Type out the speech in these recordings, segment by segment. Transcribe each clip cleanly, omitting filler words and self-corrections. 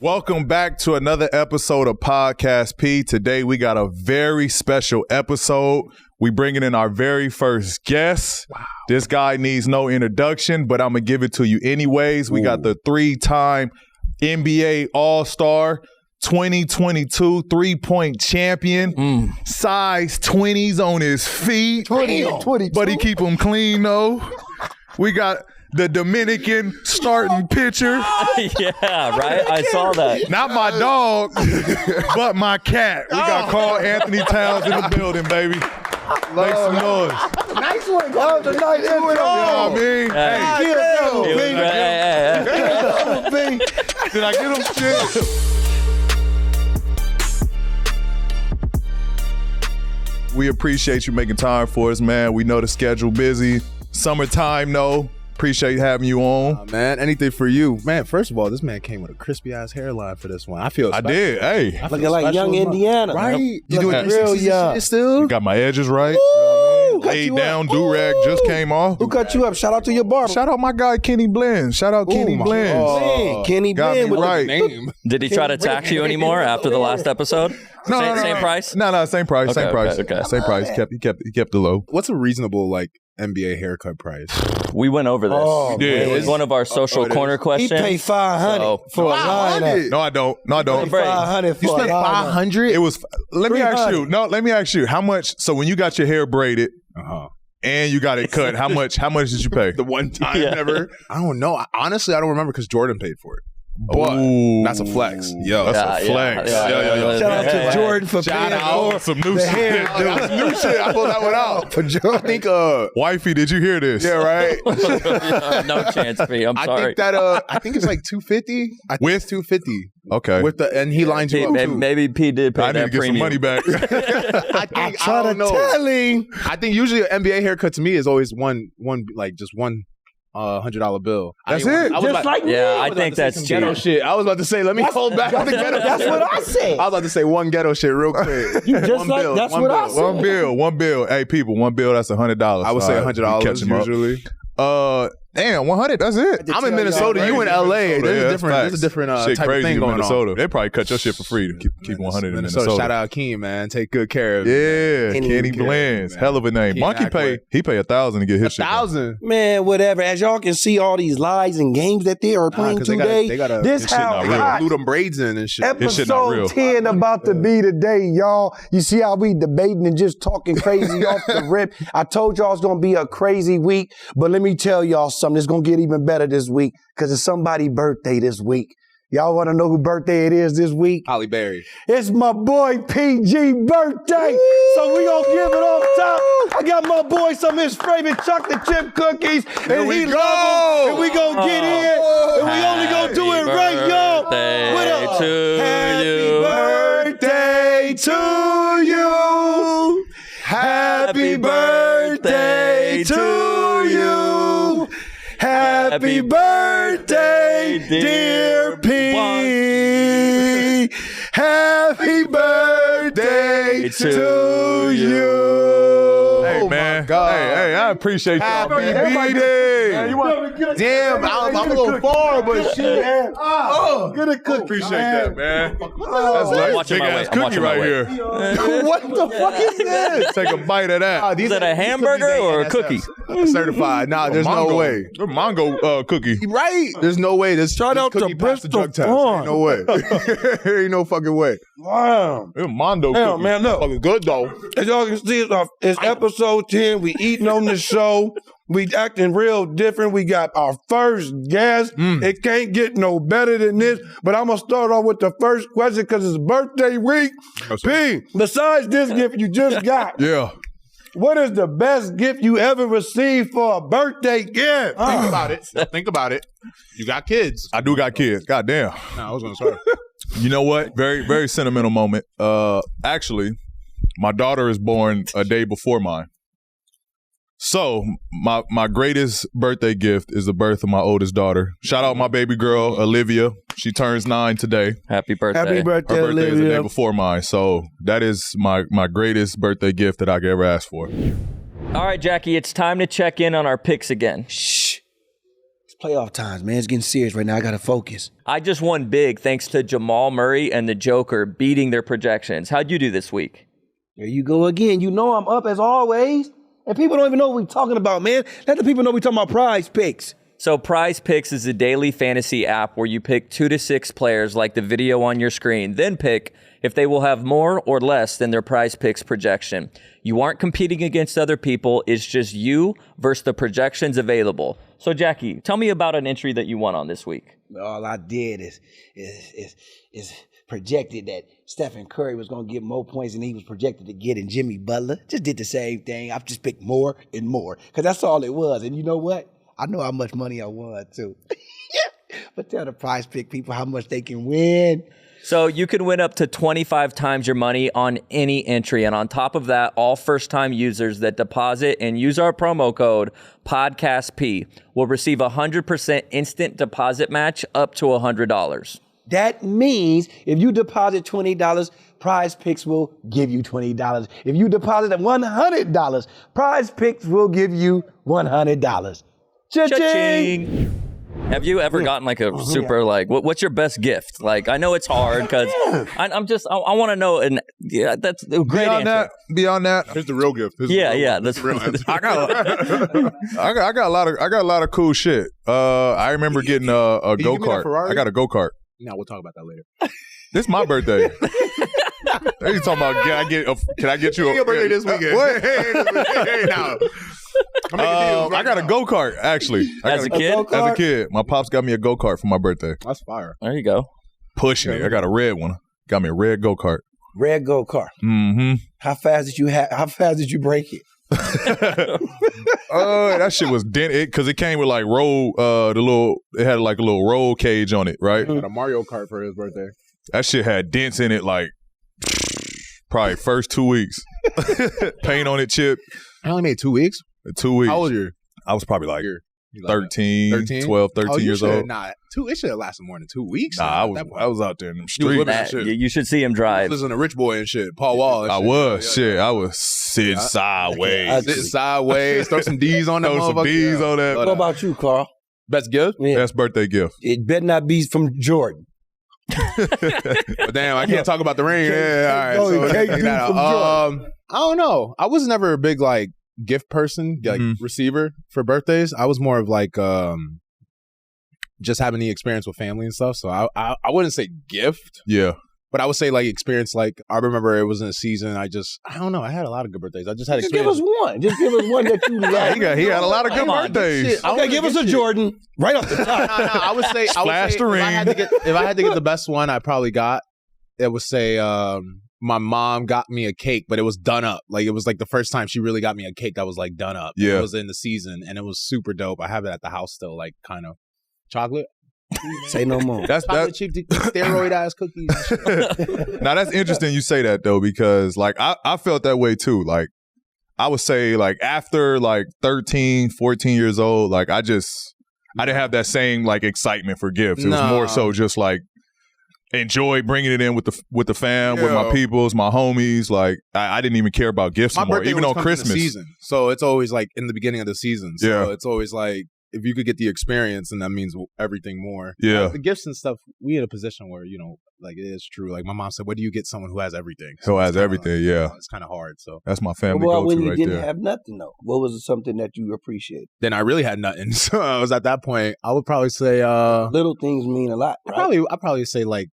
Welcome back to another episode of Podcast P. Today we got a very special episode. We bringing in our very first guest. Wow. This guy needs no introduction, but I'm going to give it to you anyways. We got the 3-time NBA All-Star, 2022 3-point champion, size 20s on his feet. 20, but he keep them clean though. We got the Dominican starting pitcher. Yeah, right? I saw that. Not my dog, but my cat. We got Karl-Anthony Towns in the building, baby. Make some noise. Nice one. That was a nice intro. You know what I mean? Hey, Did I get him shit? We appreciate you making time for us, man. We know the schedule busy. Summertime, though. Appreciate having you on. Man, anything for you. Man, first of all, this man came with a crispy-ass hairline for this one. I feel special. I did. Hey. looking like young Indiana. Right? You doing real young. Still? You got my edges right. Laid down, do-rag just came off. Who cut you up? Shout out to your barber. Shout out my guy, Kenny Blends. Shout out Kenny Blends. Kenny Got Blend me with right. Name. Did he try to tax you anymore after the last episode? No, Same price? No, same price. Okay, Same price. okay. Same price. He kept the low. What's a reasonable, NBA haircut price? We went over this. Oh, It was one of our social corner He questions. paid $500 for a lineup. No, I don't. $500 for You a spent lineup. $500? It was. Let me ask you. How much? So when you got your hair braided and you got it cut, how much did you pay? The one time ever? I don't know. Honestly, I don't remember because Jordan paid for it. But Ooh. that's a flex. Yo, That's a flex. Yeah. Shout out to Jordan for Shout paying out. for Some new the shit. hair. That's new shit. I pulled that one out. For Jordan. I think Wifey, did you hear this? yeah, right. No chance, P. I'm I sorry. think that I think it's like $250. I think With? it's $250. Okay. With the and he lines you up too. Maybe P did pay I need to that get premium. some money back. I think I Try to don't know. tell him. I think usually an NBA haircut to me is always one $100 bill. That's it. Just like me. Yeah, I think that's cheap. Ghetto shit. I was about to say, let me hold back on the ghetto. That's what I said. I was about to say one ghetto shit real quick. You just like that's what I said. One bill. Hey, people, one bill. That's $100. I would say All right, $100 catch 'em up. usually. Damn, 100. That's it. I'm in Minnesota. You in LA. There's a different shit type of crazy thing in going Minnesota. on. They probably cut your shit for free to keep 100 in Minnesota. Minnesota. Shout out Keem, man. Take good care of it. Yeah, Kenny Blends, Blends. man. Hell of a name. Kenny Monkey Ackworth. he pay $1,000 to get his shit done. 1,000. Man, whatever. As y'all can see, all these lies and games that they are playing 'cause today. they gotta this this shit how not They real. gotta hot glue them braids in and shit. This shit not real. episode 10 about to be today, y'all. You see how we debating and just talking crazy off the rip. I told y'all it's going to be a crazy week, but let me tell y'all something. It's going to get even better this week because it's somebody's birthday this week. Y'all want to know whose birthday it is this week? Holly Berry. It's my boy PG birthday. So we gonna give it off top. I got my boy some of his favorite chocolate chip cookies. And we he go. love them. And we gonna get in. And we only gonna do it right, y'all. Birthday What up? to Happy you. birthday to you. Happy birthday to you. Happy birthday, dear P. Happy birthday to you. Hey, man. God. Hey, I appreciate y'all, Happy man. B-Day. Damn, I'm a little far, but shit. Get a cookie. Appreciate that, man. That's I'm nice. watching Big my ass weight. I'm cookie watching my right weight. here. What the fuck is this? Take a bite of that. Is that a hamburger or a cookie? Certified. Nah, there's no Mango. way. The mango cookie. Right? There's no way. Shout out to passed the drug test. Bristol Ain't no way. There ain't no fucking way. Wow. It's Mondo Hell, cookie. man, look. Fucking good though. As y'all can see, it's episode 10. We eating on the show. We acting real different. We got our first guest. It can't get no better than this. But I'm going to start off with the first question because it's birthday week. P, besides this gift you just got, Yeah. what is the best gift you ever received for a birthday gift? Think about it. Think about it. You got kids. I do got kids. Goddamn. Nah, I was gonna say. You know what? Very, very sentimental moment. Actually, my daughter is born a day before mine. So my greatest birthday gift is the birth of my oldest daughter. Shout out my baby girl, Olivia. She turns 9 today. Happy birthday. Happy Her birthday, birthday is the day Olivia. before mine. So that is my greatest birthday gift that I could ever ask for. All right, Jackie, it's time to check in on our picks again. Shh. playoff times, man. It's getting serious right now. I got to focus. I just won big thanks to Jamal Murray and the Joker beating their projections. How'd you do this week? There you go again. You know I'm up as always. And people don't even know what we're talking about, man. Let the people know we're talking about Prize Picks. So Prize Picks is a daily fantasy app where you pick 2 to 6 players like the video on your screen, then pick if they will have more or less than their Prize Picks projection. You aren't competing against other people. It's just you versus the projections available. So Jackie, tell me about an entry that you won on this week. All I did is projected that Stephen Curry was going to get more points than he was projected to get, and Jimmy Butler just did the same thing. I've just picked more and more because that's all it was. And you know what? I know how much money I won too. But tell the Prize Pick people how much they can win. So you can win up to 25 times your money on any entry. And on top of that, all first-time users that deposit and use our promo code PODCASTP will receive a 100% instant deposit match up to $100. That means if you deposit $20, Prize Picks will give you $20. If you deposit $100, Prize Picks will give you $100. Cha-ching! Have you ever gotten like a super what's your best gift? Like, I know it's hard because I want to know, and yeah, that's a great answer. Beyond that, Here's the real gift. That's That's the real answer. I got a lot of cool shit. I remember getting a you give me that go-kart. Ferrari? I got a go-kart. No, we'll talk about that later. This is my birthday. You talking about can I get you Your birthday this weekend. What? Hey, now. I got a go-kart, actually. As a kid? As a kid. My pops got me a go-kart for my birthday. That's fire. There you go. Pushing it. I got a red one. Got me a red go-kart. Red go-kart. Mm-hmm. How fast did you break it? That shit was dented because it came with like it had like a little roll cage on it, right? Got a Mario Kart for his birthday. That shit had dents in it like probably first 2 weeks. Paint on it, chip. I only made 2 weeks. 2 weeks. How old are you? I was probably like You 13, 12, 13 years old. Nah, it should have lasted more than 2 weeks. Nah, I was out there in them streets. You should see him drive. Listen to Rich Boy and shit. Paul Wall. And I shit. was. I was sitting sideways. Sit sideways. Throw some D's on that. Throw some D's on that. What about you, Carl? Best gift? Yeah. Best birthday gift. It better not be from Jordan. But damn, I can't talk about the ring. Yeah, all right. Can't do from Jordan. I don't know. I was never a big like gift person, like receiver for birthdays. I was more of like just having the experience with family and stuff. So I wouldn't say gift. Yeah. But I would say like experience. Like I remember it was in a season. I don't know. I had a lot of good birthdays. I just had Just give us experience. one. Just give us one that you like. He had a lot of good birthdays. Okay, give us a Jordan right off the top. No, I would say Splash the ring. If I had to get the best one, I probably got. It would say my mom got me a cake, but it was done up. Like it was like the first time she really got me a cake that was like done up. Yeah, it was in the season, and it was super dope. I have it at the house still, like kind of chocolate. Say no more. That's cheap steroid ass cookies. And shit. Now that's interesting you say that though, because like I felt that way too. Like I would say like after like 13, 14 years old, like I didn't have that same like excitement for gifts. It was more so just like enjoy bringing it in with the fam, with my peoples, my homies. Like I didn't even care about gifts anymore, even on Christmas. Season. So it's always like in the beginning of the season. So it's always like if you could get the experience, and that means everything more. Yeah. Like the gifts and stuff, we in a position where, you know, like it is true. Like my mom said, what do you get someone who has everything? Who has everything, yeah. It's kind of hard. So that's my family well, go-to when you right didn't there. have nothing though, what was something that you appreciated? Then I really had nothing. So I was at that point, I would probably say little things mean a lot, right? I'd probably say like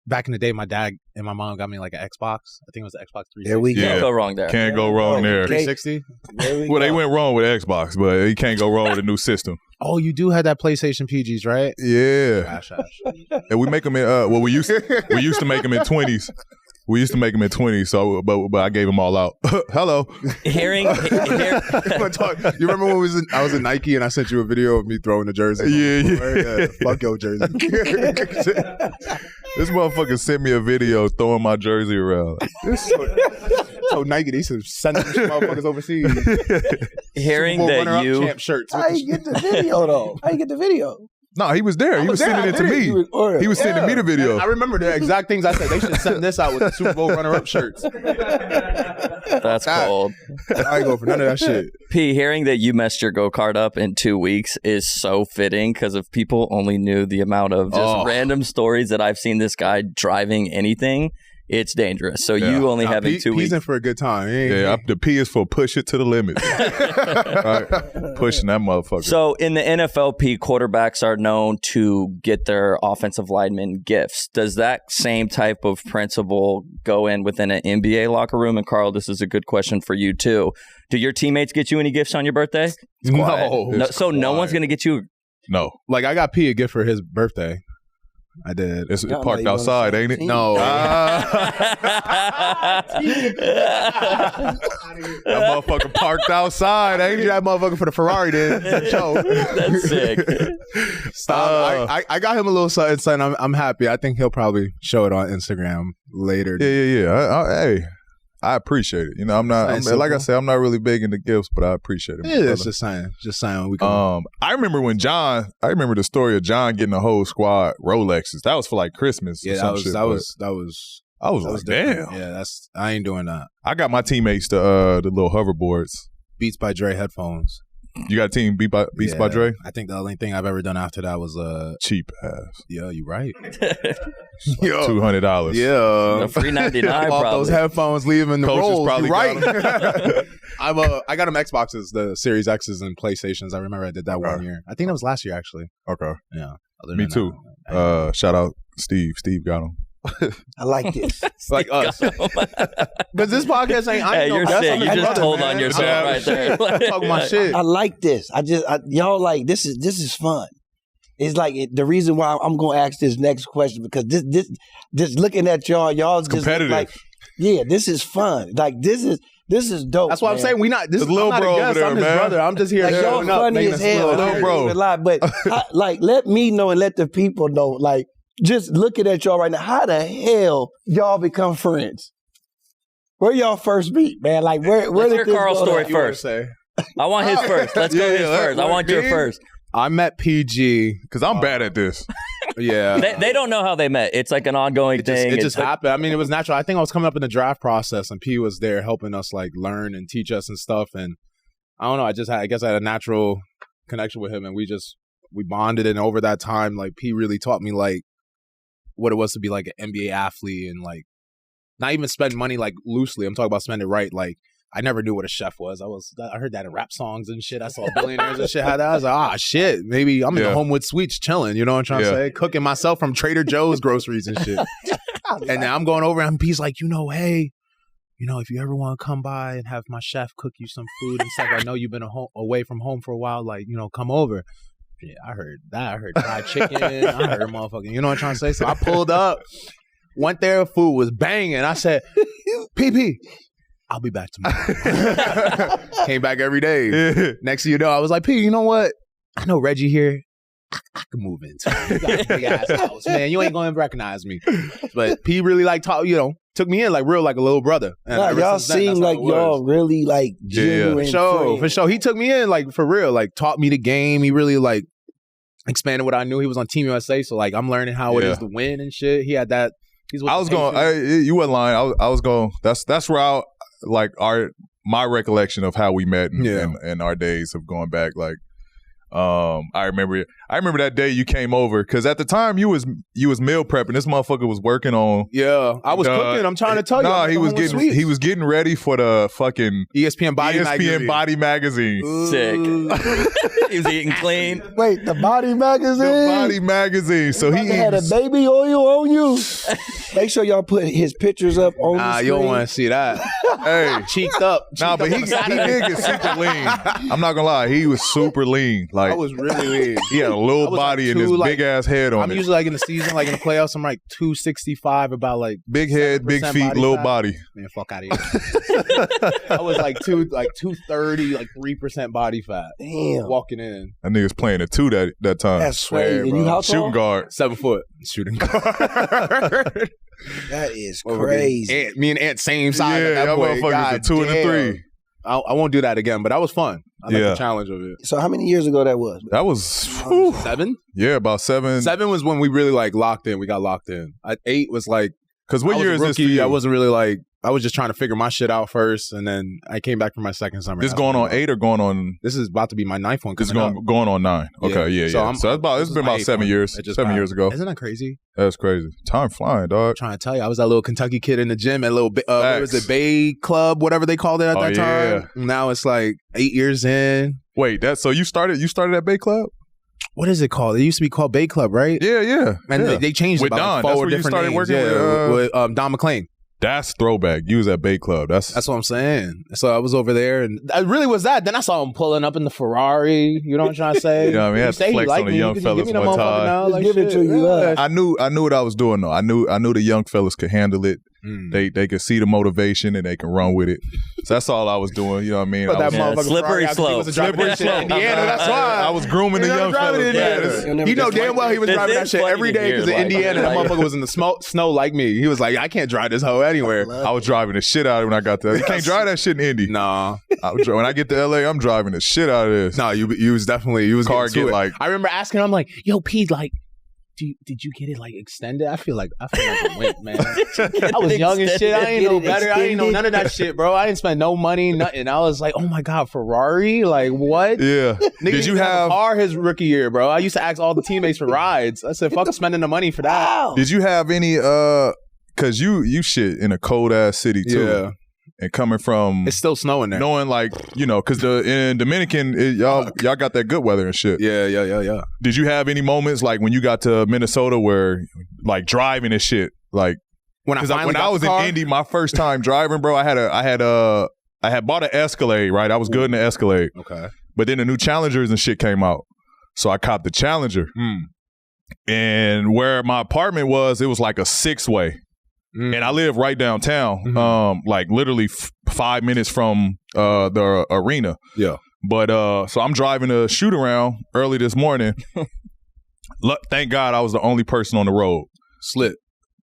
back in the day, my dad and my mom got me like an Xbox. I think it was the Xbox 360. There we go. Can't go wrong there. Can't go wrong there. 360? Well, they went wrong with Xbox, but you can't go wrong with a new system. Oh, you do have that PlayStation PGs, right? Yeah. And we make them in, we used to make them in 20s. We used to make them in 20s, so but I gave them all out. Hello. You remember when I was in Nike and I sent you a video of me throwing the jersey? Yeah. Fuck your jersey. This motherfucker sent me a video throwing my jersey around. So Nike, they used to send them motherfuckers overseas. Hearing that you champ shirts. How you get the video though? How you get the video? No, he was there. He was sending it to me. He was sending me the video. I remember the exact things I said. They should send this out with the Super Bowl runner-up shirts. That's cold. I ain't go for none of that shit. P, hearing that you messed your go-kart up in 2 weeks is so fitting because if people only knew the amount of just random stories that I've seen this guy driving anything, it's dangerous. So you only having 2 weeks. He's in for a good time. The P is for push it to the limit. Right? Pushing that motherfucker. So in the NFL, P, quarterbacks are known to get their offensive linemen gifts. Does that same type of principle go in within an NBA locker room? And Carl, this is a good question for you too. Do your teammates get you any gifts on your birthday? No. So no one's going to get you? No. Like, I got P a gift for his birthday. I did. It's parked outside, ain't it? No. That motherfucker parked outside, ain't it? That motherfucker for the Ferrari then. That's sick. Stop. I got him a little something. I'm happy. I think he'll probably show it on Instagram later. Yeah. Hey, I appreciate it. You know, like I said, I'm not really big into gifts, but I appreciate it. Yeah, it's just saying. We can. I remember the story of John getting the whole squad Rolexes. That was for like Christmas. Yeah, that was like, damn. Yeah, I ain't doing that. I got my teammates the little hoverboards. Beats by Dre headphones. You got a team Beats by Dre? I think the only thing I've ever done after that was cheap ass. Yeah, you right. $200. Yeah, free $99 off probably. Those headphones, leaving the Coaches rolls. probably You right. I got them Xboxes, the Series X's and PlayStations. I remember I did that 1 year. I think that was last year actually. Okay. Yeah. Me too. Shout out Steve. Steve got them. I like this. Like us. Because this podcast ain't. Hey, you're sick. You just told on yourself right there. Talking my shit. I like this. Y'all like this is fun. It's like the reason why I'm gonna ask this next question because this just looking at y'all's just competitive. Like, yeah, this is fun. Like this is dope. That's what I'm saying. We not this is little I'm not bro a guest. over there, I'm his man. brother. I'm just here. Like y'all funny as hell. little bro. But like, let me know and let the people know. Like, just looking at y'all right now, how the hell y'all become friends? Where y'all first meet, man? Like, where Let's did hear this Carl's go story down? first. I want his first. Let's go his first. I want your first. I met PG because I'm bad at this. Yeah. They don't know how they met. It's like an ongoing thing. It just happened. I mean, it was natural. I think I was coming up in the draft process, and P was there helping us like learn and teach us and stuff. And I don't know. I guess I had a natural connection with him, and we bonded. And over that time, like P really taught me like what it was to be like an NBA athlete and like not even spend money like loosely. I'm talking about spend it right. Like I never knew what a chef was. I heard that in rap songs and shit. I saw billionaires and shit had that. I was like, shit, maybe I'm in the Homewood Suites chilling. You know what I'm trying to say? Cooking myself from Trader Joe's groceries and shit. And then I'm going over and P's like, hey, if you ever want to come by and have my chef cook you some food and stuff, I know you've been away from home for a while. Like, come over. Yeah, I heard that. I heard fried chicken. I heard motherfucking, you know what I'm trying to say? So I pulled up, went there, food was banging. I said, PP, I'll be back tomorrow. Came back every day. Next thing you know, I was like, P, you know what? I know Reggie here. I can move into it. You got a big ass house, man. You ain't going to recognize me. But P really took me in like real, like a little brother. And y'all seem like y'all really like genuine. For sure. He took me in like for real, like taught me the game. He really like expanded what I knew. He was on Team USA, so like I'm learning how it is to win and shit. He had that. You wasn't lying. I was going. That's where my recollection of how we met and our days of going back. Like, I remember that day you came over because at the time you was meal prepping. This motherfucker was working on. Yeah, I was cooking. I'm trying to tell you. Nah, he was getting ready for the fucking ESPN Body Magazine. Sick. He was eating clean. Wait, the Body Magazine? The Body Magazine. So he had a baby oil on you. Make sure y'all put his pictures up on the screen. You don't want to see that. Hey, cheeked up. But he did get super lean. I'm not gonna lie, he was super lean. Like I was really lean. He had a little body and this big ass head on it. I'm usually like in the season, like in the playoffs, I'm like 265, about like big head, big feet, little body. Man, fuck out of here. I was like 230, like 3% body fat. Damn. Walking in. That nigga's playing a 2 that time. That's crazy. And you how tall? Shooting guard. 7 foot. Shooting guard. That is crazy. Me and Ant same size. Yeah, that y'all boy. motherfuckers are 2 and 3. I won't do that again. But that was fun. I like the challenge of it. So how many years ago that was? That was 7. Yeah, about 7. 7 was when we really like locked in. We got locked in. 8 was like because what year is this? For you? you? I wasn't really like. I was just trying to figure my shit out first, and then I came back for my second summer. This going on 8 or going on? This is about to be my 9th one. This is going on 9. Okay, yeah. So it's been about 7 years. 7 years ago. Isn't that crazy? That's crazy. Time flying, dog. I'm trying to tell you, I was that little Kentucky kid in the gym at a little what was it, Bay Club, whatever they called it at that time. Now it's like 8 years in. Wait, so you started at Bay Club? What is it called? It used to be called Bay Club, right? Yeah. And they changed it with about Don. Like 4 that's different where you started names. working with Don McClain. That's throwback. You was at Bay Club. That's what I'm saying. So I was over there, and I really was that. Then I saw him pulling up in the Ferrari. You know what I'm trying to say? You know what I mean? I had to flex on the young fellas one time. Now, like give it to you. I knew what I was doing though. I knew the young fellas could handle it. They could see the motivation and they can run with it. So that's all I was doing. You know what I mean? But that motherfucker slippery slope. Slippery slope. Indiana. That's why I was grooming the young fellas. You know damn well he was driving that shit every day because in Indiana that motherfucker was in the snow like me. He was like, I can't drive this hoe anywhere. I was driving the shit out of it when I got there. You can't drive that shit in Indy. Nah. When I get to LA, I'm driving the shit out of this. No, you was definitely car get like. I remember asking him, I'm like, yo, Pete, like. Did you get it like extended? I feel like I went, man. I was young and shit. I ain't know better. I ain't know none of that shit, bro. I didn't spend no money, nothing. I was like, oh my God, Ferrari? Like what? Yeah. Did you have a car his rookie year, bro? I used to ask all the teammates for rides. I said, fuck spending the money for that. Wow. Did you have any cause you shit in a cold ass city too. Yeah. And coming from, it's still snowing there. Knowing like, because in Dominican, y'all got that good weather and shit. Yeah. Did you have any moments like when you got to Minnesota where like driving and shit, like when I was in Indy, my first time driving, bro, I had bought an Escalade, right? I was good in the Escalade. Okay. But then the new Challengers and shit came out, so I copped the Challenger. And where my apartment was, it was like a 6-way. And I live right downtown, like literally 5 minutes from the arena. Yeah. But so I'm driving a shoot around early this morning. Thank God I was the only person on the road.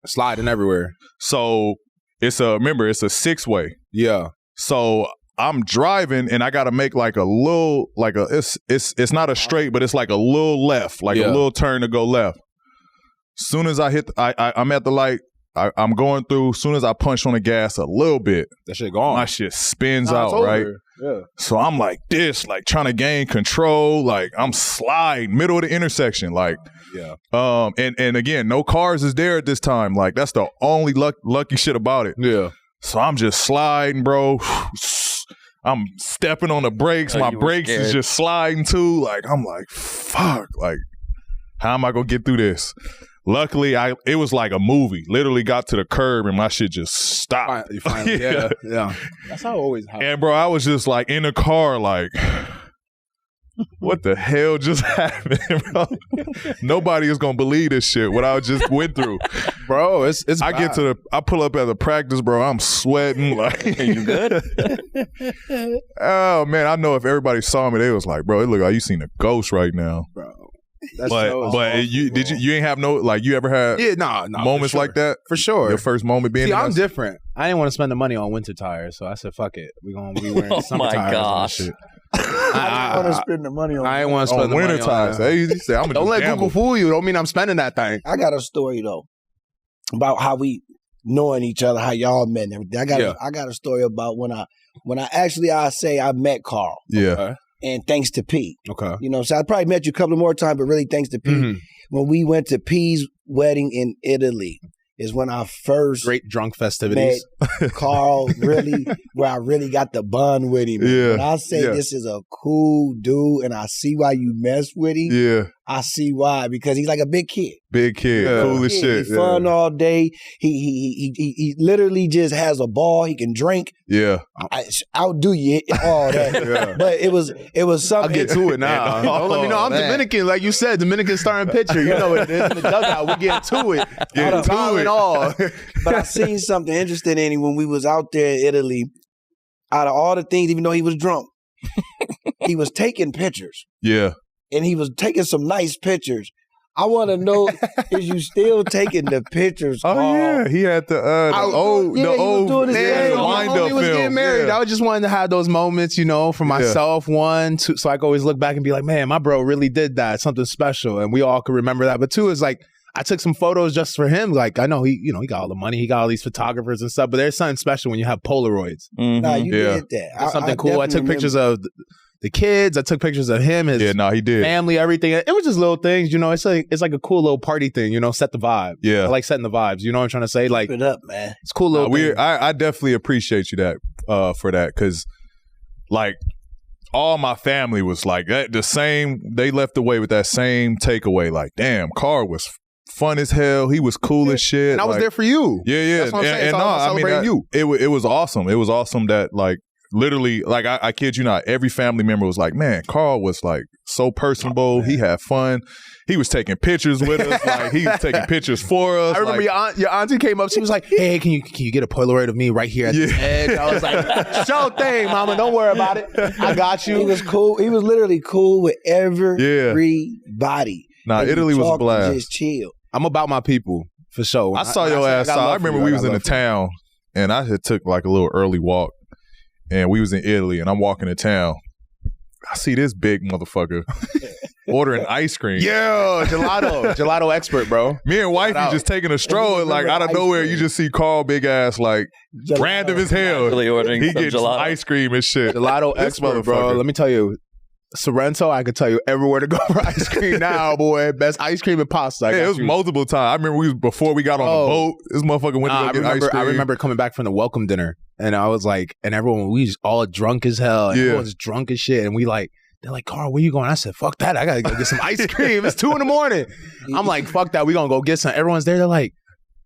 Sliding everywhere. So it's a 6-way. Yeah. So I'm driving and I got to make like a little, it's not a straight, but it's like a little left, like a little turn to go left. Soon as I hit, I'm at the light. I'm going through. As soon as I punch on the gas a little bit, that shit gone. My shit spins out, right? Yeah. So I'm like this, like trying to gain control. Like I'm sliding middle of the intersection, like And again, no cars is there at this time. Like that's the only lucky shit about it. Yeah. So I'm just sliding, bro. I'm stepping on the brakes. My brakes is just sliding too. Like I'm like, fuck. Like how am I gonna get through this? Luckily, it was like a movie. Literally got to the curb and my shit just stopped. Finally, yeah. That's how it always happens. And bro, I was just like in the car, like, what the hell just happened, bro? Nobody is gonna believe this shit. What I just went through, bro. It's. I pull up at the practice, bro. I'm sweating. Like, you good? Oh man, I know if everybody saw me, they was like, bro, it look like you seen a ghost right now, bro. You ain't have no, like, you ever had moments like that? For sure. Your first moment being I'm different. I didn't want to spend the money on winter tires, so I said, fuck it. We're going to be wearing summer tires. Oh, my gosh. I didn't want to spend the money on I didn't want to spend the winter money tires. On Don't let Google fool you. Don't mean I'm spending that thing. I got a story, though, about how we knowing each other, how y'all met and everything. I got a story about when I say I met Carl. Yeah. Okay. And thanks to P. Okay. You know, so I probably met you a couple more times, but really thanks to P. Mm-hmm. When we went to P's wedding in Italy is when I first great drunk festivities met Carl, really, where I really got the bond with him. Yeah. When I say this is a cool dude and I see why you mess with him. Yeah. I see why, because he's like a big kid. Big kid, cool as shit. He's fun all day. He literally just has a ball. He can drink. Yeah, outdo you all that. But it was something. I'll get to it now. Don't let me know. I'm Dominican, like you said. Dominican starting pitcher. You know what it is in the dugout. We get to it. Get to it all. But I seen something interesting in him when we was out there in Italy. Out of all the things, even though he was drunk, he was taking pictures. Yeah. And he was taking some nice pictures. I want to know, is you still taking the pictures? Oh Carl? yeah, he had the old he was doing his thing. wind up He was film. getting married. Yeah. I just wanted to have those moments, for myself. One, two, so I could always look back and be like, man, my bro really did that. Something special, and we all could remember that. But two is like, I took some photos just for him. Like I know he got all the money, he got all these photographers and stuff. But there's something special when you have Polaroids. Nah, you Yeah. did that. It's something cool. I took definitely pictures of the kids. I took pictures of him, his he did. family, everything. It was just little things, It's like a cool little party thing, set the vibe. Yeah. I like setting the vibes. You know what I'm trying to say? Like Keep it up, man. it's cool little. thing. I definitely appreciate you for that because like all my family was like that. The same. They left away with that same takeaway. Like, damn, Carl was fun as hell. He was cool as shit. And I was like, there for you. Yeah. That's what I'm saying. It's all about celebrating you. It was awesome. It was awesome that like literally, like I kid you not, every family member was like, man, Carl was like so personable. He had fun. He was taking pictures with us. Like he was taking pictures for us. I remember your auntie came up. She was like, "Hey, can you get a Polaroid of me right here at this edge?" I was like, "Show thing, mama. Don't worry about it. I got you." He was cool. He was literally cool with everybody. Nah, And Italy you was a talk and blast. Just chill. I'm about my people for sure. I saw your ass. I remember we was in the town, and I had took like a little early walk, and we was in Italy, and I'm walking to town. I see this big motherfucker ordering ice cream. Yeah, gelato expert, bro. Me and wifey just taking a stroll, and like out of nowhere, you just see Carl big ass like random as hell. Really ordering He some gets gelato. ice cream and shit. Gelato This expert, bro. motherfucker. Let me tell you, Sorrento, I could tell you everywhere to go for ice cream now, boy. Best ice cream and pasta. Yeah, it was multiple times. I remember before we got on the boat. This motherfucker went to go get ice cream. I remember coming back from the welcome dinner, and I was like, and everyone, we just all drunk as hell. And everyone's drunk as shit, and we like. They're like, Carl, where you going? I said, fuck that. I got to go get some ice cream. It's 2 a.m. I'm like, fuck that. We going to go get some. Everyone's there. They're like,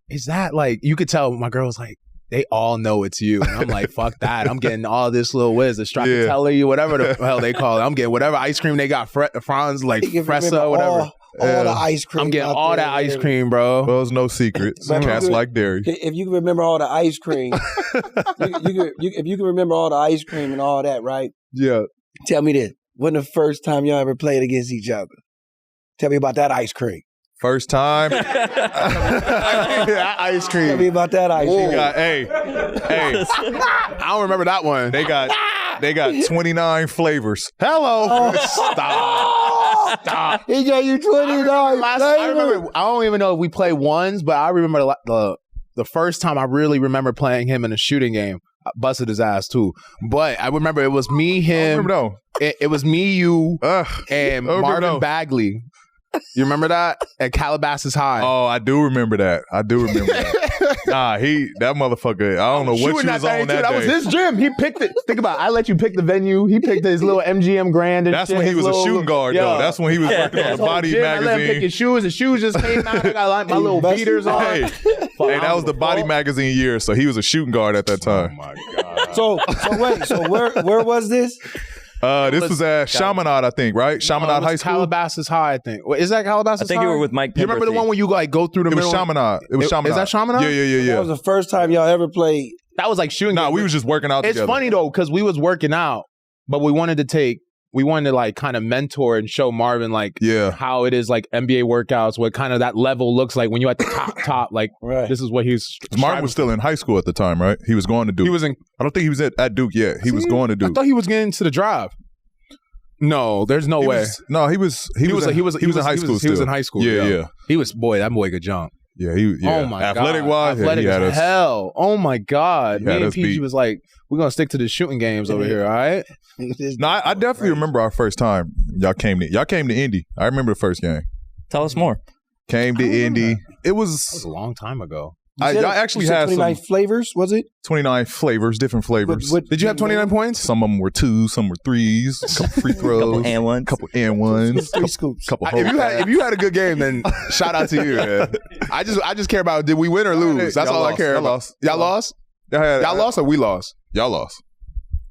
is that like, you could tell my girl was like, they all know it's you. And I'm like, fuck that. I'm getting all this little the stracciatella, whatever the hell they call it. I'm getting whatever ice cream they got, Franz, like Fresa, whatever. All the ice cream. I'm getting all that ice cream, bro. Well, there's no secrets. Cats like dairy. If you can remember all the ice cream, if you can remember all the ice cream and all that, right? Yeah. Tell me this. When the first time y'all ever played against each other? Tell me about that ice cream. First time. That ice cream. Tell me about that ice cream. Hey. I don't remember that one. They got 29 flavors. Hello. Stop. He gave you 29 I remember. I don't even know if we played ones, but I remember the first time I really remember playing him in a shooting game. I busted his ass too, but I remember it was me, him. It was me, you, and Marvin Bagley. You remember that at Calabasas High? Oh, I do remember that. Nah, that motherfucker. I don't know what you was on that day. That was his gym. He picked it. Think about it. I let you pick the venue. He picked his little MGM Grand. And That's shit, when he was a shooting guard, though. That's when he was working on the Body gym. I let him pick magazine. his shoes. His shoes just came out. I got like my little beaters on. Hey, that was the Body magazine year, so he was a shooting guard at that time. Oh my God. So wait. So where was this? This was at Chaminade, I think, right? Chaminade High School. Calabasas High, I think. Wait, is that Calabasas High? I think you were with Mike. You remember the one where you like go through the It was middle? Chaminade. It was Chaminade. Is that Chaminade? Yeah. That was the first time y'all ever played. That was like shooting. Nah, we was just working out It's together. funny though, because we was working out, but we wanted to like kind of mentor and show Marvin like how it is like NBA workouts, what kind of that level looks like when you're at the top. Like this is what he's. Marvin was still in high school at the time, right? He was going to Duke. He was in. I don't think he was at Duke yet. He was going to Duke. I thought he was getting to the drive. No, there's no way. He was in high school. He was in high school. Yeah. He was that boy could jump. Yeah, Oh my athletic God. wise, Athletic he had as us. hell. Oh my God. He Me had and us PG beat. was like, we're gonna stick to the shooting games over here, all right? No, I definitely remember our first time y'all came to Indy. I remember the first game. Tell us more. Came to Indy. That was a long time ago. Y'all actually had 29 some flavors, was it? 29 flavors, different flavors. Did you have 29 points? Some of them were 2s, some were 3s, a couple free throws, Couple and ones. couple and ones, 3 scoops. couple. If you had a good game, then shout out to you. Man. I just care about did we win or lose. That's Y'all all I lost. care Y'all about. lost. Y'all lost? Y'all lost or we lost? Y'all lost.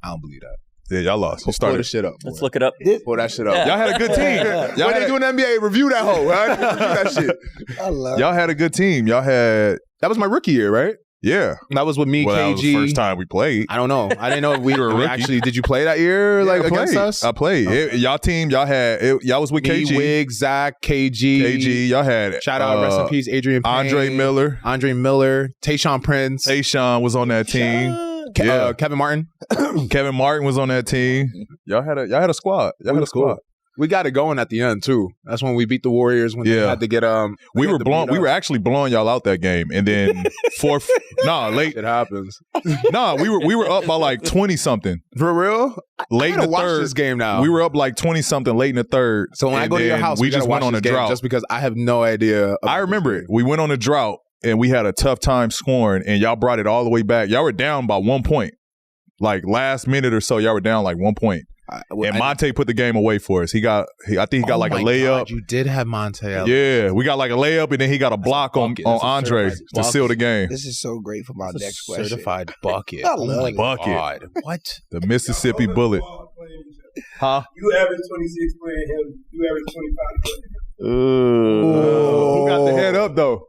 I don't believe that. Yeah, y'all lost. You Pull started. this shit up. Let's look it up. Pull that shit up. Y'all had a good team. Y'all When they had, do an NBA, review that hoe. Right? Review that shit. I love y'all had a good team. Y'all had That was my rookie year, right? Yeah. That was with me, Well, KG. that was the first time we played. I don't know. I didn't know we were a were rookie. actually. Did you play that year? Like I against played. us? I played. Y'all team, y'all was with Me, KG. Wig, Zach, KG. Y'all had Shout out, rest in peace, Adrian Payne, Andre Miller. Tayshaun Prince, Tayshaun was on that team. Kevin Martin. Kevin Martin was on that team. Y'all had a squad. Y'all had a squad. We got it going at the end too. That's when we beat the Warriors when they had to get We were actually blowing y'all out that game, and then late. It happens. We were up by like 20 something. For real? Late in the watch third. This game now. We were up like 20 something late in the third. So when I go to your house, we just went on a drought just because I have no idea. I remember it. We went on a drought and we had a tough time scoring, and y'all brought it all the way back. Y'all were down by 1 point. Like last minute or so, y'all were down like 1 point. And Monte put the game away for us. I think he got like a layup. God, you did have Monte. Yeah, we got like a layup, and then he got a block on Andre to seal the game. This is so great for my next question. Certified bucket. I love it. Bucket. God. What? The Mississippi Bullet. Huh? You average 26 playing him. You average 25 playing him. Who got the head up though?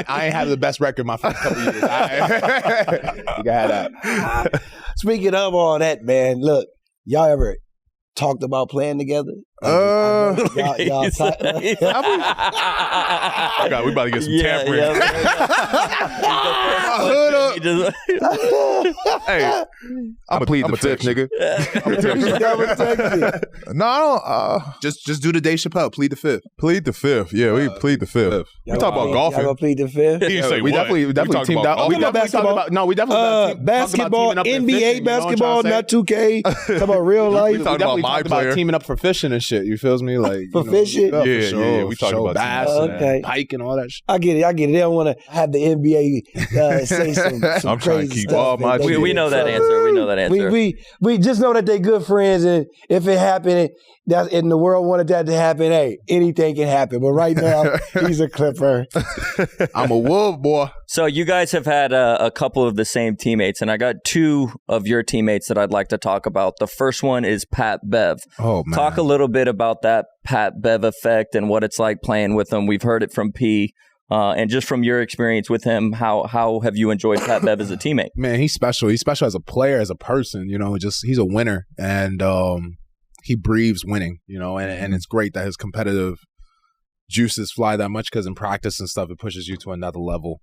I have the best record my first couple years. You got that. Speaking of all that, man, look, y'all ever talked about playing together? Y'all We about to get some tampering. Hey, I'm plead the fifth, nigga. No, I don't. Just do the Dave Chappelle. Plead the fifth. Plead the fifth. Yeah, we plead the fifth. We talk about golfing. Y'all gonna plead the fifth? He didn't say We what. definitely talked teamed about up. We golfing. definitely talked about we definitely Basketball, talked about teaming up for NBA fishing, basketball, you know not 2K. Talk about real life. We talked about my player. teaming up for fishing and shit. You feels me? Like For fishing? for Yeah, sure, yeah, we for talked sure. about bass teaming up. and Okay. pike and all that shit. I get it. They don't want to have the NBA say some I'm trying to crazy keep stuff. all my They We do. know that So, answer. We know that answer. We just know that they're good friends, and if it happened, and the world wanted that to happen, hey, anything can happen. But right now, he's a Clipper. I'm a wolf boy. So you guys have had a couple of the same teammates, and I got two of your teammates that I'd like to talk about. The first one is Pat Bev. Oh man. Talk a little bit about that Pat Bev effect and what it's like playing with him. We've heard it from P. And just from your experience with him, how have you enjoyed Pat Bev as a teammate? Man, he's special. He's special as a player, as a person. You know, just he's a winner, and he breathes winning. You know, and it's great that his competitive juices fly that much because in practice and stuff, it pushes you to another level.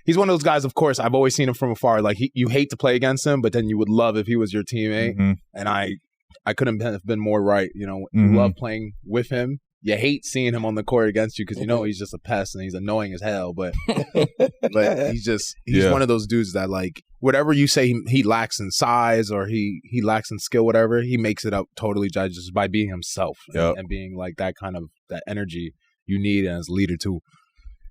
He's one of those guys. Of course, I've always seen him from afar. Like you hate to play against him, but then you would love if he was your teammate. Mm-hmm. And I couldn't have been more right. You know, Mm-hmm. you love playing with him. You hate seeing him on the court against you because you know he's just a pest and he's annoying as hell. But he's one of those dudes that like whatever you say he lacks in size or he lacks in skill, whatever, he makes it up totally just by being himself and being like that kind of that energy you need as a leader too.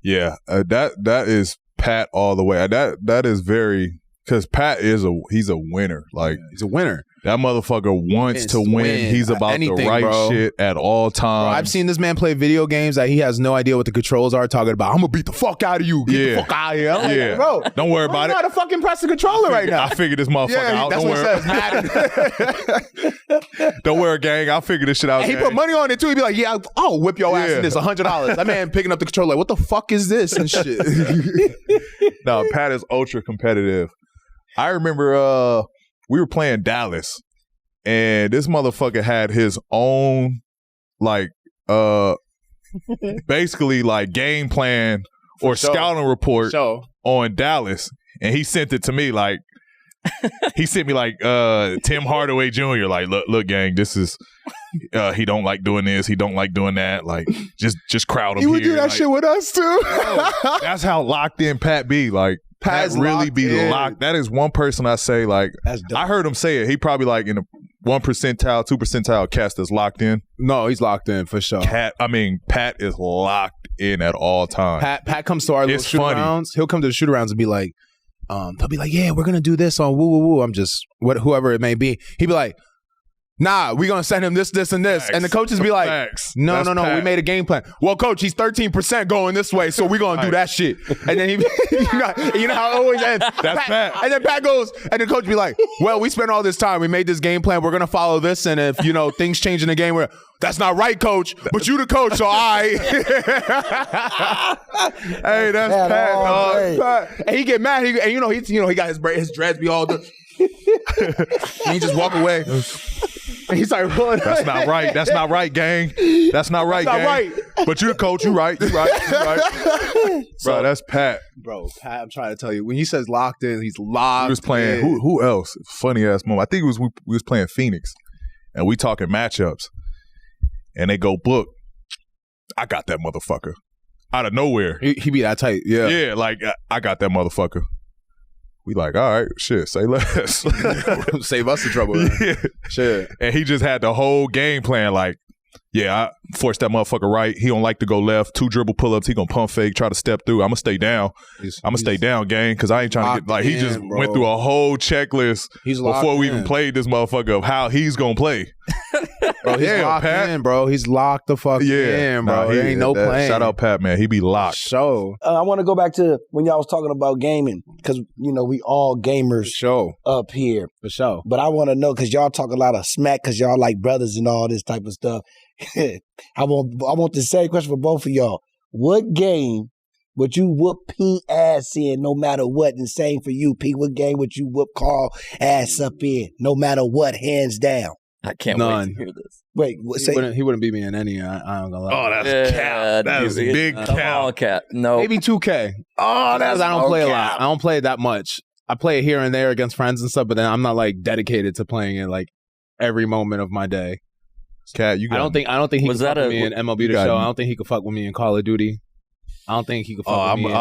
Yeah, that is Pat all the way. That is very because Pat he's a winner. Like he's a winner. That motherfucker wants to win. He's about anything, the right bro. shit at all times. Bro, I've seen this man play video games that he has no idea what the controls are. Talking about, I'm gonna beat the fuck out of you. Get the fuck out of here. I'm like, bro, don't worry about I it. know how to fucking press the controller right now. I figured this motherfucker out. That's Don't what it says. Don't worry, gang. I'll figure this shit out. And he put money on it too. He'd be like, "Yeah, I'll whip your ass in this $100." That man picking up the controller, like, what the fuck is this and shit. No, Pat is ultra competitive. I remember we were playing Dallas. And this motherfucker had his own, like, basically, like, game plan or scouting report on Dallas. And he sent it to me, like, he sent me, like, Tim Hardaway Jr., like, look, gang, this is, he don't like doing this. He don't like doing that. Like, just crowd him here. He would do that shit with us, too. That's how locked in Pat be, like. Pat really be locked. That is one person I say, like, I heard him say it. He probably like in a 1 percentile, 2 percentile cast that's locked in. No, he's locked in for sure. Pat is locked in at all times. Pat comes to our little shoot rounds. He'll come to the shoot rounds and be like, they'll be like, yeah, we're gonna do this on woo woo woo. I'm just whoever it may be. He'd be like, nah, we gonna send him this, and this. And the coaches be like, no, we made a game plan. Well, coach, he's 13% going this way, so we gonna do that shit. And then he, you know how it always ends. That's Pat. And then Pat goes, and the coach be like, well, we spent all this time. We made this game plan. We're gonna follow this. And if, things change in the game, that's not right, coach. But you the coach, so I. Hey, that's Pat, dog. And he get mad. He got his dreads be all the. And he just walk away. And he's like, that's not right. That's not right, gang. That's not right, gang. Right. But you the coach. You right. Bro, that's Pat. Bro, Pat, I'm trying to tell you. When he says locked in, he's locked in. He was playing, who else? Funny ass moment. I think we was playing Phoenix. And we talking matchups. And they go, book. I got that motherfucker. Out of nowhere. He be that tight. Yeah. Yeah, like, I got that motherfucker. We like, all right, shit, say less. Save us the trouble. Yeah. Shit. And he just had the whole game plan like, yeah, I forced that motherfucker right. He don't like to go left. 2 dribble pull-ups. He gonna pump fake, try to step through. I'm gonna stay down. I'm gonna stay down, gang, because I ain't trying to get, like, he just went through a whole checklist before we even played this motherfucker of how he's gonna play. Bro, he's locked in, bro. He's locked the fuck in, bro. There ain't no plan. Shout out Pat, man. He be locked. I want to go back to when y'all was talking about gaming, because, we all gamers up here. For sure. But I want to know, because y'all talk a lot of smack, because y'all like brothers and all this type of stuff. I want the same question for both of y'all. What game would you whoop P ass in no matter what? And same for you, P. What game would you whoop Carl ass up in no matter what, hands down? I can't wait to hear this. Wait, he wouldn't beat me in any. I ain't gonna lie. Oh, that's cap. That's big cap. Cap. No, maybe 2K. Oh, that's I don't play a lot. I don't play it that much. I play it here and there against friends and stuff, but then I'm not like dedicated to playing it like every moment of my day. Cat, I don't think he could fuck with me in MLB The Show. I don't think he could fuck with me in Call of Duty. I don't think he could fuck with me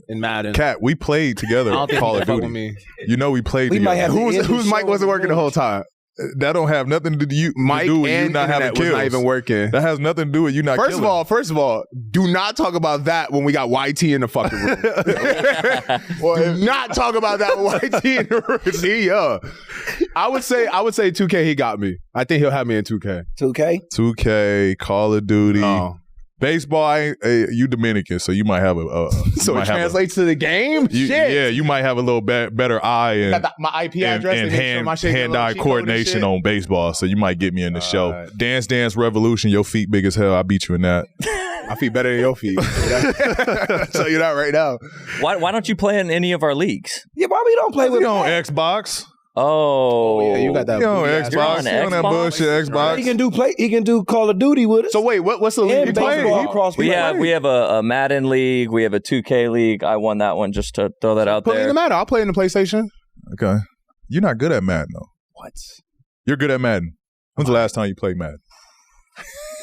in Madden. Cat, we played together. I don't think Call he of could Duty. fuck with me. We played together. Whose mic wasn't working the whole time? That don't have nothing to do Mike with and you not having kills. Was not even working. That has nothing to do with you not killing. First of all, do not talk about that when we got YT in the fucking room. Do not talk about that with YT in the room. See, I would say 2K. He got me. I think he'll have me in 2K. 2K, Call of Duty. Baseball, you Dominican, so you might have so it translates to the game? Shit. Yeah, you might have a little better eye and my IP address and hand-eye coordination on baseball, so you might get me in the show. Right. Dance Revolution, your feet big as hell. I beat you in that. My feet better than your feet. So you're not right now. Why don't you play in any of our leagues? Yeah, why we don't play with on Xbox? Oh, yeah, you got that. You on Xbox? You on that bullshit Xbox? He can do Call of Duty with us. So wait, what's the league he playing? We have a Madden league. We have a 2K league. I won that one, just to throw that out there. Put me in the Madden. I'll play in the PlayStation. Okay, you're not good at Madden though. What? You're good at Madden. When's the last time you played Madden?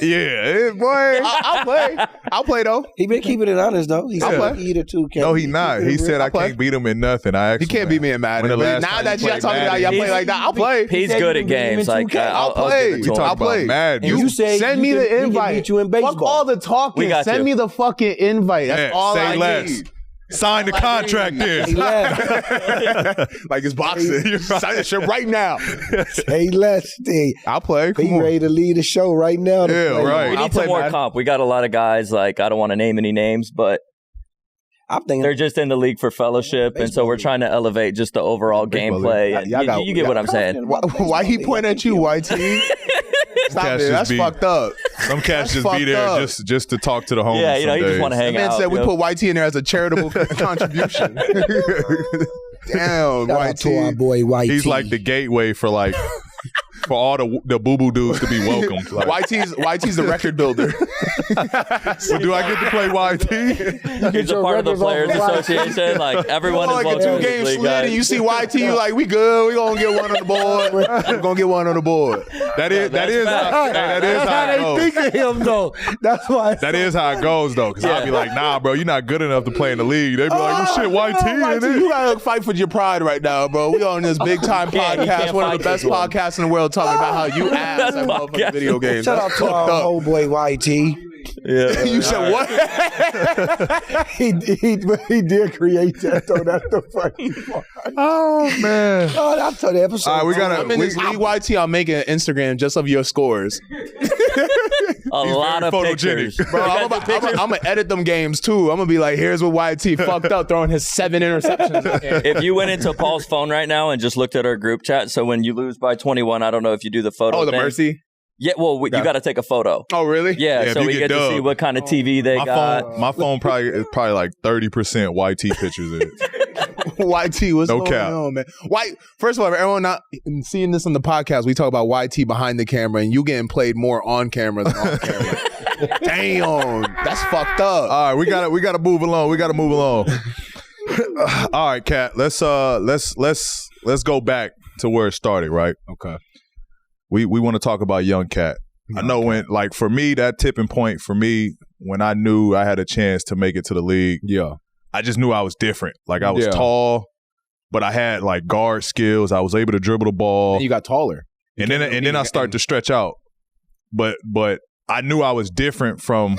Yeah, boy. I'll play though. He been keeping it honest though. He's either 2K. No, he not. He said I can't beat him in nothing. He can't beat me in Madden. Now that y'all talking about y'all play like that, I'll play. He's good at games. Like I'll play. I'll play. Madden. You say send me the invite. Beat you in baseball. Fuck all the talking. Send me the fucking invite. That's all I need. Sign the contract then. Like it's boxing. Sign that shit right now. Say less, Steve. I'll play. Be ready to lead the show right now. Yeah, right. We need some more comp. We got a lot of guys, like, I don't want to name any names, but they're just in the league for fellowship, and so we're trying to elevate just the overall gameplay. You get what I'm saying. Why he point at you, YT? Stop it. That's fucked up. Some cats just be there just to talk to the homies. Yeah, you just want to hang out. The man said we put YT in there as a charitable contribution. Damn, YT. To our boy YT. He's like the gateway for all the boo-boo dudes to be welcomed. YT's the record builder. So do I get to play YT? He's a part of the Players Association. Like, everyone is welcome. Like a 2-game split, and you see YT, you like, we good. We gonna get one on the board. We're gonna get one on the board. That is how they think of him, though. That's why. That is how it goes, though. Because I'll be like, nah, bro, you're not good enough to play in the league. They be like, well, shit, YT. You gotta fight for your pride right now, bro. We on this big time podcast, one of the best podcasts in the world, talking about how you ass at motherfucking video games. Shout out to our old boy YT. Yeah. You said what? he did create that, though. That's the funny part. Oh man. Oh, I'll tell the episode. All right, we gotta. I'm in this league YT. I'm making an Instagram just of your scores. A lot of photogenic. pictures. Bro, I'm gonna edit them games too. I'm gonna be like, here's what YT fucked up throwing his 7 interceptions. If you went into Paul's phone right now and just looked at our group chat, so when you lose by 21, I don't know if you do the photo. Oh, the thing. mercy. Yeah, well, you got to take a photo. Oh, really? Yeah, so if you we get get to see dubbed. what kind of TV they got. My phone is probably like 30% YT pictures in it. YT, what's No going cap. on, man? First of all, everyone not seeing this on the podcast, we talk about YT behind the camera, and you getting played more on camera than off camera. Damn, that's fucked up. All right, we gotta move along. We gotta move along. All right, Kat. Let's go back to where it started. Right. Okay. We want to talk about young Kat. I know when, like, for me, that tipping point for me when I knew I had a chance to make it to the league. Yeah. I just knew I was different. Like, I was tall, but I had like guard skills. I was able to dribble the ball. And you got taller. And then I started to stretch out. But I knew I was different from.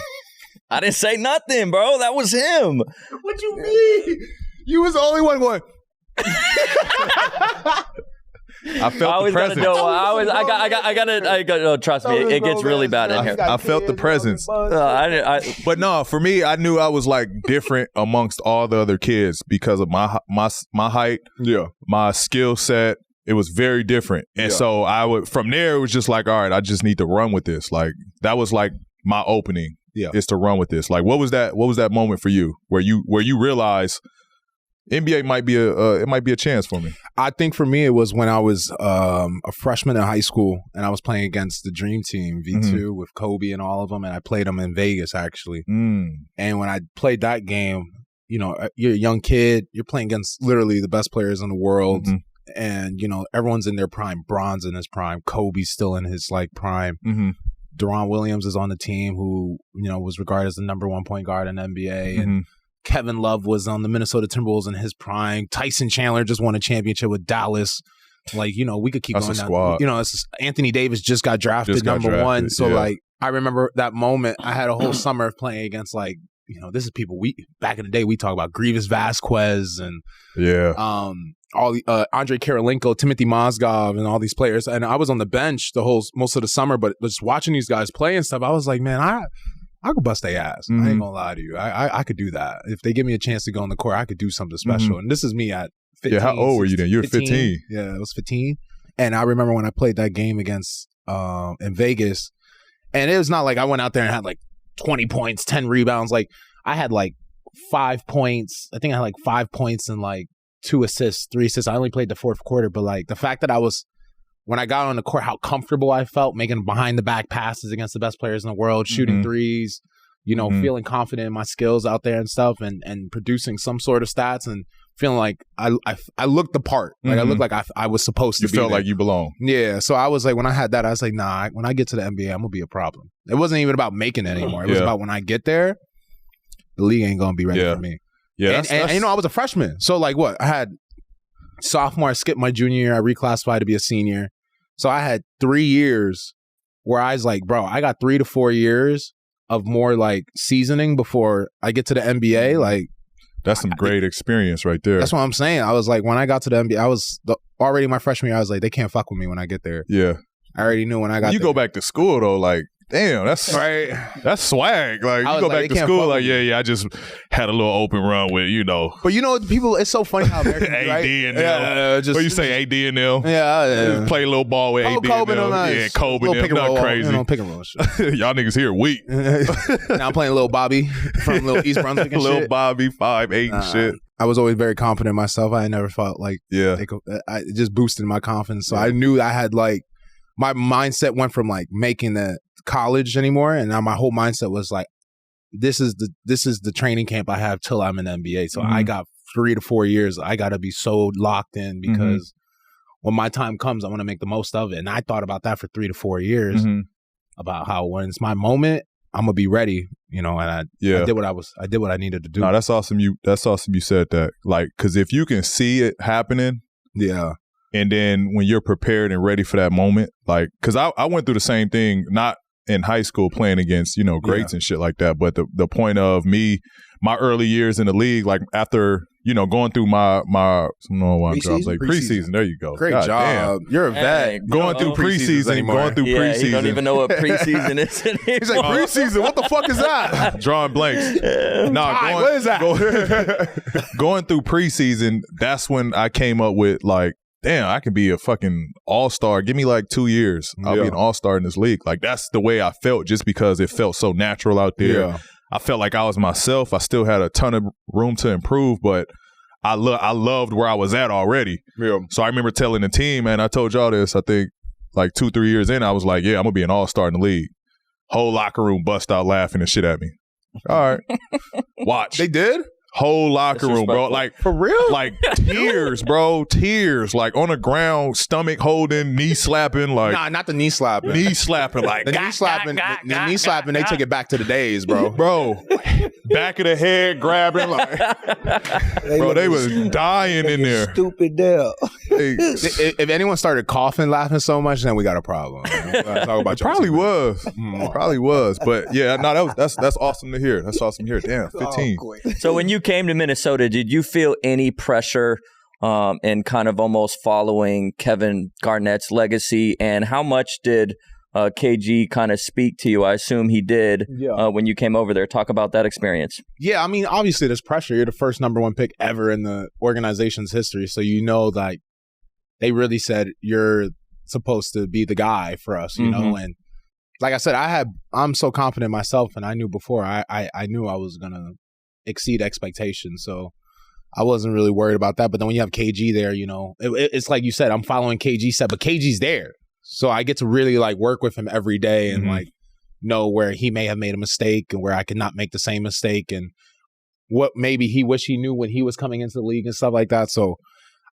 I didn't say nothing, bro. That was him. What you mean? You was the only one going. I felt the presence. I got. Trust me, it gets really bad in here. I felt the presence. But no, for me, I knew I was like different amongst all the other kids because of my height, my skill set. It was very different, and so from there it was just like, all right, I just need to run with this. Like that was like my opening, is to run with this. Like what was that moment for you where you realized NBA might be a chance for me? I think for me, it was when I was a freshman in high school and I was playing against the Dream Team, V2, with Kobe and all of them. And I played them in Vegas, actually. And when I played that game, you know, you're a young kid. You're playing against literally the best players in the world. And, you know, everyone's in their prime. Bron's in his prime. Kobe's still in his, like, prime. Deron Williams is on the team who, you know, was regarded as the #1 point guard in the NBA. And Kevin Love was on the Minnesota Timberwolves in his prime. Tyson Chandler just won a championship with Dallas. Like, you know, we could keep That's going. a squad. You know, Anthony Davis just got drafted number 1. So, like, I remember that moment. I had a whole summer of playing against, like, you know, this is people back in the day we talk about Grievous Vasquez and all the Andre Karolinko, Timothy Mozgov, and all these players. And I was on the bench most of the summer, but just watching these guys play and stuff, I was like, man, I could bust their ass. I ain't gonna lie to you. I could do that. If they give me a chance to go on the court, I could do something special. And this is me at 15. Yeah, how old were you then? You were 15. Yeah, I was 15. And I remember when I played that game against in Vegas, and it was not like I went out there and had like 20 points, 10 rebounds. Like I had like 5 points. I think I had like 5 points and like 2 assists, 3 assists. I only played the fourth quarter, but like the fact that when I got on the court, how comfortable I felt making behind the back passes against the best players in the world, shooting threes, you know, feeling confident in my skills out there and stuff, and producing some sort of stats and feeling like I looked the part. Like I looked like I was supposed to be. You felt there. like you belong. Yeah. So I was like, when I had that, I was like, nah, when I get to the NBA, I'm going to be a problem. It wasn't even about making it anymore. It was about when I get there, the league ain't going to be ready for me. Yeah. And you know, I was a freshman. So like what? I had sophomore, I skipped my junior year. I reclassified to be a senior. So I had 3 years where I was like, bro, I got 3 to 4 years of more like seasoning before I get to the NBA. Like, that's some great experience right there. That's what I'm saying. I was like, when I got to the NBA, I was already my freshman year. I was like, they can't fuck with me when I get there. Yeah. I already knew when I got there. You go back to school though, like, damn, that's right. That's swag. Like you go back to school, like, I just had a little open run with, you know. But you know, people, it's so funny how Americans AD right? and them. What you say, AD and them? Yeah. Play a little ball with AD Kobe and them. Yeah, Kobe and them. Not crazy. Pick and roll shit. Y'all niggas here weak. Now I'm playing Lil Bobby from Lil East Brunswick and Lil shit. Bobby, 5'8" and shit. I was always very confident in myself. I never felt like it just boosted my confidence. So I knew I had like, my mindset went from like making the college anymore, and now my whole mindset was like, this is the training camp I have till I'm in the NBA. So I got 3 to 4 years. I got to be so locked in because when my time comes, I want to make the most of it. And I thought about that for 3 to 4 years about how when it's my moment, I'm gonna be ready. You know, and I did what I needed to do. No, that's awesome. You said that. Like, because if you can see it happening, and then when you're prepared and ready for that moment, like, because I went through the same thing, not in high school playing against, greats and shit like that. But the point of me, my early years in the league, like after, going through my preseason. There you go. Great job. Damn. You're a vet. Going through preseason. He don't even know what preseason is anymore. He's like, preseason? What the fuck is that? Drawing blanks. What is that? Going through preseason, that's when I came up with like, damn, I can be a fucking all-star. Give me like 2 years. I'll be an all-star in this league. Like that's the way I felt just because it felt so natural out there. Yeah. I felt like I was myself. I still had a ton of room to improve, but I loved where I was at already. Yeah. So I remember telling the team, man, I told y'all this, I think like 2-3 years in, I was like, yeah, I'm going to be an all-star in the league. Whole locker room bust out laughing and shit at me. All right. Watch. They did? Whole locker room, bro. Like for real? Like tears, bro. Tears. Like on the ground, stomach holding, knee slapping. Like nah, not the knee slapping. Knee slapping. Like the knee slapping. The knee slapping. They took it back to the days, bro. Bro, back of the head grabbing. Like, bro, they was dying in there. Stupid Dell. If anyone started coughing, laughing so much, then we got a problem. Talk about probably was. Probably was. But yeah, no, that's awesome to hear. That's awesome to hear. Damn, 15. So when you came to Minnesota, did you feel any pressure in kind of almost following Kevin Garnett's legacy? And how much did KG kind of speak to you? I assume he did when you came over there. Talk about that experience. Yeah, I mean, obviously there's pressure. You're the first #1 pick ever in the organization's history. So like they really said you're supposed to be the guy for us, you know? And like I said, I'm so confident in myself, and I knew before I knew I was going to exceed expectations, so I wasn't really worried about that. But then when you have KG there, it's like you said, I'm following KG set, but KG's there, so I get to really like work with him every day and like know where he may have made a mistake and where I could not make the same mistake and what maybe he wish he knew when he was coming into the league and stuff like that. So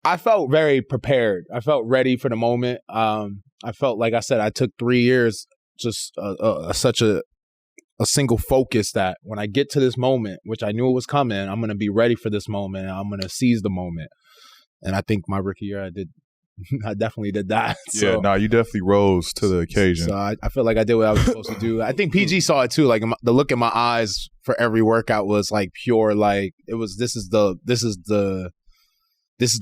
I felt very prepared. I felt ready for the moment. I felt like I said, I took 3 years, just such a single focus that when I get to this moment, which I knew it was coming, I'm going to be ready for this moment. And I'm going to seize the moment. And I think my rookie year, I definitely did that. Yeah, no, you definitely rose to the occasion. So I feel like I did what I was supposed to do. I think PG saw it too. Like the look in my eyes for every workout was like pure, like it was, this is the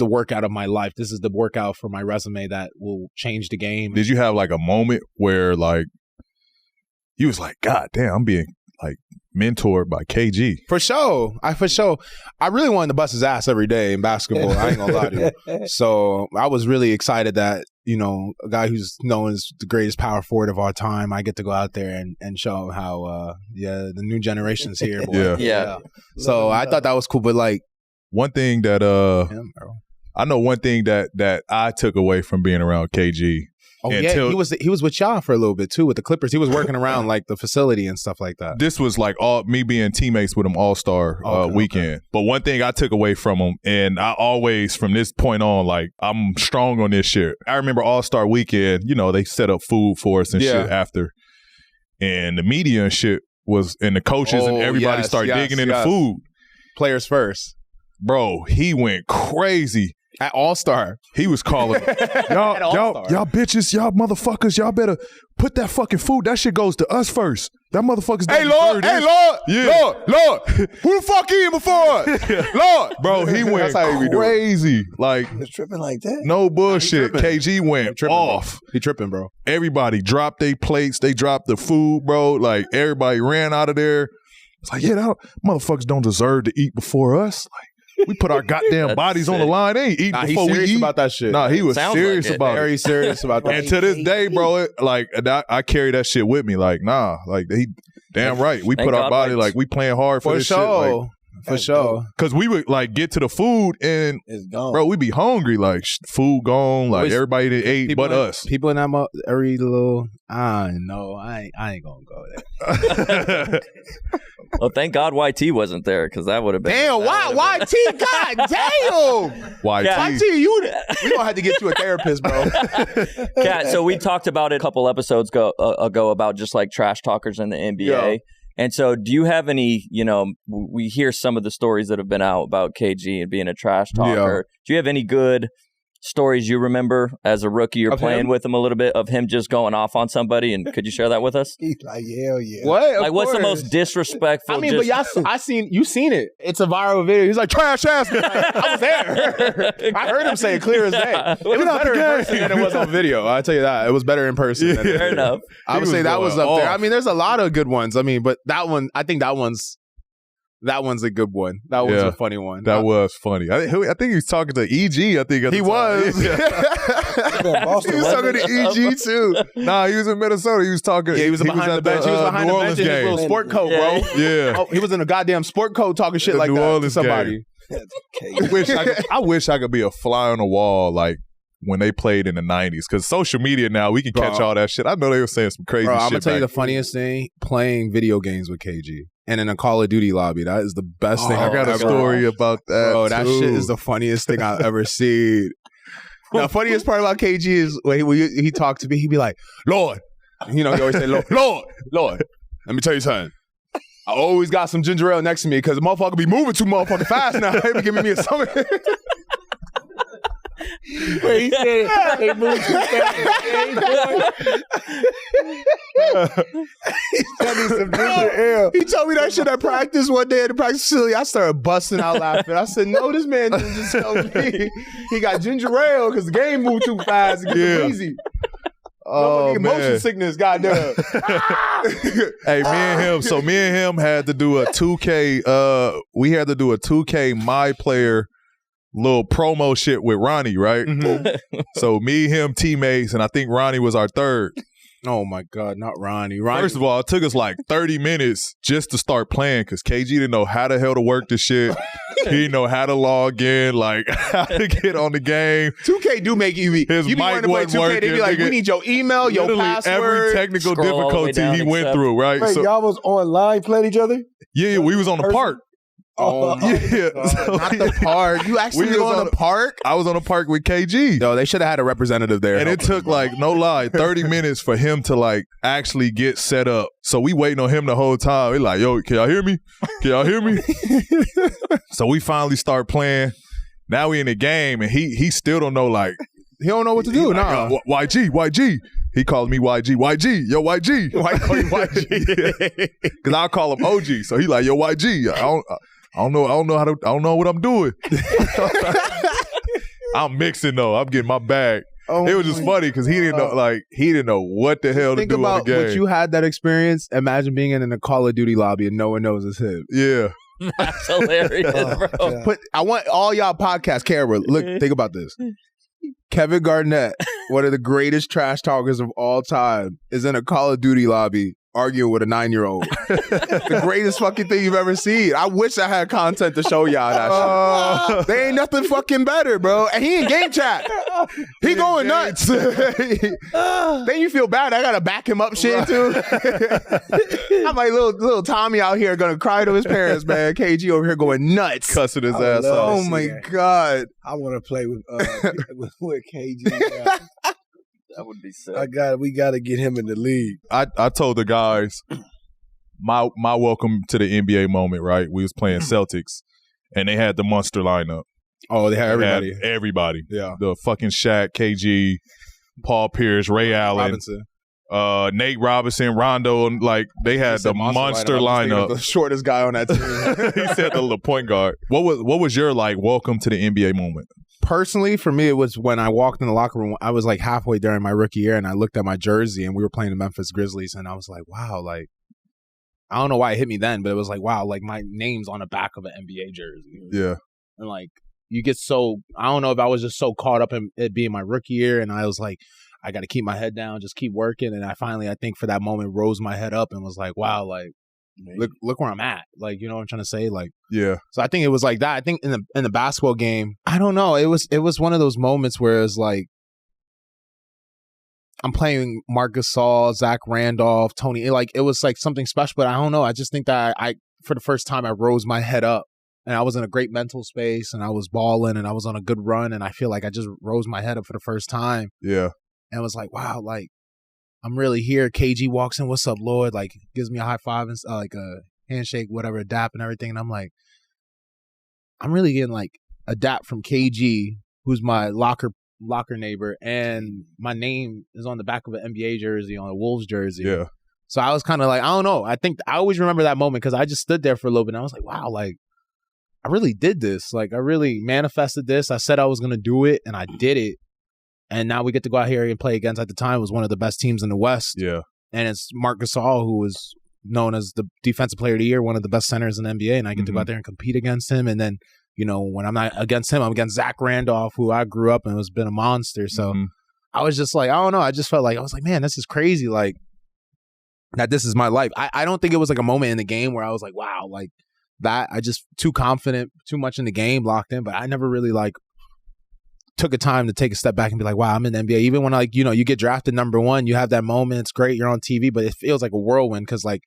workout of my life. This is the workout for my resume that will change the game. Did you have like a moment where like, you was like, God damn, I'm being like mentored by KG. For sure. I really wanted to bust his ass every day in basketball. I ain't gonna lie to you. So I was really excited that, a guy who's known as the greatest power forward of our time, I get to go out there and show him how, the new generation's here. Boy. Yeah. So I thought that was cool. But like, one thing that, I know one thing that I took away from being around KG. Oh yeah, he was with y'all for a little bit too with the Clippers. He was working around like the facility and stuff like that. This was like me being teammates with him All-Star weekend. Okay. But one thing I took away from him, and I always from this point on, like I'm strong on this shit. I remember All-Star weekend, they set up food for us and shit after, and the media and shit was, and the coaches and everybody started digging into food. Players first, bro. He went crazy. At All-Star. He was calling, y'all bitches, y'all motherfuckers, y'all better put that fucking food. That shit goes to us first. That motherfuckers. Hey, Lord. Yeah. Lord. Who the fuck eating before us? Lord. Bro, he went crazy. Like, he was tripping like that? No bullshit. KG went off. Bro. He tripping, bro. Everybody dropped their plates. They dropped the food, bro. Like, everybody ran out of there. It's like, motherfuckers don't deserve to eat before us. Like, we put our goddamn bodies on the line. They ain't eating before we eat. He's serious about that shit. Nah, he was serious about it. Very serious about that. And to this day, bro, I carry that shit with me. Like, nah, like he damn right. We put our body like we playing hard for this shit. Like, for sure. Because we would like get to the food and it's gone. Bro, we be hungry. Like food gone. Like everybody that ate but us. People in that every little. I know. I ain't gonna go there. Well, thank God YT wasn't there because that would have been. Damn, why YT? God damn. YT, we don't have to get you a therapist, bro. Kat, so we talked about it a couple episodes ago about just like trash talkers in the NBA. Yeah. And so do you have any, we hear some of the stories that have been out about KG and being a trash talker. Yeah. Do you have any good stories you remember as a rookie or Of playing him? with him a little bit of him just going off on somebody? And could you share that with us? He's like, hell yeah. What? Like, what's the most disrespectful? I mean, but you seen it. It's a viral video. He's like, trash ass. I was there. I heard him say it clear as day. It was better in person than it was on video. I'll tell you that. It was better in person. Than Fair enough. I would say that was up there. I mean, there's a lot of good ones. I mean, but that one, I think that one's a good one. That was a funny one. That was funny. I think he was talking to EG. I think at the He time. was. Boston, He was talking to EG too. Nah, he was in Minnesota. He was talking. Yeah, he was behind the bench. He was behind New the Orleans bench in his game. little sport coat, bro. Yeah. Oh, he was in a goddamn sport coat talking shit The like New that to Orleans somebody. game. I wish I could be a fly on the wall like when they played in the 90s. Because social media now, we can catch all that shit. I know they were saying some crazy Bro, shit. I'm going to tell you the back funniest thing, playing video games with KG. And in a Call of Duty lobby. That is the best thing I I've got a ever story about that. Bro, that too. shit is the funniest thing I've ever seen. The funniest part about KG is when he talked to me, he'd be like, Lord. You know, he always say, Lord. Let me tell you something. I always got some ginger ale next to me because the motherfucker be moving too motherfucking fast now. He be giving me a stomach. Wait, he said they moved too fast. He told me that shit at practice one day at the practice facility. I started busting out laughing. I said, no, this man didn't just tell me he got ginger ale because the game moved too fast. It gets easy. Oh, man. man. Motion sickness, goddamn. Hey, me and him had to do a 2K. We had to do a 2K My Player little promo shit with Ronnie, right? Mm-hmm. So me, him, teammates, and I think Ronnie was our third. Oh my God, not Ronnie. First of all, it took us like 30 minutes just to start playing because KG didn't know how the hell to work this shit. He didn't know how to log in, like how to get on the game. 2K do make you be. His You be mic wanting to play wasn't 2K, they be like, working, we need your email, your Literally password. every technical Scroll all the way difficulty down, he went accept. through, right? Wait, So, y'all was online playing each other? yeah, we was on the Person? park. Oh my Yeah, God, so not the park. You actually We was on on the park? I was on the park with KG. No, they should have had a representative there. And it took like, no lie, 30 minutes for him to like actually get set up. So we waiting on him the whole time. We like, yo, can y'all hear me? Can y'all hear me? So we finally start playing. Now we in the game and he still don't know like. He don't know what to do. Like, YG. He calls me YG. Yo, YG. Why call you YG? Because I'll call him OG. So he like, yo, YG. I don't know what I'm doing. I'm mixing though. I'm getting my bag. It was just funny because he didn't know what the hell to Think do on about the game. what you had that experience. Imagine being in a Call of Duty lobby and no one knows it's him. Yeah. That's hilarious, bro. But I want all y'all podcast camera. Look, think about this. Kevin Garnett, one of the greatest trash talkers of all time, is in a Call of Duty lobby arguing with a 9-year-old. The greatest fucking thing you've ever seen. I wish I had content to show y'all that shit. There ain't nothing fucking better, bro. And he in game chat. He going nuts. Then you feel bad. I gotta back him up shit too. I'm like little Tommy out here gonna cry to his parents, man. KG over here going nuts. Cussing his ass love off. Oh my God. I want to play with KG. Yeah. That would be sick. We gotta get him in the league. I told the guys my welcome to the NBA moment, right? We was playing Celtics and they had the monster lineup. Oh, they had everybody. Had everybody. Yeah. The fucking Shaq, KG, Paul Pierce, Ray Allen, Robinson. Nate Robinson, Rondo, and like they had the monster lineup. The shortest guy on that team. He said the little point guard. What was your like welcome to the NBA moment? Personally, for me, it was when I walked in the locker room. I was like halfway during my rookie year, and I looked at my jersey, and we were playing the Memphis Grizzlies, and I was like, wow, like, I don't know why it hit me then, but it was like, wow, like my name's on the back of an NBA jersey. Yeah. And like, you get so, I don't know if I was just so caught up in it being my rookie year, and I was like, I got to keep my head down, just keep working. And I finally, I think for that moment, rose my head up and was like, wow, like, look where I'm at. Like, you know what I'm trying to say? Like, yeah. So I think it was like that. I think in the basketball game, I don't know. It was one of those moments where it's like, I'm playing Marc Gasol, Zach Randolph, Tony. It was like something special, but I don't know. I just think that I for the first time, I rose my head up and I was in a great mental space and I was balling and I was on a good run. And I feel like I just rose my head up for the first time. Yeah. And was like, wow, like, I'm really here. KG walks in, what's up, Lord? Like, gives me a high five and like a handshake, whatever, a dap and everything. And I'm like, I'm really getting like a dap from KG, who's my locker locker neighbor, and my name is on the back of an NBA jersey, on a Wolves jersey. Yeah. So I was kind of like, I don't know. I think I always remember that moment because I just stood there for a little bit and I was like, wow, like, I really did this. Like, I really manifested this. I said I was going to do it, and I did it. And now we get to go out here and play against, at the time, was one of the best teams in the West. Yeah. And it's Marc Gasol, who was known as the Defensive Player of the Year, one of the best centers in the NBA, and I get to go out there and compete against him. And then, you know, when I'm not against him, I'm against Zach Randolph, who I grew up and has been a monster. So I was just like, I don't know. I just felt like, I was like, man, this is crazy. Like, that this is my life. I don't think it was like a moment in the game where I was like, wow, like that. I just too confident, too much in the game, locked in. But I never really like took a time to take a step back and be like, wow, I'm in the NBA. Even when, like, you know, you get drafted number 1, you have that moment. It's great. You're on TV, but it feels like a whirlwind because, like,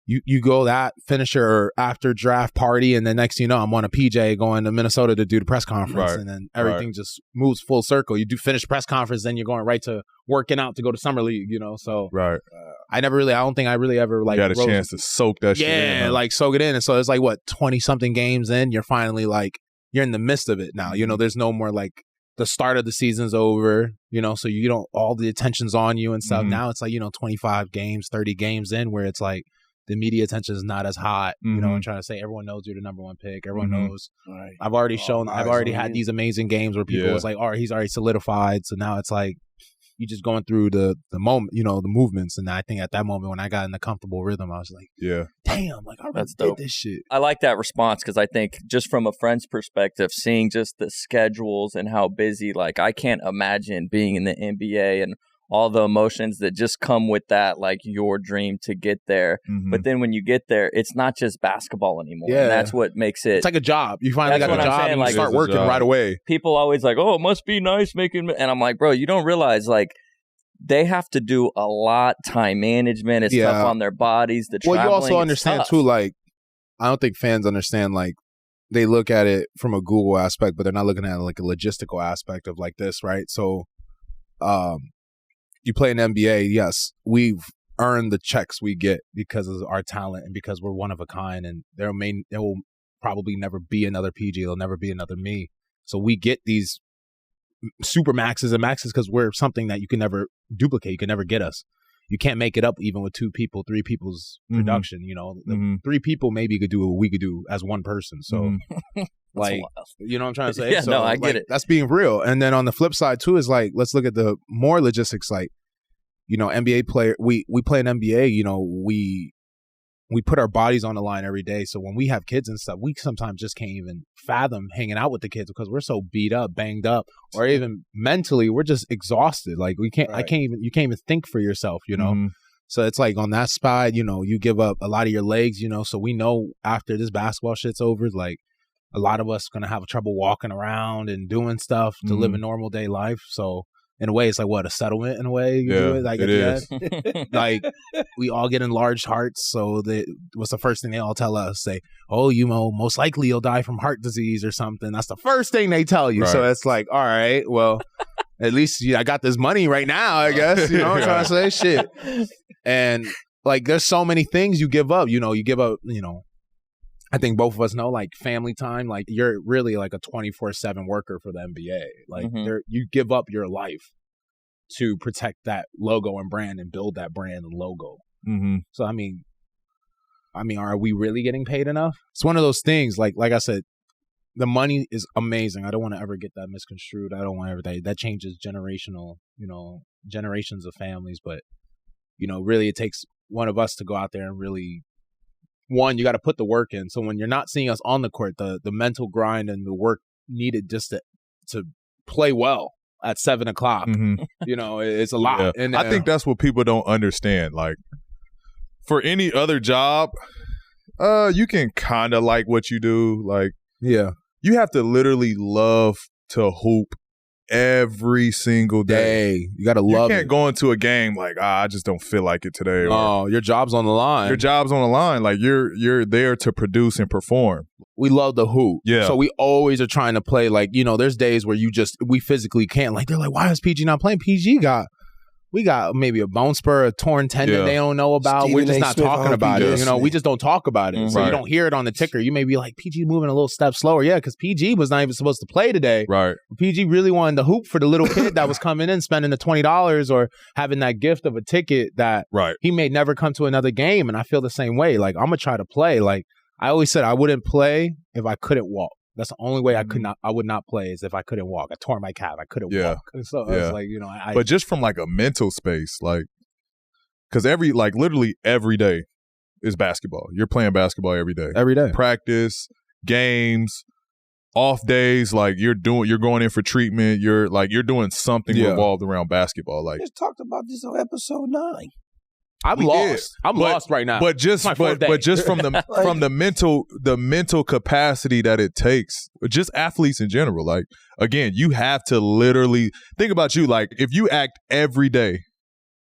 you go that finisher or after draft party, and then next thing you know, I'm on a PJ going to Minnesota to do the press conference, and then everything just moves full circle. You do finish press conference, then you're going right to working out to go to summer league, you know. So I don't think I really ever like got a chance to soak that shit in. Yeah, like soak it in. And so it's like, what, 20 something games in, you're finally like, you're in the midst of it now. You know, there's no more like the start of the season's over, you know, so you don't, all the attention's on you and stuff. Now it's like, you know, 25 games, 30 games in, where it's like the media attention is not as hot. You know, I'm trying to say, everyone knows you're the number 1 pick. Everyone knows. Right. I've already had these amazing games where people was like, oh, he's already solidified. So now it's like, you just going through the moment, you know, the movements. And I think at that moment when I got in the comfortable rhythm, I was like, damn, like I really did this shit. I like that response because I think just from a friend's perspective, seeing just the schedules and how busy, like I can't imagine being in the NBA and all the emotions that just come with that, like your dream to get there. But then when you get there, it's not just basketball anymore. And that's what makes it. It's like a job. You finally got a job and you start working right away. People always like, oh, it must be nice making. And I'm like, bro, you don't realize like they have to do a lot. Time management is tough on their bodies. The traveling, you also understand too, like, I don't think fans understand, like, they look at it from a Google aspect, but they're not looking at it like a logistical aspect of like this, right? So, you play in NBA, yes, we've earned the checks we get because of our talent and because we're one of a kind, and there will probably never be another PG, there'll never be another me. So we get these super maxes and maxes because we're something that you can never duplicate. You can never get us. You can't make it up even with 2 people, 3 people's production. You know, 3 people maybe could do what we could do as one person. So, like, you know what I'm trying to say? So, no, I get it. That's being real. And then on the flip side too is like, let's look at the more logistics. Like, you know, NBA player, we play an NBA. You know, we put our bodies on the line every day. So when we have kids and stuff, we sometimes just can't even fathom hanging out with the kids because we're so beat up, banged up, or even mentally, we're just exhausted. Like we can't, you can't even think for yourself, you know? So it's like on that side, you know, you give up a lot of your legs, you know, so we know after this basketball shit's over, like a lot of us going to have trouble walking around and doing stuff to live a normal day life. So in a way, it's like, what, a settlement in a way? You do it? Like, it is. Like, we all get enlarged hearts. So what's the first thing they all tell us? Say, oh, you know, most likely you'll die from heart disease or something. That's the first thing they tell you. Right. So it's like, all right, well, at least I got this money right now, I guess. You know what I'm trying to say? Shit. And, like, there's so many things you give up. You know, you give up, you know, I think both of us know, like, family time, like, you're really like a 24/7 worker for the NBA. Like, you give up your life to protect that logo and brand and build that brand and logo. So, I mean, are we really getting paid enough? It's one of those things, like I said, the money is amazing. I don't want to ever get that misconstrued. I don't want everything. That changes generational, you know, generations of families. But, you know, really it takes one of us to go out there and really, one, you got to put the work in. So when you're not seeing us on the court, the mental grind and the work needed just to play well at 7 o'clock, you know, it's a lot. And I think that's what people don't understand. Like, for any other job, you can kind of like what you do. Like, you have to literally love to hoop every single day. You got to love it. You can't go into a game like, I just don't feel like it today. Oh, your job's on the line. Your job's on the line. Like, you're there to produce and perform. We love the hoop. Yeah. So we always are trying to play. Like, you know, there's days where we physically can't. Like, they're like, why is PG not playing? PG got we got maybe a bone spur, a torn tendon they don't know about. Stephen We're just A. not Smith talking about it. Yes. You know, we just don't talk about it. So you don't hear it on the ticker. You may be like, PG moving a little step slower. Yeah, because PG was not even supposed to play today. Right. PG really wanted to hoop for the little kid that was coming in, spending the $20 or having that gift of a ticket that he may never come to another game. And I feel the same way. Like, I'm going to try to play. Like, I always said I wouldn't play if I couldn't walk. That's the only way I would not play is if I couldn't walk. I tore my calf. I couldn't walk. So I was like, you know, but just from like a mental space, like, because literally every day is basketball. You're playing basketball every day. Every day. Practice, games, off days, like you're going in for treatment. You're doing something revolved around basketball. Like, we just talked about this on episode 9. I'm lost right now. But just from the mental capacity that it takes, just athletes in general. Like, again, you have to literally think about you. Like, if you act every day,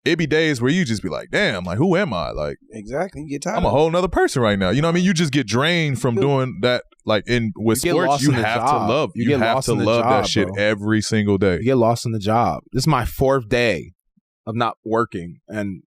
it'd be days where you just be like, damn, like, who am I? Like, exactly. You get tired. I'm a whole nother person right now. You know what I mean? You just get drained from doing that. Like, with sports, you have to love. You have to love that shit every single day. You get lost in the job. This is my 4th day of not working, and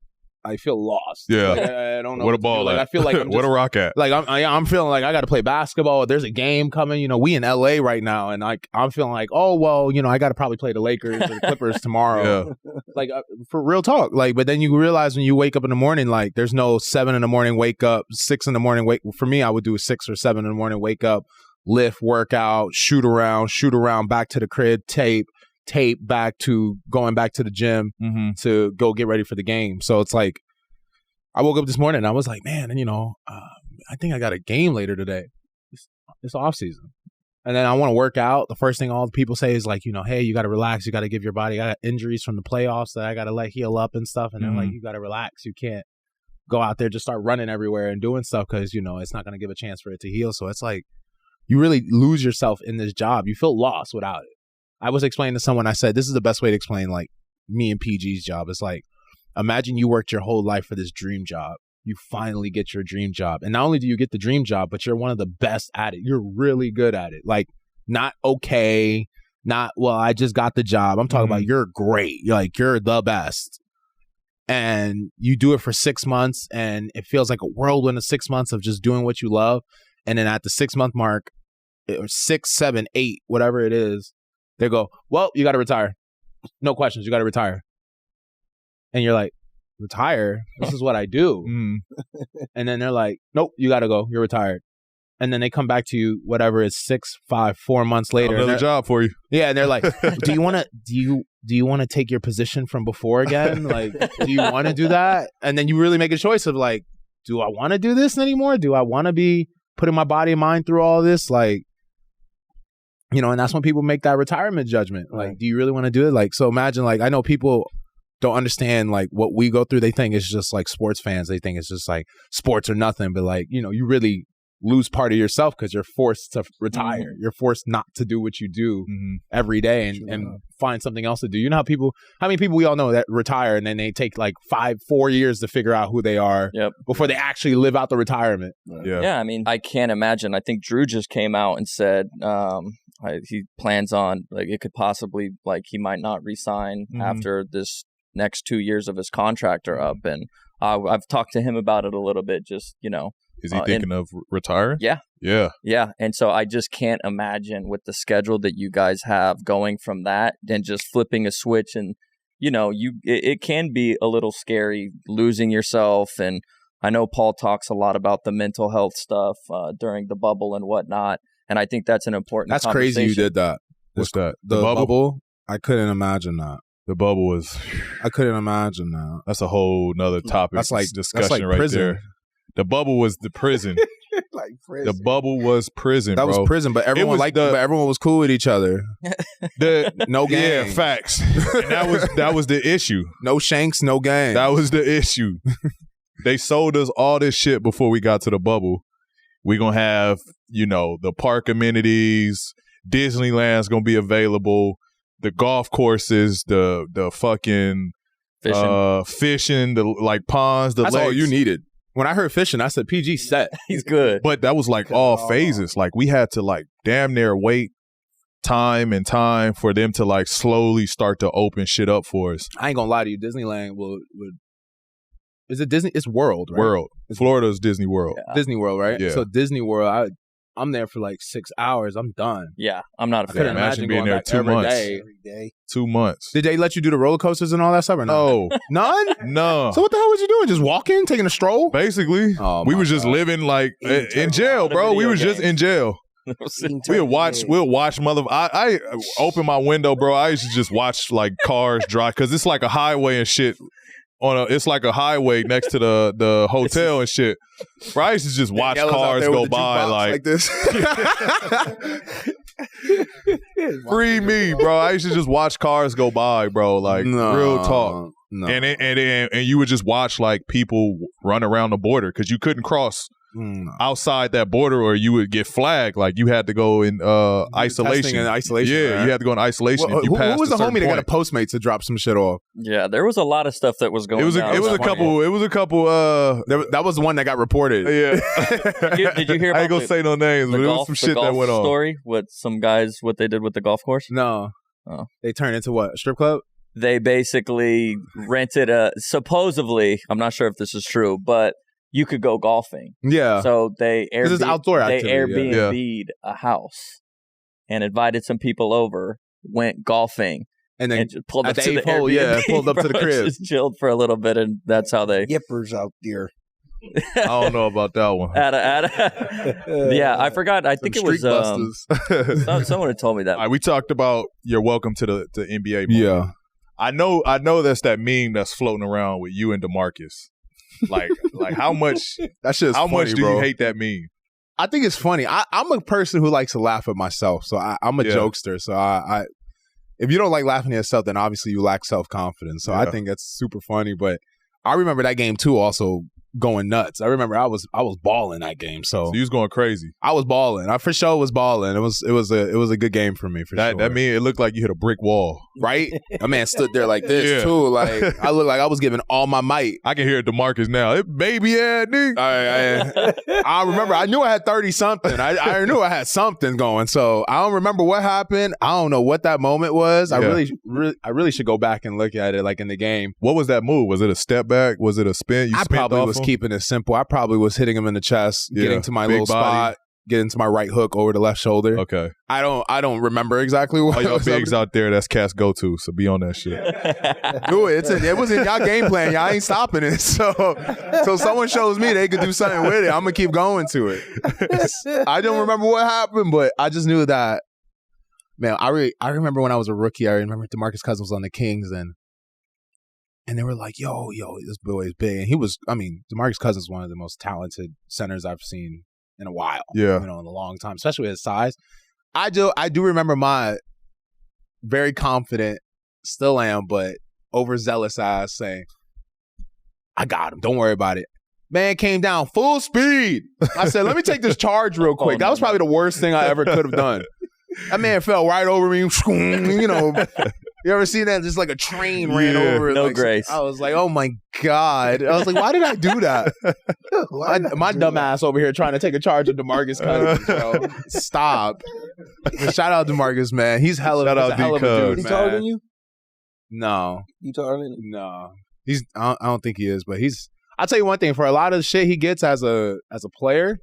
I feel lost. Yeah, like, I don't know what a ball like, at. I feel like what a rock at. Like I'm feeling like I got to play basketball. There's a game coming. You know, we in LA right now, and like I'm feeling like, oh well, you know, I got to probably play the Lakers or the Clippers tomorrow. Like for real talk. Like, but then you realize when you wake up in the morning, like there's no 7 a.m. wake up, 6 a.m. wake. For me, I would do a 6 or 7 a.m. wake up, lift, workout, shoot around, back to the crib, tape back to going back to the gym to go get ready for the game. So it's like I woke up this morning and I was like, man, and you know, I think I got a game later today. It's off season. And then I want to work out. The first thing all the people say is like, you know, hey, you got to relax. You got to give your body. I got injuries from the playoffs that I got to let heal up and stuff. And they're like, you got to relax. You can't go out there, just start running everywhere and doing stuff because, you know, it's not going to give a chance for it to heal. So it's like you really lose yourself in this job. You feel lost without it. I was explaining to someone, I said, this is the best way to explain like me and PG's job. It's like, imagine you worked your whole life for this dream job. You finally get your dream job. And not only do you get the dream job, but you're one of the best at it. You're really good at it. Like, not okay, not, well, I just got the job. I'm talking about you're great. You're like, you're the best. And you do it for 6 months, and it feels like a whirlwind of 6 months of just doing what you love. And then at the 6 month mark, or 6, 7, 8, whatever it is, they go, well, you got to retire. No questions. You got to retire. And you're like, retire? This is what I do. And then they're like, nope, you got to go. You're retired. And then they come back to you, whatever it's 6, 5, 4 months later. Another job for you. Yeah. And they're like, do you want to take your position from before again? Like, do you want to do that? And then you really make a choice of like, do I want to do this anymore? Do I want to be putting my body and mind through all this? Like, you know, and that's when people make that retirement judgment. Like, do you really want to do it? Like, so imagine, like, I know people don't understand, like, what we go through. They think it's just, like, sports fans. They think it's just, like, sports or nothing. But, like, you know, you really lose part of yourself because you're forced to retire. You're forced not to do what you do every day and find something else to do. You know how many people we all know that retire and then they take, like, 4 years to figure out who they are before they actually live out the retirement. Yeah, I mean, I can't imagine. I think Drew just came out and said he plans on, like, it could possibly, like, he might not resign after this next 2 years of his contract are up. And I've talked to him about it a little bit, just, you know. Is he thinking of retiring? Yeah. And so I just can't imagine with the schedule that you guys have going from that and just flipping a switch. And, you know, it can be a little scary losing yourself. And I know Paul talks a lot about the mental health stuff during the bubble and whatnot. And I think that's an important That's crazy you did that. What's that? The bubble? I couldn't imagine that. The bubble was... I couldn't imagine that. That's a whole nother topic. That's like discussion right prison. there. The bubble was the prison. Like prison. The bubble was prison, That bro. was prison, but everyone but everyone was cool with each other. No gang. Yeah, facts. And that was the issue. No shanks, no gang. That was the issue. They sold us all this shit before we got to the bubble. We're going to have, you know, the park amenities, Disneyland's going to be available, the golf courses, the fucking fishing, the like ponds, the That's lakes. all you needed. When I heard fishing, I said, PG set. He's good. But that was like all phases. Like we had to like damn near wait time and time for them to like slowly start to open shit up for us. I ain't gonna lie to you. Disneyland would is it Disney? It's World, right? World. Florida's Disney World. Yeah. Disney World, right? Yeah. So Disney World, I'm there for like 6 hours. I'm done. Yeah, I'm not a I couldn't fan. imagine imagine being going there back 2 every months. day. Every day. 2 months. Did they let you do the roller coasters and all that stuff or No. None? No. So what the hell was you doing? Just walking, taking a stroll? Basically, Oh, we my was just God. living like in jail, The bro. We video was just games. in jail. We'll watch I open my window, bro. I used to just watch like cars drive because it's like a highway and shit. It's like a highway next to the hotel and shit. Bro, I used to just watch Yellows out cars there with go the by jukebox like this. free me, bro. I used to just watch cars go by, bro. Like real talk. No. And you would just watch like people run around the border because you couldn't cross No. outside that border or you would get flagged. Like you had to go in isolation. Testing in isolation, Yeah, right? you had to go in isolation. Well, if you who passed was a the certain homie that got a point. Postmate to drop some shit off? Yeah, there was a lot of stuff that was going It was down. a couple. It was a couple. That was the one that got reported. Yeah. Did you hear I about ain't gonna say no names, the but it was golf, some the shit golf that went on. story with some guys, what they did with the golf course? No. Oh. They turned into what? A strip club? They basically rented supposedly, I'm not sure if this is true, but you could go golfing. Yeah. So they This is outdoor they activity, yeah. Airbnb'd a house and invited some people over, went golfing, and then and just pulled at up the to the eighth hole, Airbnb, pulled up to the bro, crib. just chilled for a little bit, and that's how they. Yippers out there. I don't know about that one. Yeah, I forgot. I think it was someone had told me that. All right, we talked about your welcome to the NBA. Moment. Yeah. I know that's that meme that's floating around with you and DeMarcus. Like how much? That shit's How funny, much do bro. you hate that meme? I think it's funny. I'm a person who likes to laugh at myself, so I'm a Yeah. jokester. So I if you don't like laughing at yourself, then obviously you lack self-confidence. So I Yeah. think that's super funny. But I remember that game too, also going nuts. I remember I was balling that game. So So you was going crazy. I was balling. I for sure was balling. It was a good game for me for That sure. that mean it looked like you hit a brick wall. Right? A man stood there like this Yeah. too. Like I looked like I was giving all my might. I can hear DeMarcus now. It baby ass nigga. I remember. I knew I had 30 something. I knew I had something going. So I don't remember what happened. I don't know what that moment was. I Yeah. really should go back and look at it, like in the game. What was that move? Was it a step back? Was it a spin? You I spent probably off was him? keeping it simple. I probably was hitting him in the chest, Yeah. getting to my Big little body. spot, getting to my right hook over the left shoulder. Okay. I don't remember exactly what All y'all was bigs out there, that's Cass go to. So be on that shit. do it. It was in y'all game plan. Y'all ain't stopping it. So someone shows me they could do something with it. I'm gonna keep going to it. I don't remember what happened, but I just knew that. Man, I remember when I was a rookie. I remember DeMarcus Cousins was on the Kings, and they were like, "Yo, this boy is big." And he was. I mean, DeMarcus Cousins is one of the most talented centers I've seen in a while. Yeah. in a long time, especially with his size. I do remember my very confident, still am, but overzealous ass saying, "I got him. Don't worry about it." Man came down full speed. I said, "Let me take this charge real quick." That was probably the worst thing I ever could have done. That man fell right over me. You know, you ever seen that? Just like a train ran Yeah. over it. No like, grace. I was like, "Oh my God!" I was like, "Why did I do that?" My dumb ass over here trying to take a charge of DeMarcus Cousins. Bro. Stop. Shout out DeMarcus, man. He's hella. Shout he's out a hell of a D-Cuz. dude, He man. taller than you? No, You taller than him? no. He's. I don't think he is, but he's. I'll tell you one thing. For a lot of the shit he gets as a player,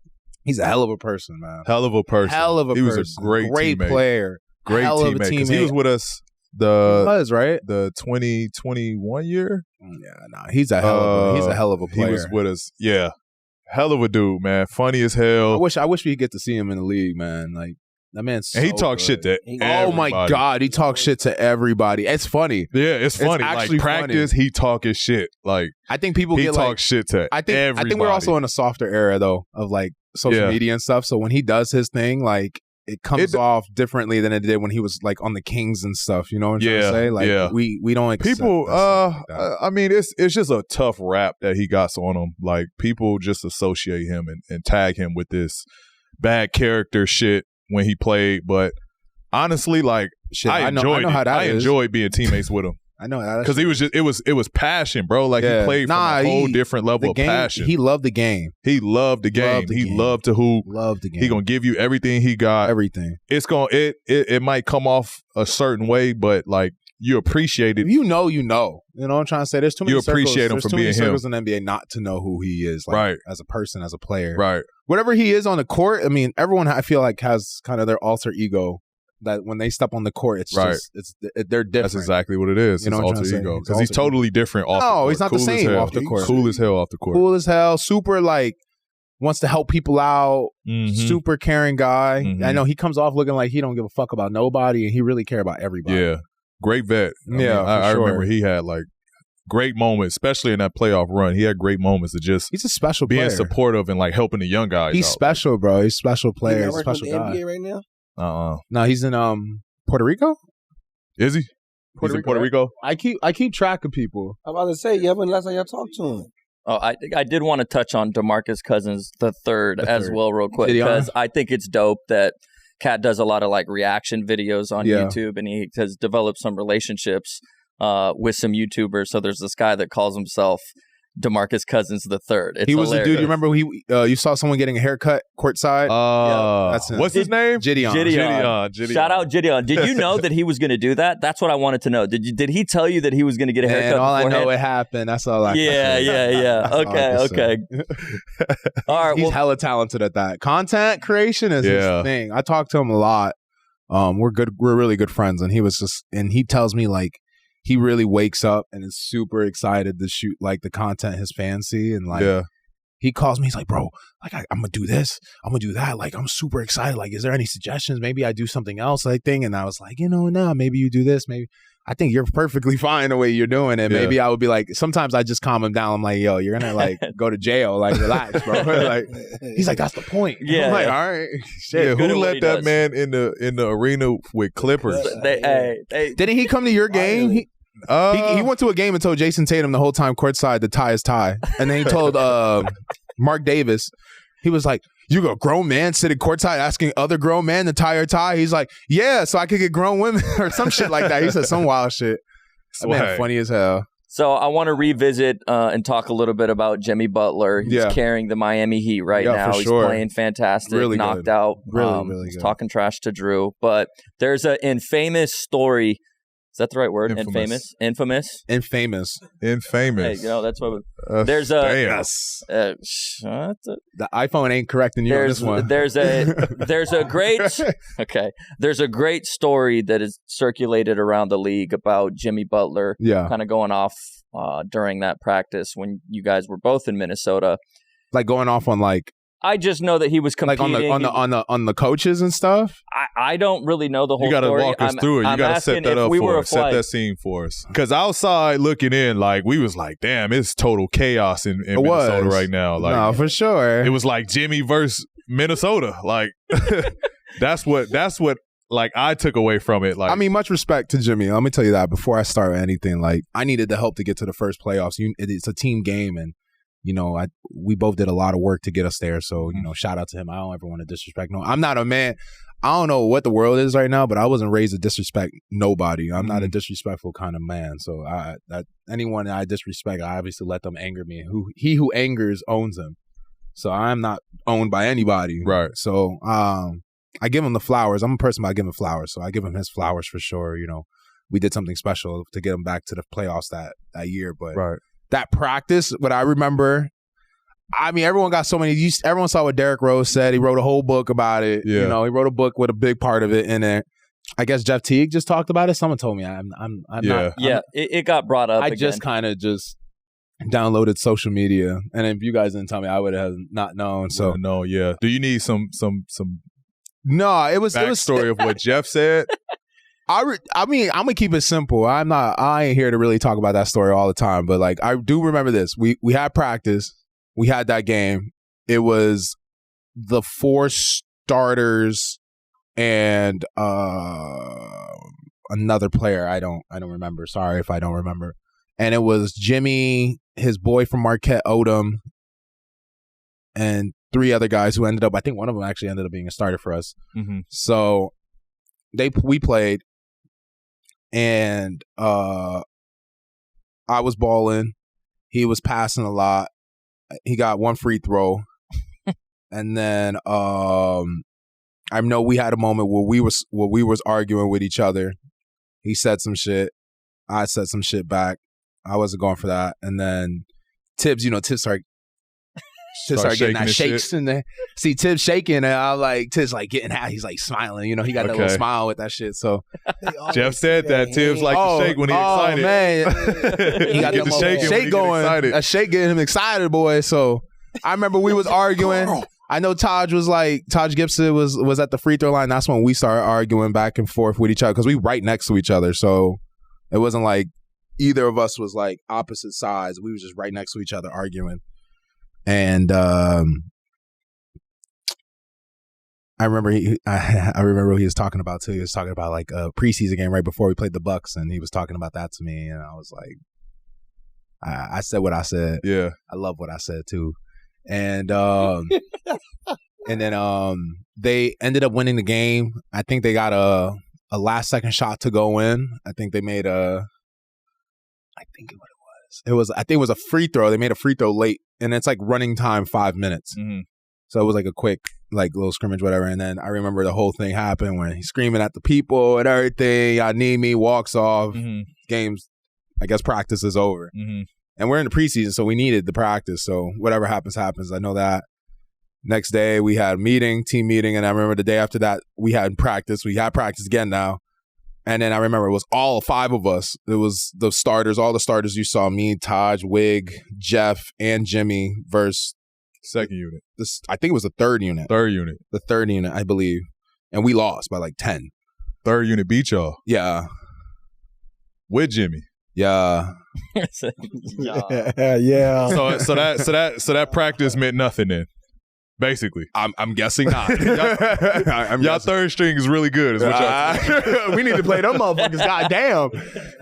he's a hell of a person, man. Hell of a person. Hell of a he person. was a great teammate. player. Great hell of a teammate. 'Cause he teammate. was with us He was right. the 2021 year. Yeah, nah. He's a hell of a player. He was with us. Yeah. Hell of a dude, man. Funny as hell. I wish we could get to see him in the league, man. Like that man's. and he so talks shit good. to Oh my everybody. God, he talks shit to everybody. It's funny. Yeah, it's funny. actually Like practice, he talking shit. Like I think people he get talks like. shit to I think everybody. we're also in a softer era though of like social Yeah. media and stuff. So when he does his thing, like it comes off differently than it did when he was like on the Kings and stuff. You know what I'm trying to Yeah, say? Like yeah. we don't accept people. that stuff like that. I mean, it's just a tough rap that he got on him. Like people just associate him and tag him with this bad character shit when he played. But honestly, like Shit, I know enjoyed how that I is. enjoyed being teammates with him. I know that. Because it was passion, bro. Like he played from a whole different level of passion. He loved the game. He loved the game. He loved to hoop. Loved the game. He gonna give you everything he got. Everything. It might come off a certain way, but like you appreciate it. You know. You know what I'm trying to say? There's too many You appreciate him for being him. circles in the NBA not to know who he is, like, right? As a person, as a player, right? Whatever he is on the court. I mean, everyone I feel like has kind of their alter ego. That when they step on the court, it's just they're different. That's exactly what it is. You know it's alter ego because he's totally different off the court. No, he's not the same off the court. Cool as hell off the court. Cool as hell. Super like wants to help people out. Super caring guy. I know he comes off looking like he don't give a fuck about nobody, and he really care about everybody. Yeah, great vet. I remember he had like great moments, especially in that playoff run. He had great moments of just he's a special being player. Supportive and like helping the young guys. He's out. Special, bro. He's a special player. He's a special guy. NBA right now. No, he's in Puerto Rico. Is he? He's in Puerto Rico. I keep track of people. I'm about to say, when last time y'all talked to him? Oh, I did want to touch on DeMarcus Cousins the third as well, real quick, because I think it's dope that Cat does a lot of like reaction videos on YouTube, and he has developed some relationships with some YouTubers. So there's this guy that calls himself DeMarcus Cousins the third. He was the dude. You remember you saw someone getting a haircut courtside? That's him. What's his name? Gideon. Shout out Gideon. Did you know that he was going to do that? That's what I wanted to know. Did he tell you that he was going to get a haircut? And all beforehand? I know it happened. That's all I. Yeah. Okay. All right. He's hella talented at that. Content creation is his thing. I talk to him a lot. We're really good friends, and he tells me like. He really wakes up and is super excited to shoot like the content his fans see, and like he calls me. He's like, "Bro, like I'm gonna do this, I'm gonna do that. Like I'm super excited. Like, is there any suggestions? Maybe I do something else, like thing." And I was like, no, maybe you do this. Maybe I think you're perfectly fine the way you're doing it. Maybe I would be like, sometimes I just calm him down. I'm like, yo, you're gonna like go to jail. Like, relax, bro. Like, he's like, that's the point. Yeah. I'm like, all right. Shit. Who let that man in the arena with Clippers? Didn't he come to your game? He went to a game and told Jason Tatum the whole time courtside to tie his tie. And then he told Mark Davis, he was like, you a grown man sitting courtside asking other grown men to tie your tie? He's like, yeah, so I could get grown women or some shit like that. He said some wild shit. That man funny as hell. So I want to revisit and talk a little bit about Jimmy Butler. He's carrying the Miami Heat right now. He's playing fantastic, really knocked good. out. Really He's good. talking trash to Drew. But there's an infamous story. Is that the right word? Infamous. Hey, that's what. There's a. The iPhone ain't correcting you on this one. There's a great story that is circulated around the league about Jimmy Butler. Kind of going off during that practice when you guys were both in Minnesota. Like going off on like. I just know that he was competing on the coaches and stuff. I don't really know the whole. You got to story. walk us through it. You got to set that up for us. Set that scene for us. Because outside looking in, like we was like, damn, it's total chaos in Minnesota right now. Like, no, for sure. It was like Jimmy versus Minnesota. Like that's what like I took away from it. Like, I mean, much respect to Jimmy. Let me tell you that before I start anything. Like, I needed the help to get to the first playoffs. It's a team game, and we both did a lot of work to get us there. So, shout out to him. I don't ever want to disrespect no. I'm not a man. I don't know what the world is right now, but I wasn't raised to disrespect nobody. I'm not a disrespectful kind of man. So anyone that I disrespect, I obviously let them anger me. He who angers owns him. So I'm not owned by anybody. Right. So I give him the flowers. I'm a person, but I give him flowers. So I give him his flowers for sure. We did something special to get him back to the playoffs that year. But that practice, what I remember, I mean, everyone got so many. Everyone saw what Derrick Rose said. He wrote a whole book about it. Yeah. He wrote a book with a big part of it in there. I guess Jeff Teague just talked about it. Someone told me I'm not. Yeah, it got brought up. I just kind of downloaded social media, and if you guys didn't tell me, I would have not known. So no, yeah. Do you need some? No, it was backstory of what Jeff said. I mean, I'm gonna keep it simple. I ain't here to really talk about that story all the time, but like I do remember this. We had practice. We had that game. It was the 4 starters and another player. I don't remember. Sorry if I don't remember. And it was Jimmy, his boy from Marquette, Odom, and 3 other guys who ended up. I think one of them actually ended up being a starter for us. Mm-hmm. So we played, and I was balling. He was passing a lot. He got one free throw. And then I know we had a moment where we was arguing with each other. He said some shit. I said some shit back. I wasn't going for that. And then Tibbs started getting that shakes in there. See Tibbs shaking, and I like Tibbs like getting high. He's like smiling, he got that little smile with that shit. So Jeff said that Tibbs like to shake when he's excited. Man, he got the shake going. A shake getting him excited, boy. So I remember we was arguing. I know Taj Gibson was at the free throw line. That's when we started arguing back and forth with each other because we right next to each other. So it wasn't like either of us was like opposite sides. We was just right next to each other arguing. And I remember I remember what he was talking about too. He was talking about like a preseason game right before we played the Bucks, and he was talking about that to me, and I was like, I said what I said. Yeah, I love what I said too. And and then they ended up winning the game. I think they got a last second shot to go in. I think they made I think it was a free throw. They made a free throw late, and it's like running time 5 minutes. Mm-hmm. So it was like a quick like little scrimmage, whatever. And then I remember the whole thing happened when he's screaming at the people and everything. Y'all need me, walks off. Mm-hmm. Games, I guess practice is over. Mm-hmm. And we're in the preseason, so we needed the practice. So whatever happens, happens. I know that. Next day, we had a team meeting, and I remember the day after that, we had practice. We had practice again now. And then I remember it was all 5 of us. It was the starters, all the starters you saw, me, Taj, Wig, Jeff, and Jimmy versus second unit. I think it was the third unit. The third unit, I believe. And we lost by like 10. Third unit beat y'all. Yeah. With Jimmy. Yeah. Yeah. So that practice meant nothing then. Basically, I'm guessing not. Y'all third string is really good. Is what y'all we need to play them motherfuckers. Goddamn,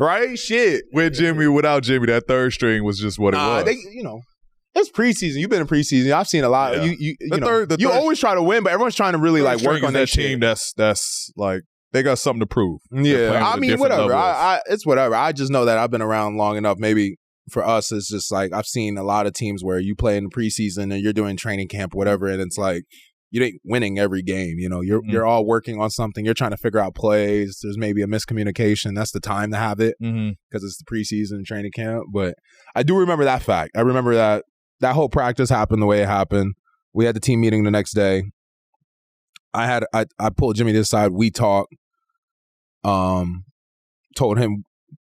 right? Shit. With Jimmy, without Jimmy, that third string was just what it was. It's preseason. You've been in preseason. I've seen a lot. Yeah. You always try to win, but everyone's trying to really like work on that team. That's like they got something to prove. Yeah, I mean, whatever. It's whatever. I just know that I've been around long enough. Maybe. For us, it's just like I've seen a lot of teams where you play in the preseason and you're doing training camp, whatever, and it's like you ain't winning every game. You're all working on something. You're trying to figure out plays. There's maybe a miscommunication. That's the time to have it because it's the preseason training camp. But I do remember that fact. I remember that whole practice happened the way it happened. We had the team meeting the next day. I pulled Jimmy to the side. We talked. Told him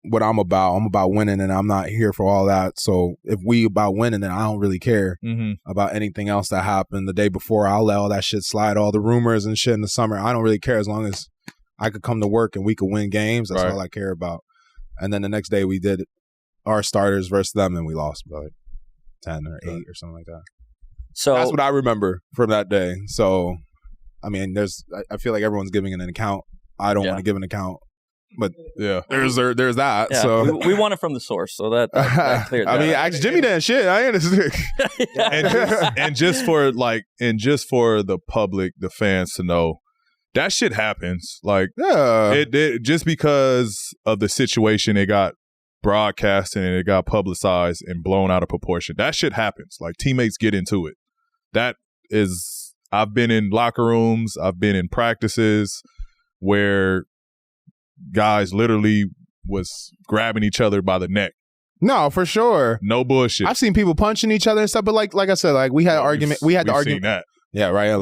what I'm about. I'm about winning, and I'm not here for all that. So if we about winning, then I don't really care about anything else that happened the day before. I'll let all that shit slide, all the rumors and shit in the summer. I don't really care as long as I could come to work and we could win games. That's all I care about. And then the next day we did our starters versus them, and we lost by like 10 or 8 or something like that. So that's what I remember from that day. So, I mean, I feel like everyone's giving an account. I don't want to give an account. But yeah, there's that. Yeah, so we want it from the source, so that cleared that. I mean, ask Jimmy that shit. I understand. and just for the public, the fans to know, that shit happens. Like, it just because of the situation, it got broadcast and it got publicized and blown out of proportion. That shit happens. Like, teammates get into it. I've been in locker rooms. I've been in practices where guys literally was grabbing each other by the neck. No, for sure. No bullshit. I've seen people punching each other and stuff, but like I said, like we had argument. We had the argument. Seen that. Yeah, right.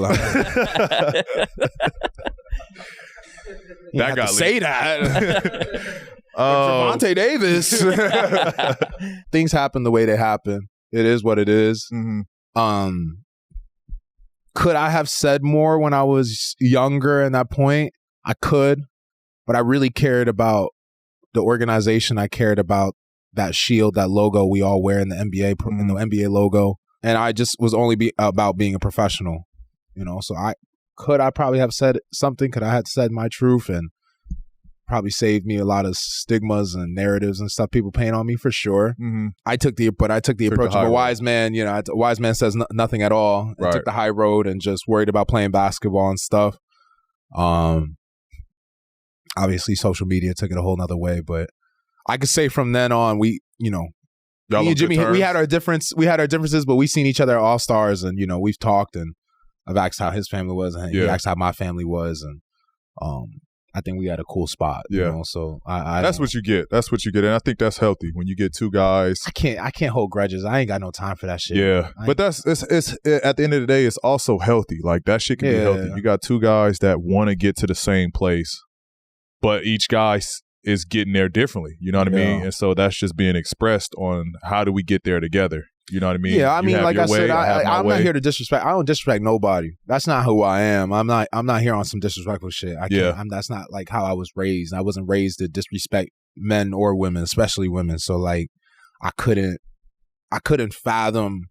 That got say that. Javonte Davis. Things happen the way they happen. It is what it is. Mm-hmm. Could I have said more when I was younger? At that point, I could. But I really cared about the organization. I cared about that shield, that logo we all wear in the NBA, in the NBA logo. And I just was only about being a professional, So I probably have said something. Could I have said my truth and probably saved me a lot of stigmas and narratives and stuff people paint on me for sure. Mm-hmm. I took the approach of a wise man. A wise man says nothing at all. I took the high road and just worried about playing basketball and stuff. Obviously, social media took it a whole nother way, but I could say from then on, we, you know, me and Jimmy, we had our differences, but we seen each other at All Stars, and you know, we've talked, and I've asked how his family was, and he asked how my family was, and I think we had a cool spot. You know, so that's what you get. That's what you get, and I think that's healthy when you get two guys. I can't hold grudges. I ain't got no time for that shit. Yeah, but it's at the end of the day, it's also healthy. Like that shit can be healthy. You got two guys that want to get to the same place, but each guy is getting there differently. You know what I mean? And so that's just being expressed on how do we get there together. You know what I mean? Yeah, I mean, like I said, I'm not here to disrespect. I don't disrespect nobody. That's not who I am. I'm not here on some disrespectful shit. That's not like how I was raised. I wasn't raised to disrespect men or women, especially women. So like, I couldn't fathom.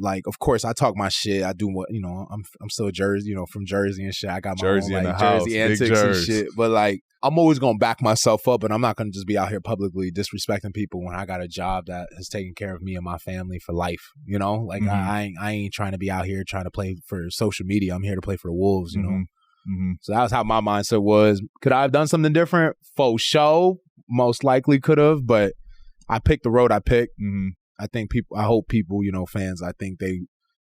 Like, of course, I talk my shit. I do what, you know, I'm still Jersey, you know, from Jersey and shit. I got my Jersey own, in like, the house, Jersey antics and shit. But like, I'm always gonna back myself up, and I'm not gonna just be out here publicly disrespecting people when I got a job that has taken care of me and my family for life. You know, like I ain't trying to be out here trying to play for social media. I'm here to play for the Wolves. You know, so that was how my mindset was. Could I have done something different? For sure, most likely could have, but I picked the road I picked. I hope people, you know, fans, I think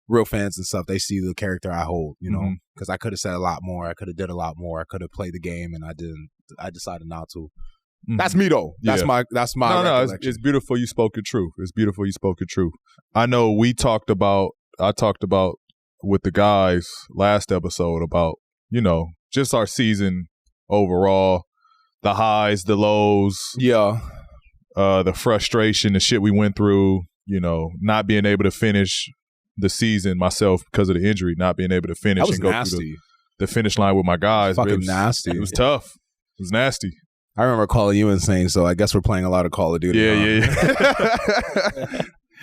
real fans and stuff, they see the character I hold, you know, because I could have said a lot more. I could have did a lot more. I could have played the game, and I didn't. I decided not to. That's me though. That's my. No, it's beautiful. You spoke your truth. It's beautiful. You spoke your truth. I know I talked about with the guys last episode about, you know, just our season overall, the highs, the lows. Yeah. The frustration, the shit we went through, you know, not being able to finish the season myself because of the injury, not being able to finish and go through the finish line with my guys. Fucking nasty. It was tough. It was nasty. I remember calling you and saying, so I guess we're playing a lot of Call of Duty. Yeah.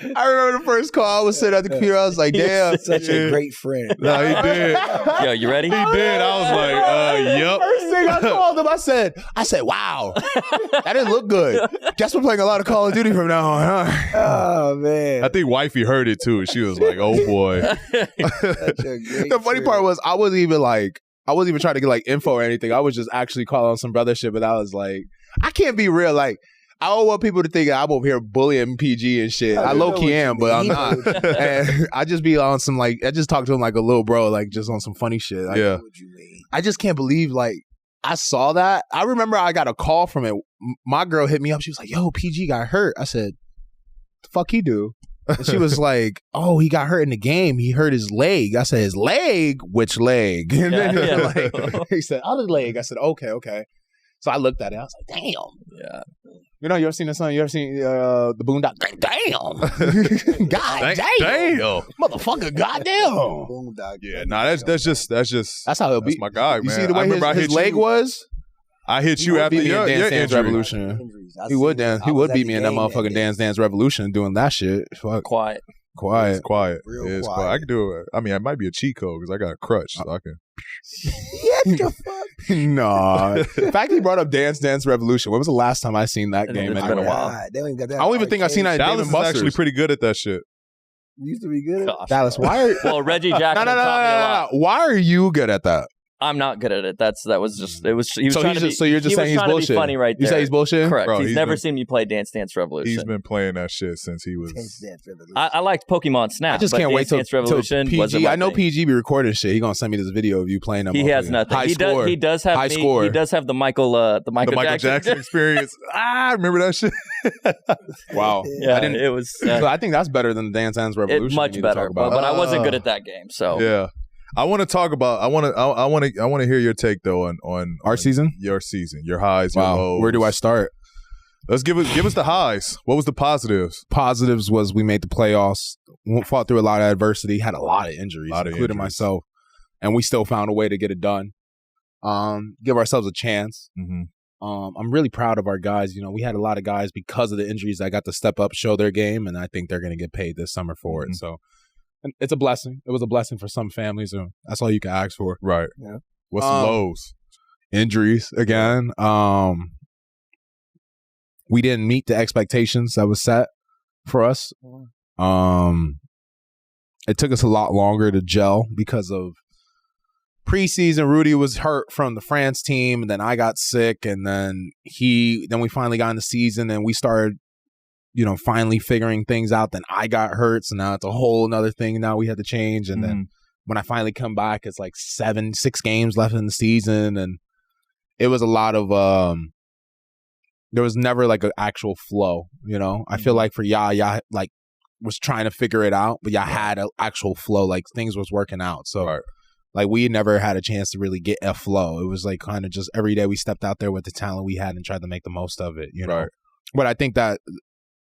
I remember the first call. I was sitting at the computer. I was like, damn. Such a great friend. No, he did. Yo, you ready? He did. I was like, yep. First thing I called him, I said, wow, that didn't look good. Guess we're playing a lot of Call of Duty from now on, huh? Oh, man. I think wifey heard it too. She was like, oh boy. The funny part was I wasn't even trying to get like info or anything. I was just actually calling some brother shit, but I was like, I can't be real. Like, I don't want people to think I'm over here bullying PG and shit. I low-key am, but I'm not. And I just be on some, like, I just talk to him like a little bro, like, just on some funny shit. Like, yeah. I just can't believe, like, I saw that. I remember I got a call from it. My girl hit me up. She was like, yo, PG got hurt. I said, the fuck he do? And she was like, oh, he got hurt in the game. He hurt his leg. I said, his leg? Which leg? And then like, he said, other leg. I said, okay. So I looked at it. I was like, damn. Yeah. You know, you ever seen the song? You ever seen the Boondock? Damn. God damn. Motherfucker, goddamn. Boondock. Yeah, that's just that's how it'll be. That's my guy, man. You see the way his leg was? I hit you after your Dance Revolution. He would beat me in that motherfucking Dance Revolution doing that shit. Fuck. Quiet. It's quiet. Real It's quiet. quiet. I can do it. I mean, it might be a cheat code because I got a crutch, so I can. What the fuck? Nah. In fact, he brought up Dance Revolution. When was the last time I seen that game? It's been a while. God, they don't even got that. I don't even think I've seen that in Dallas Dave & is actually Buster's. pretty good at that shit. You used to be good at it. Gosh. Dallas, why are Well, Reggie Jackson taught me a lot. Why are you good at that? I'm not good at it. That was just it was. He was So trying he's to just be, so you're just he saying was he's trying to be bullshit. funny right You there. say he's bullshit? Correct. Bro, he's he's never been- seen me play Dance Revolution. He's been playing that shit since he was. I liked Pokemon Snap. I just but can't wait till Dance Revolution wasn't PG. my I know thing. PG be recording shit. He gonna send me this video of you playing them. He has nothing. High He score. does have High me. score. He does have the Michael Jackson experience. I remember that shit. Wow. Yeah, I didn't. it was So I think that's better than the Dance Revolution. we much need to better. talk about. But I wasn't good at that game. So Yeah. I want to talk about. I want to hear your take though on Our season? your season, your highs, your Wow. lows. Where do I start? Let's give us the highs. What was the positives? Positives was we made the playoffs, fought through a lot of adversity, had a lot of injuries, including myself, and we still found a way to get it done. Give ourselves a chance. Mm-hmm. I'm really proud of our guys. You know, we had a lot of guys because of the injuries that got to step up, show their game, and I think they're going to get paid this summer for it. So and it's a blessing. It was a blessing for some families, and that's all you can ask for. Right. Yeah. What's some lows? Injuries again. We didn't meet the expectations that was set for us. It took us a lot longer to gel because of preseason, Rudy was hurt from the France team, and then I got sick, and then we finally got in the season, and we started, finally figuring things out. Then I got hurt, so now it's a whole another thing. Now we had to change, and then when I finally come back, it's like 6 games left in the season, and it was a lot of there was never like an actual flow. I feel like for Yah like was trying to figure it out, but Yah had an actual flow, like things was working out. So like we never had a chance to really get a flow. It was like kind of just every day we stepped out there with the talent we had and tried to make the most of it. But I think that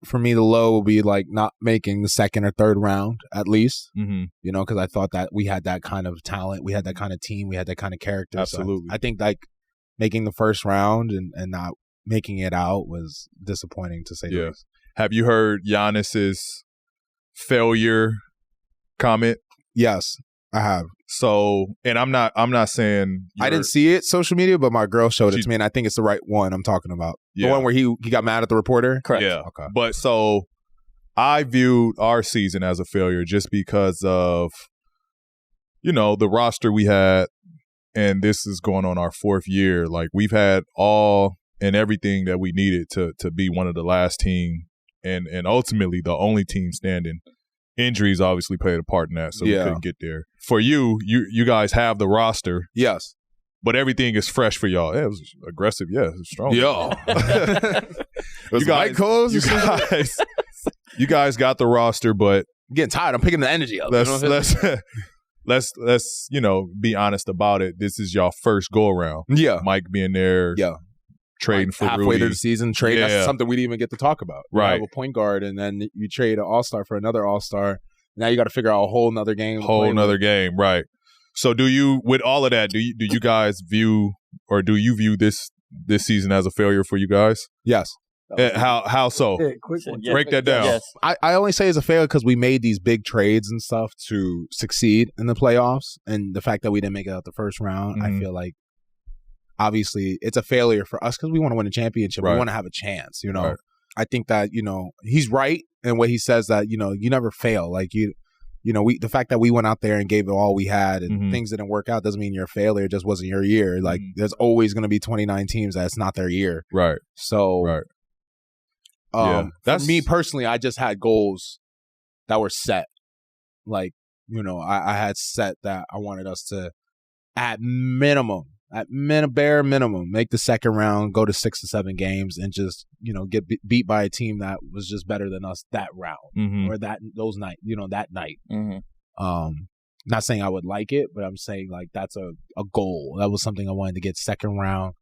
for me, the low will be like not making the second or third round at least, because I thought that we had that kind of talent, we had that kind of team, we had that kind of character. Absolutely. So I think like making the first round and not making it out was disappointing to say the least. Have you heard Giannis's failure comment? Yes, I have. So, and I'm not saying I didn't see it social media, but my girl showed it to me, and I think it's the right one I'm talking about. The one where he got mad at the reporter? Correct. Yeah. Okay. But so I viewed our season as a failure just because of, the roster we had, and this is going on our 4th year. Like we've had all and everything that we needed to be one of the last team and ultimately the only team standing. Injuries obviously played a part in that, so we couldn't get there. For you guys have the roster. Yes. But everything is fresh for y'all. Yeah, it was aggressive. Yeah, it was strong. You guys got the roster, but I'm getting tired. I'm picking the energy up. Let's be honest about it. This is y'all first go around. Yeah. Mike being there. Yeah. Trading like for halfway Rudy. through the season, trade. That's something we didn't even get to talk about. Right. You have a point guard, and then you trade an all-star for another all-star. Now you got to figure out a whole nother game. Game, right. So do you, with all of that, do you guys view, or do you view this season as a failure for you guys? Yes. How so? Yeah, quick one. Break that down. Yes. I only say it's a failure because we made these big trades and stuff to succeed in the playoffs, and the fact that we didn't make it out the first round, I feel like obviously it's a failure for us because we want to win a championship. Right. We want to have a chance, Right. I think that, he's right in what he says that, you never fail. Like the fact that we went out there and gave it all we had and things didn't work out doesn't mean you're a failure. It just wasn't your year. Like there's always going to be 29 teams that's not their year. Right. So, that's for me personally, I just had goals that were set. Like, I had set that I wanted us to, at bare minimum, make the second round, go to 6 to 7 games, and just get beat by a team that was just better than us that round or that night. Not saying I would like it, but I'm saying like that's a goal. That was something I wanted to get second round,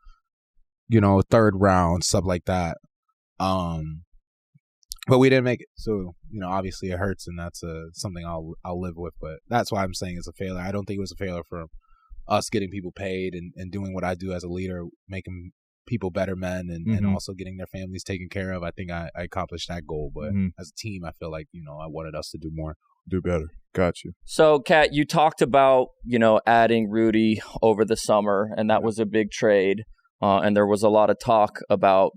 third round, stuff like that. But we didn't make it, so obviously it hurts, and that's something I'll live with. But that's why I'm saying it's a failure. I don't think it was a failure for us getting people paid and doing what I do as a leader, making people better men and also getting their families taken care of. I think I accomplished that goal. But as a team, I feel like, I wanted us to do more. Do better. Got you. So, Kat, you talked about, adding Rudy over the summer, and that was a big trade. And there was a lot of talk about,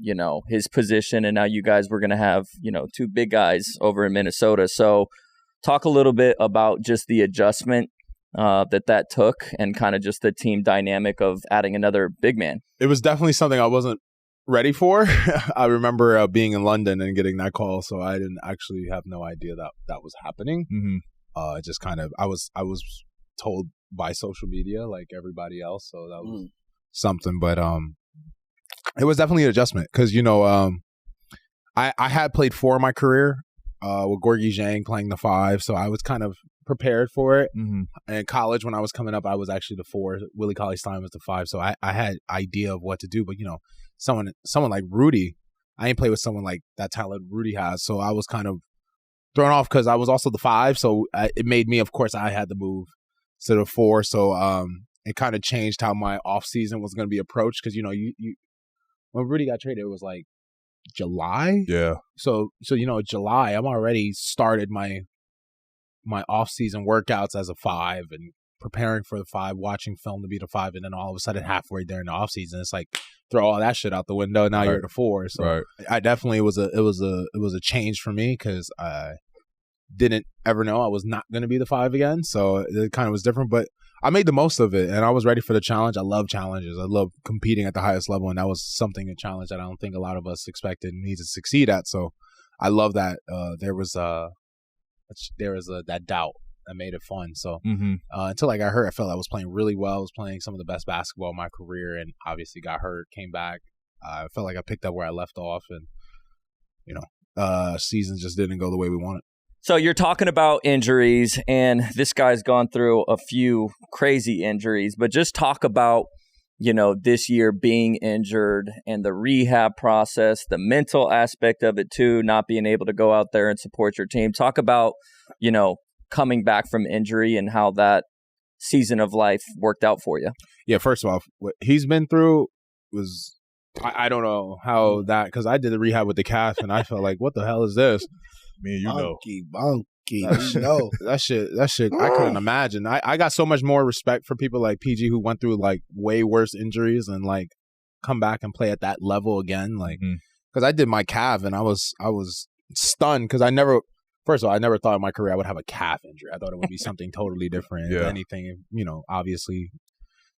his position, and now you guys were going to have, 2 big guys over in Minnesota. So talk a little bit about just the adjustment that took and kind of just the team dynamic of adding another big man. It was definitely something I wasn't ready for. I remember being in London and getting that call, so I didn't actually have no idea that was happening. Just kind of, I was told by social media like everybody else, so that was something. But it was definitely an adjustment because I had played 4 in my career with Gorgui Dieng playing the 5, so I was kind of prepared for it. In college, when I was coming up, I was actually the 4. Willie Cauley-Stein was the 5, so I had idea of what to do. But someone like Rudy, I ain't played with someone like that talent Rudy has, so I was kind of thrown off because I was also the 5. So it made me, of course, I had to move to the 4. So it kind of changed how my off season was going to be approached because you when Rudy got traded, it was like July. Yeah. So July, I'm already started my off-season workouts as a 5 and preparing for the 5, watching film to be the 5, and then all of a sudden halfway during the off-season, it's like throw all that shit out the window. Now you're at the 4. So I definitely it was a change for me because I didn't ever know I was not going to be the 5 again. So it kind of was different, but I made the most of it, and I was ready for the challenge. I love challenges. I love competing at the highest level, and that was a challenge that I don't think a lot of us expected and need to succeed at. So I love that there was that doubt that made it fun. So until I got hurt, I felt I was playing really well. I was playing some of the best basketball of my career, and obviously got hurt, came back. I felt like I picked up where I left off, and season just didn't go the way we wanted. So you're talking about injuries, and this guy's gone through a few crazy injuries, but just talk about, this year being injured and the rehab process, the mental aspect of it too, not being able to go out there and support your team. Talk about, coming back from injury and how that season of life worked out for you. Yeah, first of all, what he's been through was, I don't know how that, because I did the rehab with the calf, and I felt like, what the hell is this? Bunky, that shit I couldn't imagine. I got so much more respect for people like PG who went through like way worse injuries and like come back and play at that level again, like because I did my calf and I was stunned because I never thought in my career I would have a calf injury. I thought it would be something totally different. If anything, obviously.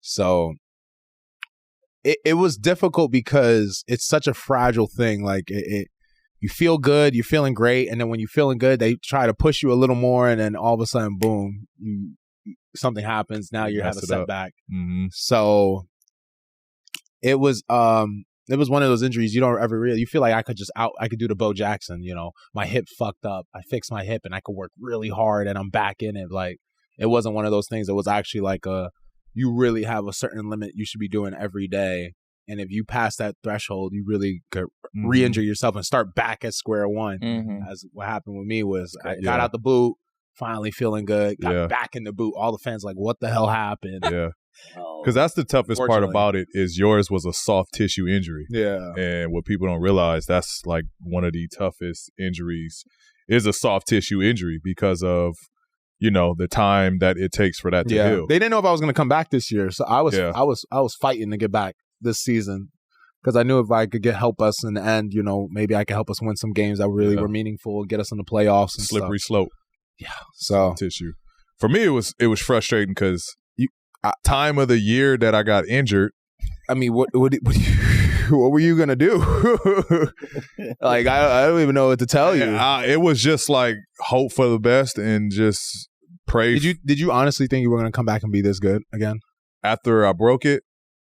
So it was difficult because it's such a fragile thing. Like you feel good, you're feeling great, and then when you're feeling good, they try to push you a little more, and then all of a sudden, boom, something happens. Now you have a setback. So it was one of those injuries you don't ever really. You feel like I could do the Bo Jackson. My hip fucked up. I fixed my hip, and I could work really hard, and I'm back in it. Like it wasn't one of those things. It was actually like you really have a certain limit you should be doing every day. And if you pass that threshold, you really could re-injure yourself and start back at square one. As what happened with me was I got out the boot, finally feeling good, got back in the boot. All the fans like, what the hell happened? Yeah. Because that's the toughest part about it is yours was a soft tissue injury. Yeah. And what people don't realize, that's like one of the toughest injuries is a soft tissue injury because of, the time that it takes for that to heal. They didn't know if I was going to come back this year. So I was fighting to get back this season because I knew if I could help us in the end, maybe I could help us win some games that really were meaningful, get us in the playoffs. And slippery slope. Yeah. So tissue. For me, it was frustrating because time of the year that I got injured. I mean, what were you gonna do? Like I don't even know what to tell you. It was just like hope for the best and just pray. Did you honestly think you were gonna come back and be this good again after I broke it?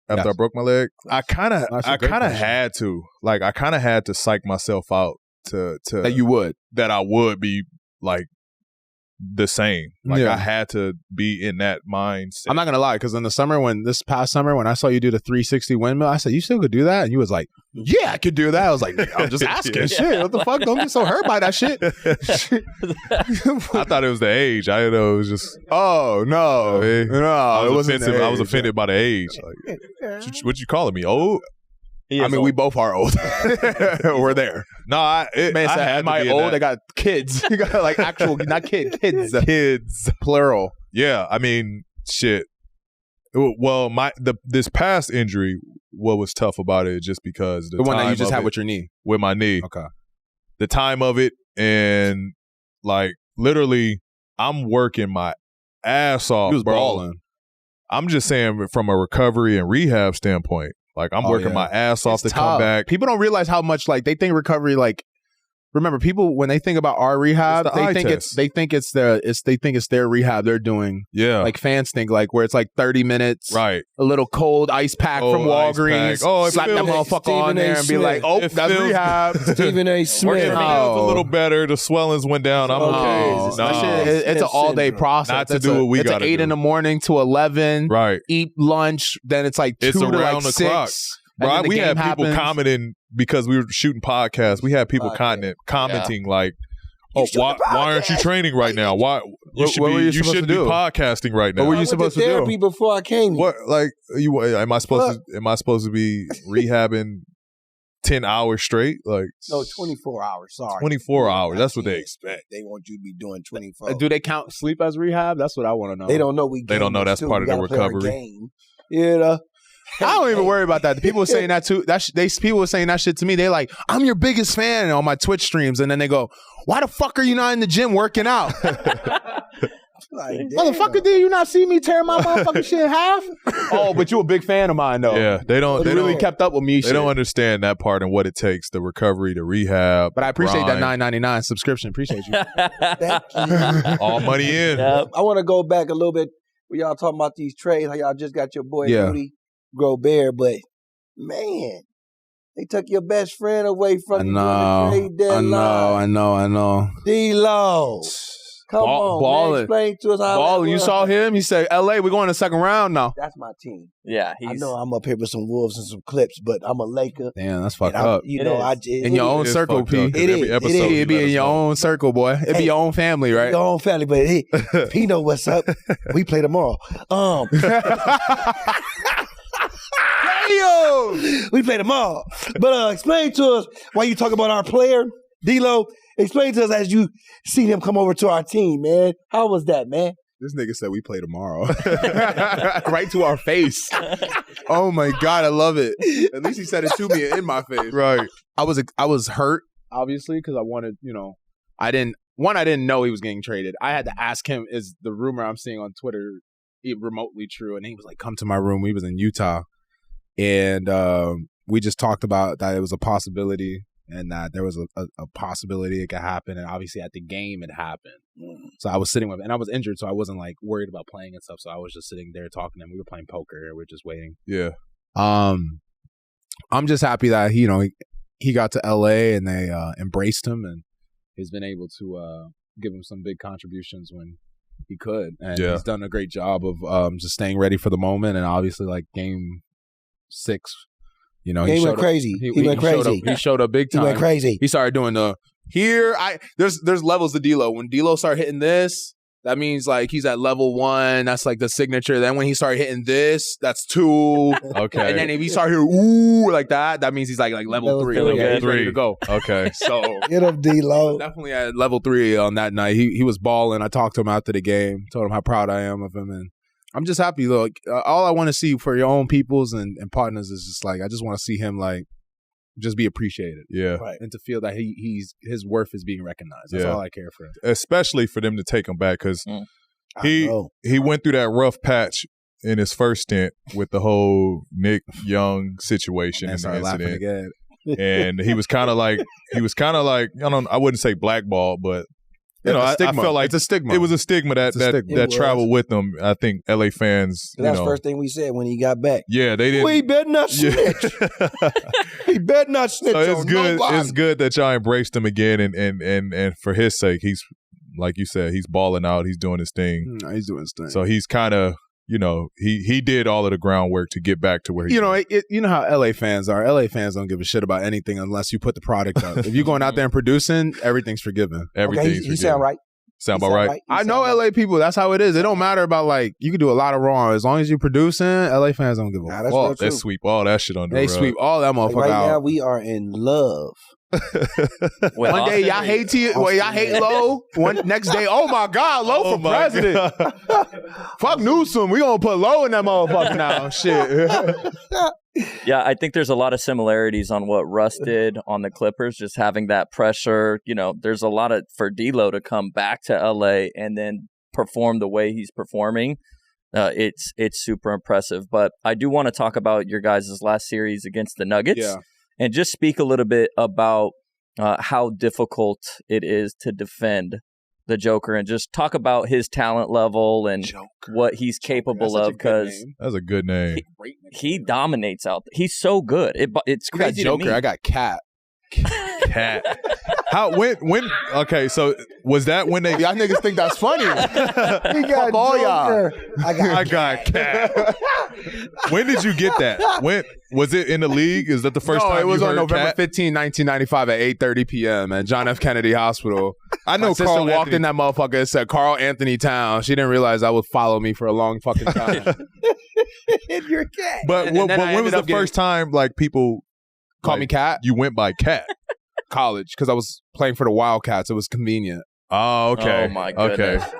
After I broke my leg, I kind of had to. Like, I kind of had to psych myself out to that I would be like the same. Like I had to be in that mindset. I'm not gonna lie, because in the summer this past summer when I saw you do the 360 windmill, I said, you still could do that? And you was like, yeah, I could do that. I was like, I'm just asking. Shit, what the fuck? Don't get so hurt by that shit. I thought it was the age. I didn't know it was just. Oh no, no, it wasn't. I was offended by the age. Like, what you calling me? Old? I mean, we both are old. We're there. No, I had am I old? I got kids. You got like actual, not kids. Kids, plural. Yeah, I mean, shit. Well, this past injury, what was tough about it, just because the one that you just had with your knee, with my knee. Okay. The time of it, and like literally, I'm working my ass off. You was bro. balling. I'm just saying, from a recovery and rehab standpoint. Like, I'm working my ass off to come back. People don't realize how much, like, they think recovery, like, remember, people, when they think about our rehab, they think it's their rehab they're doing. Yeah. Like, fans think, like, where it's like 30 minutes. Right. A little cold ice pack from Walgreens. Slap that motherfucker on there and be like, oh, that's rehab. Stephen A. Smith. It feels a little better. The swellings went down. I'm okay. It's an all-day process. Not to do what we got to do. It's 8 in the morning to 11. Right. Eat lunch. Then it's like 2 to like 6. Clock. Bro, we had people commenting because we were shooting podcasts. We had people commenting like, "Oh, why aren't you training right now? Why you should be podcasting right now? What were you supposed to do? Therapy before I came. What am I supposed to be rehabbing 10 hours straight? Like no, 24 hours. Sorry, 24 hours. That's what they expect. They want you to be doing 24. Do they count sleep as rehab? That's what I want to know. They don't know. They don't know that's part of the recovery. I don't even worry about that. The people were saying that too. People were saying that shit to me. They like, I'm your biggest fan on my Twitch streams, and then they go, "Why the fuck are you not in the gym working out?" Like, Motherfucker, did you not see me tear my motherfucking shit in half? Oh, but you a big fan of mine, though. Yeah, they don't. They They really don't. kept up with me. They don't understand that part and what it takes, the recovery, the rehab. But I appreciate that grind. $9.99 subscription. Appreciate you. Thank you. All money in. Yep. I want to go back a little bit when y'all talking about these trades, how y'all just got your boy Yeah. Rudy Gobert, but man, they took your best friend away from you on the trade deadline. I know. D-Lo. Come on, Ballin'. man. Explain to us how Ball, that you was. saw him? He said, LA, we're going to second round now. That's my team. Yeah, I know I'm up here with some Wolves and some Clips, but I'm a Laker. Damn, that's fucked And I'm- up. You It know, is. I just In your own It is circle, fucked P. up, 'cause It every is. episode It is. you It'd be let in us your know. own circle, boy. It'd be your own family, right? your own family, but he know what's up. We play tomorrow. We play tomorrow. But explain to us why you talk about our player, D-Lo. Explain to us as you seen him come over to our team, man. How was that, man? This nigga said we play tomorrow. Right to our face. Oh my God, I love it. At least he said it to me in my face. Right. I was hurt, obviously, because I wanted, I didn't know he was getting traded. I had to ask him, is the rumor I'm seeing on Twitter remotely true? And he was like, come to my room. He was in Utah. And we just talked about that it was a possibility and that there was a possibility it could happen. And obviously at the game it happened. So I was sitting with him, and I was injured, so I wasn't like worried about playing and stuff. So I was just sitting there talking to him. We were playing poker. We were just waiting. Yeah. I'm just happy that he got to LA and they embraced him, and he's been able to give him some big contributions when he could. And Yeah. he's done a great job of just staying ready for the moment. And obviously, like game 6, he He went crazy. He went crazy. He showed up big He time. went crazy. He started doing there's levels to D-Lo. When D-Lo started hitting this, that means like he's at level 1. That's like the signature. Then when he started hitting this, that's 2. Okay. And then if he started hearing ooh like that means he's like level 3. feeling Like, good. he's ready to go. Okay. So Get him, D-Lo. definitely at level 3 on that night. He was balling. I talked to him after the game, told him how proud I am of him, and I'm just happy. Look, all I want to see for your own peoples and partners is just like I just want to see him like just be appreciated. Yeah. Right. And to feel that his worth is being recognized. That's Yeah. all I care for. Especially for them to take him back because I know. he went through that rough patch in his first stint with the whole Nick Young situation And and the started laughing incident. again. And he was kind of like I wouldn't say blackballed, but I Stigma. felt like it's a stigma. it was a stigma that It's a stigma. that It was. traveled with him. I think LA fans, That's the first thing we said when he got back. yeah, they didn't. Well, he better not snitch. He better not snitch So it's on good. nobody. It's good that y'all embraced him again, and for his sake, he's like you said, he's balling out. He's doing his thing. He's doing his thing. So he's kind of, he did all of the groundwork to get back to where he. You know how LA fans are. LA fans don't give a shit about anything unless you put the product up. If you're going out there and producing, everything's forgiven. Everything's Okay, he sound right. Sound He about right. He I sound know right. LA people. That's how it is. It don't matter about like you can do a lot of wrong as long as you're producing. LA fans don't give a Nah, fuck. that's real They true. sweep all that shit under They the rug. sweep all that Like, motherfucker right now, out. we are in love. One day y'all hate y'all hate Lowe. Next day, oh my God, Lowe for my president. Fuck Newsom. We gonna put Lowe in that motherfucker now. Shit. Yeah, I think there's a lot of similarities on what Russ did on the Clippers, just having that pressure. There's a lot for D-Lo to come back to LA and then perform the way he's performing. It's super impressive. But I do want to talk about your guys' last series against the Nuggets. Yeah. And just speak a little bit about how difficult it is to defend the Joker, and just talk about his talent level and what he's capable of, because That's a good name. he dominates out there. He's so good. It's You got crazy to Joker. me. I got Cat. Cat. When okay, so was that when they Y'all niggas think that's funny. He got Fuck all y'all. Joker. I got Cat? When did you get that? When was it in the league? Is that the first time it was you on heard November Cat? 15, 1995 at 8:30 p.m. at John F. Kennedy Hospital. I know My sister Carl walked Anthony. in that motherfucker and said Karl-Anthony Town. She didn't realize that would follow me for a long fucking time. your cat. But And then I when was ended the up getting- first time like people Call like, me Cat. You went by Cat. College, because I was playing for the Wildcats. It was convenient. Oh, okay. Oh, my goodness. Okay.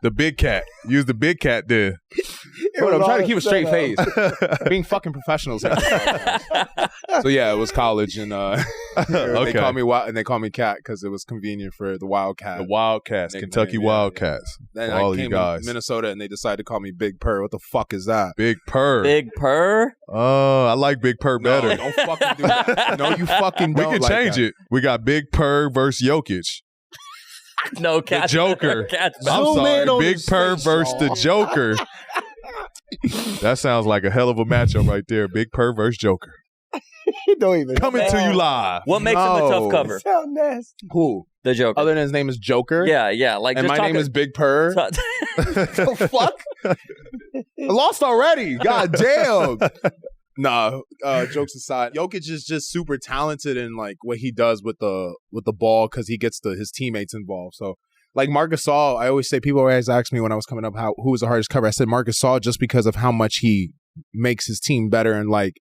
The big cat. Use the big cat there. I'm trying to keep a straight face. Being fucking professionals. So yeah, it was college, and they call me Wild, and they call me Cat because it was convenient for the Wildcat. The Wildcats, Kentucky Wildcats. Then all I came you guys. to Minnesota, and they decided to call me Big Purr. What the fuck is that? Big Purr. Big Purr? Oh, I like Big Purr better. No, don't fucking do that. No, you fucking We don't. can like change that. it. We got Big Purr versus Jokic. No, Cat's Joker. Cat's I'm Zoom in sorry. on Big his Purr face, versus the y'all. Joker. That sounds like a hell of a matchup right there. Big Purr versus Joker. Don't even Coming to you live. What makes him a tough cover? sound nasty. Who? The Joker. Other than his name is Joker? yeah. Like, And just my name is Big Purr? The fuck? I lost already. God damn. Nah, jokes aside, Jokic is just super talented in like what he does with the ball because he gets his teammates involved. So like Marc Gasol, I always say, people always ask me when I was coming up who was the hardest cover. I said Marc Gasol just because of how much he makes his team better, and like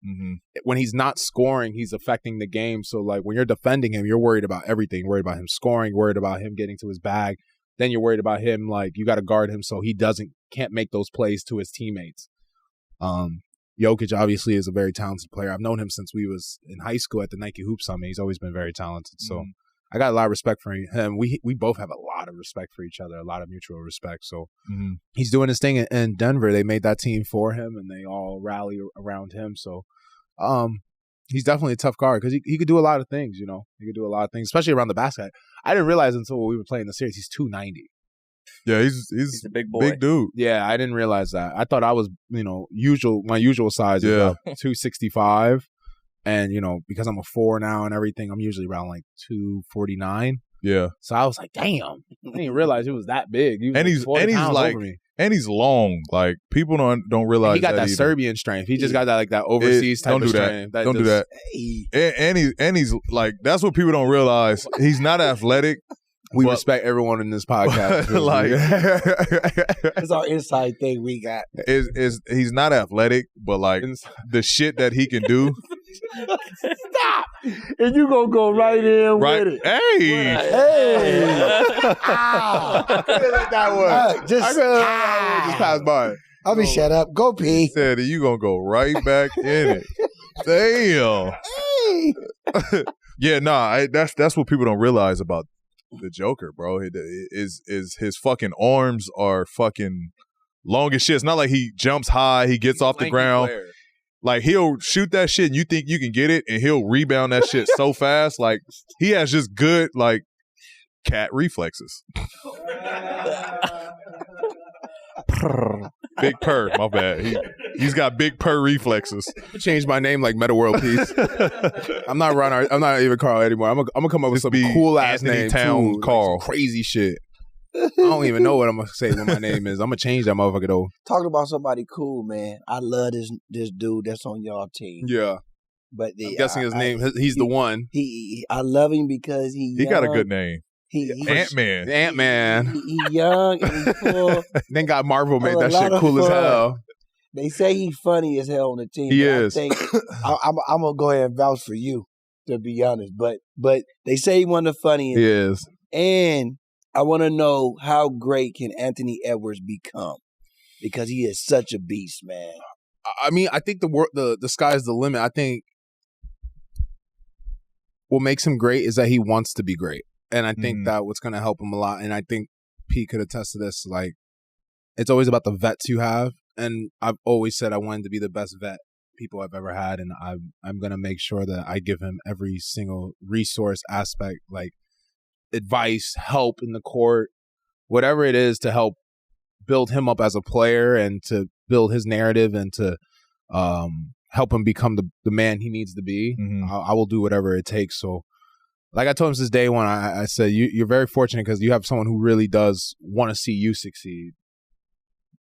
when he's not scoring, he's affecting the game. So like when you're defending him, you're worried about everything. You're worried about him scoring, worried about him getting to his bag. Then you're worried about him, like you got to guard him so he can't make those plays to his teammates. Jokic obviously is a very talented player. I've known him since we was in high school at the Nike Hoop Summit. He's always been very talented. So I got a lot of respect for him. We both have a lot of respect for each other, a lot of mutual respect. So he's doing his thing in Denver. They made that team for him, and they all rally around him. So he's definitely a tough guard because he could do a lot of things, you know. He could do a lot of things, especially around the basket. I didn't realize until we were playing the series, he's 290. Yeah, he's a big boy. Big dude. Yeah, I didn't realize that. I thought I was, my usual size is Yeah. about 265. And, because I'm a 4 now and everything, I'm usually around like 249. Yeah. So I was like, damn. I didn't realize it was that big. He was And he's 40 pounds like over me. and he's long. Like people don't realize He got that either. Serbian strength. He just got that overseas type don't of do that. strength. Don't do that. And he's like, that's what people don't realize. He's not athletic. We But- respect everyone in this podcast. Like It's our inside thing we got. is he's not athletic, but like the shit that he can do. Stop! And you gonna go right in Right? with it. Hey. Hey! I couldn't let that one. I just passed by. I'll be shut up. Go pee. Said you gonna go right back in it. Damn. Hey! Yeah, nah. That's what people don't realize about the Joker, bro. Is his fucking arms are fucking long as shit. It's not like he jumps high, he gets off the ground. Like he'll shoot that shit and you think you can get it and he'll rebound that shit so fast. Like he has just good like cat reflexes. Big Purr, my bad. He's got Big Purr reflexes. Change my name like Meta World Peace. I'm not even Carl anymore. I'm gonna come up with Just some be cool ass Anthony name Town too, Carl. like some crazy shit. I don't even know what I'm gonna say what my name is. I'm gonna change that motherfucker though. Talking about somebody cool, man. I love this dude that's on y'all team. Yeah, But I'm guessing his name. He's the one. I love him because He got a good name. He Ant-Man. Ant-Man. He young and he full. Then got Marvel made Oh, that a lot shit of cool as fun. hell. They say he's funny as hell on the team. He but is. I think I'm gonna go ahead and vouch for you, to be honest. But they say he one of the funniest. He is. And I want to know how great can Anthony Edwards become, because he is such a beast, man. I mean, I think the sky's the limit. I think what makes him great is that he wants to be great. And I think that what's going to help him a lot. And I think Pete could attest to this. Like, it's always about the vets you have. And I've always said I wanted to be the best vet people I've ever had. And I'm going to make sure that I give him every single resource aspect, like advice, help in the court, whatever it is to help build him up as a player and to build his narrative and to help him become the man he needs to be. I will do whatever it takes. So like I told him since day one, I said, you're very fortunate because you have someone who really does want to see you succeed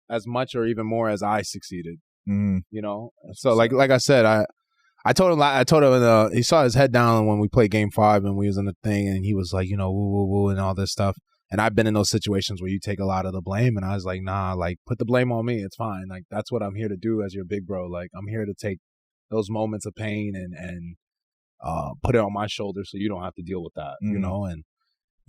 as much or even more as I succeeded. You know? So like I said, I told him he saw his head down when we played Game 5 and we was in the thing, and he was like, woo, woo, woo, and all this stuff. And I've been in those situations where you take a lot of the blame, and I was like, nah, like put the blame on me. It's fine. Like that's what I'm here to do as your big bro. Like I'm here to take those moments of pain and put it on my shoulders so you don't have to deal with that, you know? And,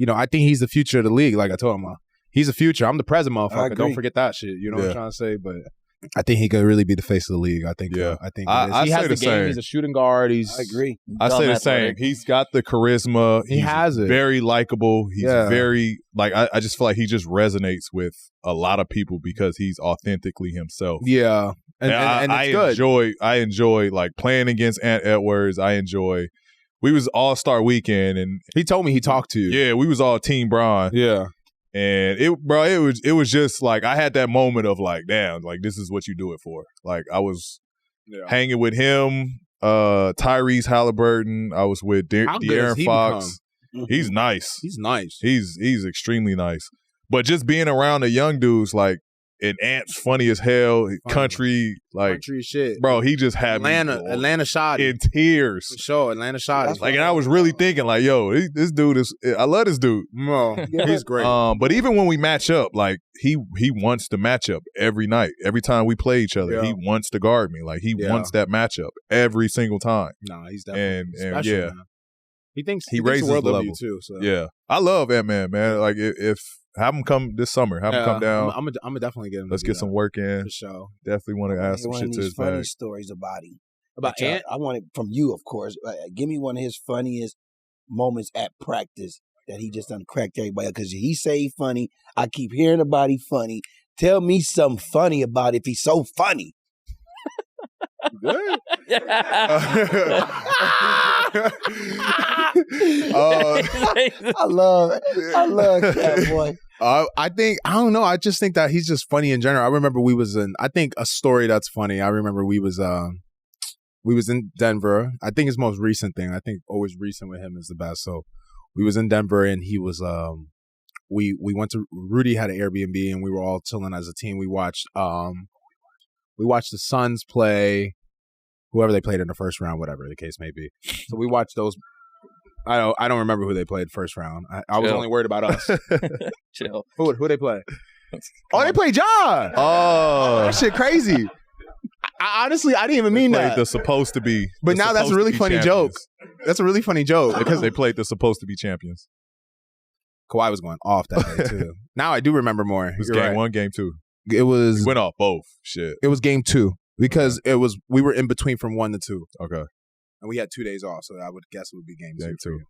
I think he's the future of the league. Like I told him, he's the future. I'm the present, motherfucker. Don't forget that shit. You know what I'm trying to say? But I think he could really be the face of the league. I think. Yeah. I think I he has say the the game. same. He's a shooting guard. I agree. I say the same. athletic. He's got the charisma. He has it. Very likable. He's Yeah. very I just feel like he just resonates with a lot of people because he's authentically himself. Yeah, and it's good. I enjoy like playing against Ant Edwards. We was All-Star weekend and He told me he talked to you. yeah, we was all Team Bron. Yeah. And it was just like I had that moment of like, damn, like this is what you do it for. Like I was hanging with him, Tyrese Halliburton. I was with How good has De'Aaron he Fox. become? He's nice. He's nice. He's extremely nice. But just being around the young dudes, like, and Ant's funny as hell, country, like, country shit. bro, he just had Atlanta shot in tears. For sure, Atlanta shot. Like, and I was really thinking, like, yo, this dude is, I love this dude. He's great. But even when we match up, like, he wants to match up every night. Every time we play each other, he wants to guard me. Like, he wants that matchup every single time. Nah, he's definitely and special, yeah. man. He thinks He raises the world the of level. you too. So. Yeah. I love Ant-Man, man. Like, if have him come this summer. Have him come down. I'm gonna definitely get him. Let's get some work in. For sure. Definitely want to ask some shit to his funny bag. stories about him. About Ant? I want it from you, of course. Give me one of his funniest moments at practice that he just done cracked everybody up. Because he say he funny. I keep hearing about he funny. Tell me something funny about it if he's so funny. Good. I love that boy. I don't know. I just think that he's just funny in general. I remember I think a story that's funny. I remember we was in Denver. I think his most recent thing. I think always recent with him is the best. So we was in Denver and he was, we went to, Rudy had an Airbnb and we were all chilling as a team. We watched the Suns play whoever they played in the first round, whatever the case may be. So we watched those. I don't remember who they played first round. I was only worried about us. Chill. Who they play? They played Ja. Oh, That shit crazy. Honestly, I didn't even mean that. The supposed to be. But now that's a really funny joke. That's a really funny joke because they played the supposed to be champions. Kawhi was going off that day too. Now I do remember more. It was game 1, game 2. It was. He went off both. Shit. It was game 2 because we were in between from 1 to 2. Okay. And we had 2 days off, so I would guess it would be game 2.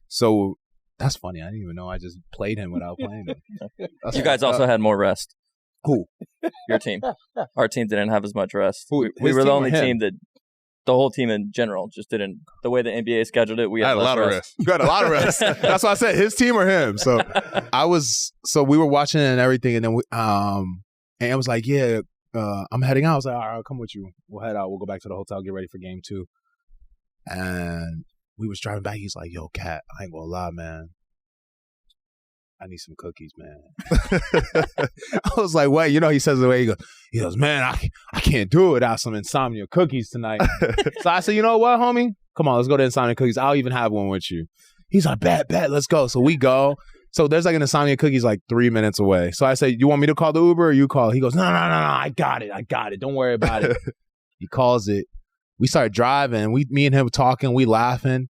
So that's funny. I didn't even know I just played him without playing him. You guys also had more rest. Who? Your team. Our team didn't have as much rest. Who, we were team the or only him? team that, the whole team in general, just didn't. The way the NBA scheduled it, we had I had a lot of rest. You got a lot of rest. That's why I said his team or him. So we were watching it and everything, and then and I was like, yeah, I'm heading out. I was like, all right, I'll come with you. We'll head out. We'll go back to the hotel, get ready for game 2. And we was driving back. He's like, yo, Cat, I ain't gonna lie, man. I need some cookies, man. I was like, what? You know, he says the way he goes, man, I can't do it without some insomnia cookies tonight. So I said, you know what, homie? Come on, let's go to insomnia cookies. I'll even have one with you. He's like, bet, let's go. So we go. So there's like an insomnia cookies like 3 minutes away. So I said, you want me to call the Uber or you call? He goes, no, I got it. Don't worry about it. He calls it. We start driving. Me and him talking. We laughing.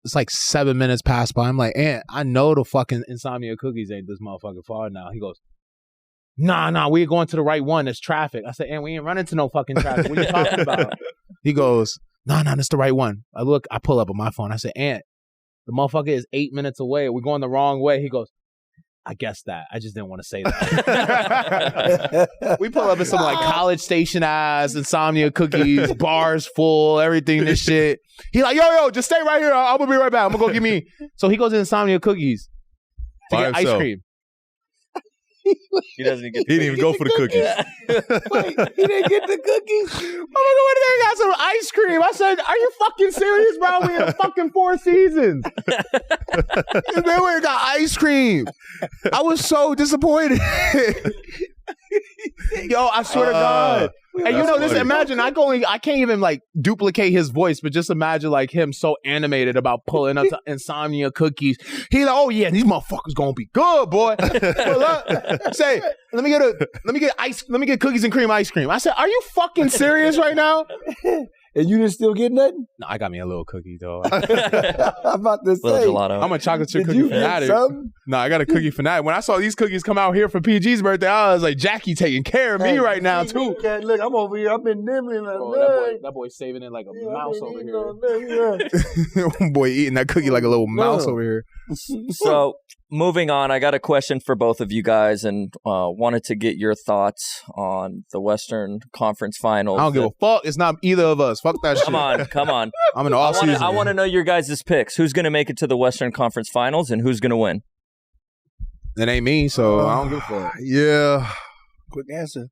It's like 7 minutes past by. I'm like, Ant, I know the fucking insomnia cookies ain't this motherfucking far now. He goes, nah, we're going to the right one. There's traffic. I said, Ant, we ain't running into no fucking traffic. What are you talking about? He goes, nah, that's the right one. I pull up on my phone. I said, Ant, the motherfucker is 8 minutes away. We're going the wrong way. He goes, I guess that. I just didn't want to say that. We pull up in some like College Station ass insomnia cookies, bars full, everything, this shit. He like, yo, just stay right here. I'm gonna be right back. I'm gonna go get me. So he goes to insomnia cookies to By get himself. ice cream. He doesn't get. He didn't even go for the cookies. Wait, he didn't get the cookies? I'm gonna go in there and got some ice cream. I said, are you fucking serious, bro? We in fucking 4 seasons. And then we got ice cream. I was so disappointed. Yo, I swear to God. And you know this, funny. imagine I can't even like duplicate his voice, but just imagine like him so animated about pulling up to insomnia cookies. He's like, oh yeah, these motherfuckers gonna be good, boy. Pull up, say, let me get cookies and cream ice cream. I said, are you fucking serious right now? And you didn't still get nothing? No, I got me a little cookie though. I'm about to Little say. gelato. I'm a chocolate chip Did cookie you get fanatic. something? No, I got a cookie fanatic. When I saw these cookies come out here for PG's birthday, I was like, Jackie taking care of me right now too. Look, I'm over here. I've been nibbling. That boy's saving it like a mouse over here. Boy eating that cookie like a little mouse over here. So, moving on, I got a question for both of you guys and wanted to get your thoughts on the Western Conference Finals. I don't give a fuck. It's not either of us. Fuck that shit. Come on. I'm in the off season. I want to know your guys' picks. Who's going to make it to the Western Conference Finals and who's going to win? It ain't me, so I don't give a fuck. Yeah. Quick answer.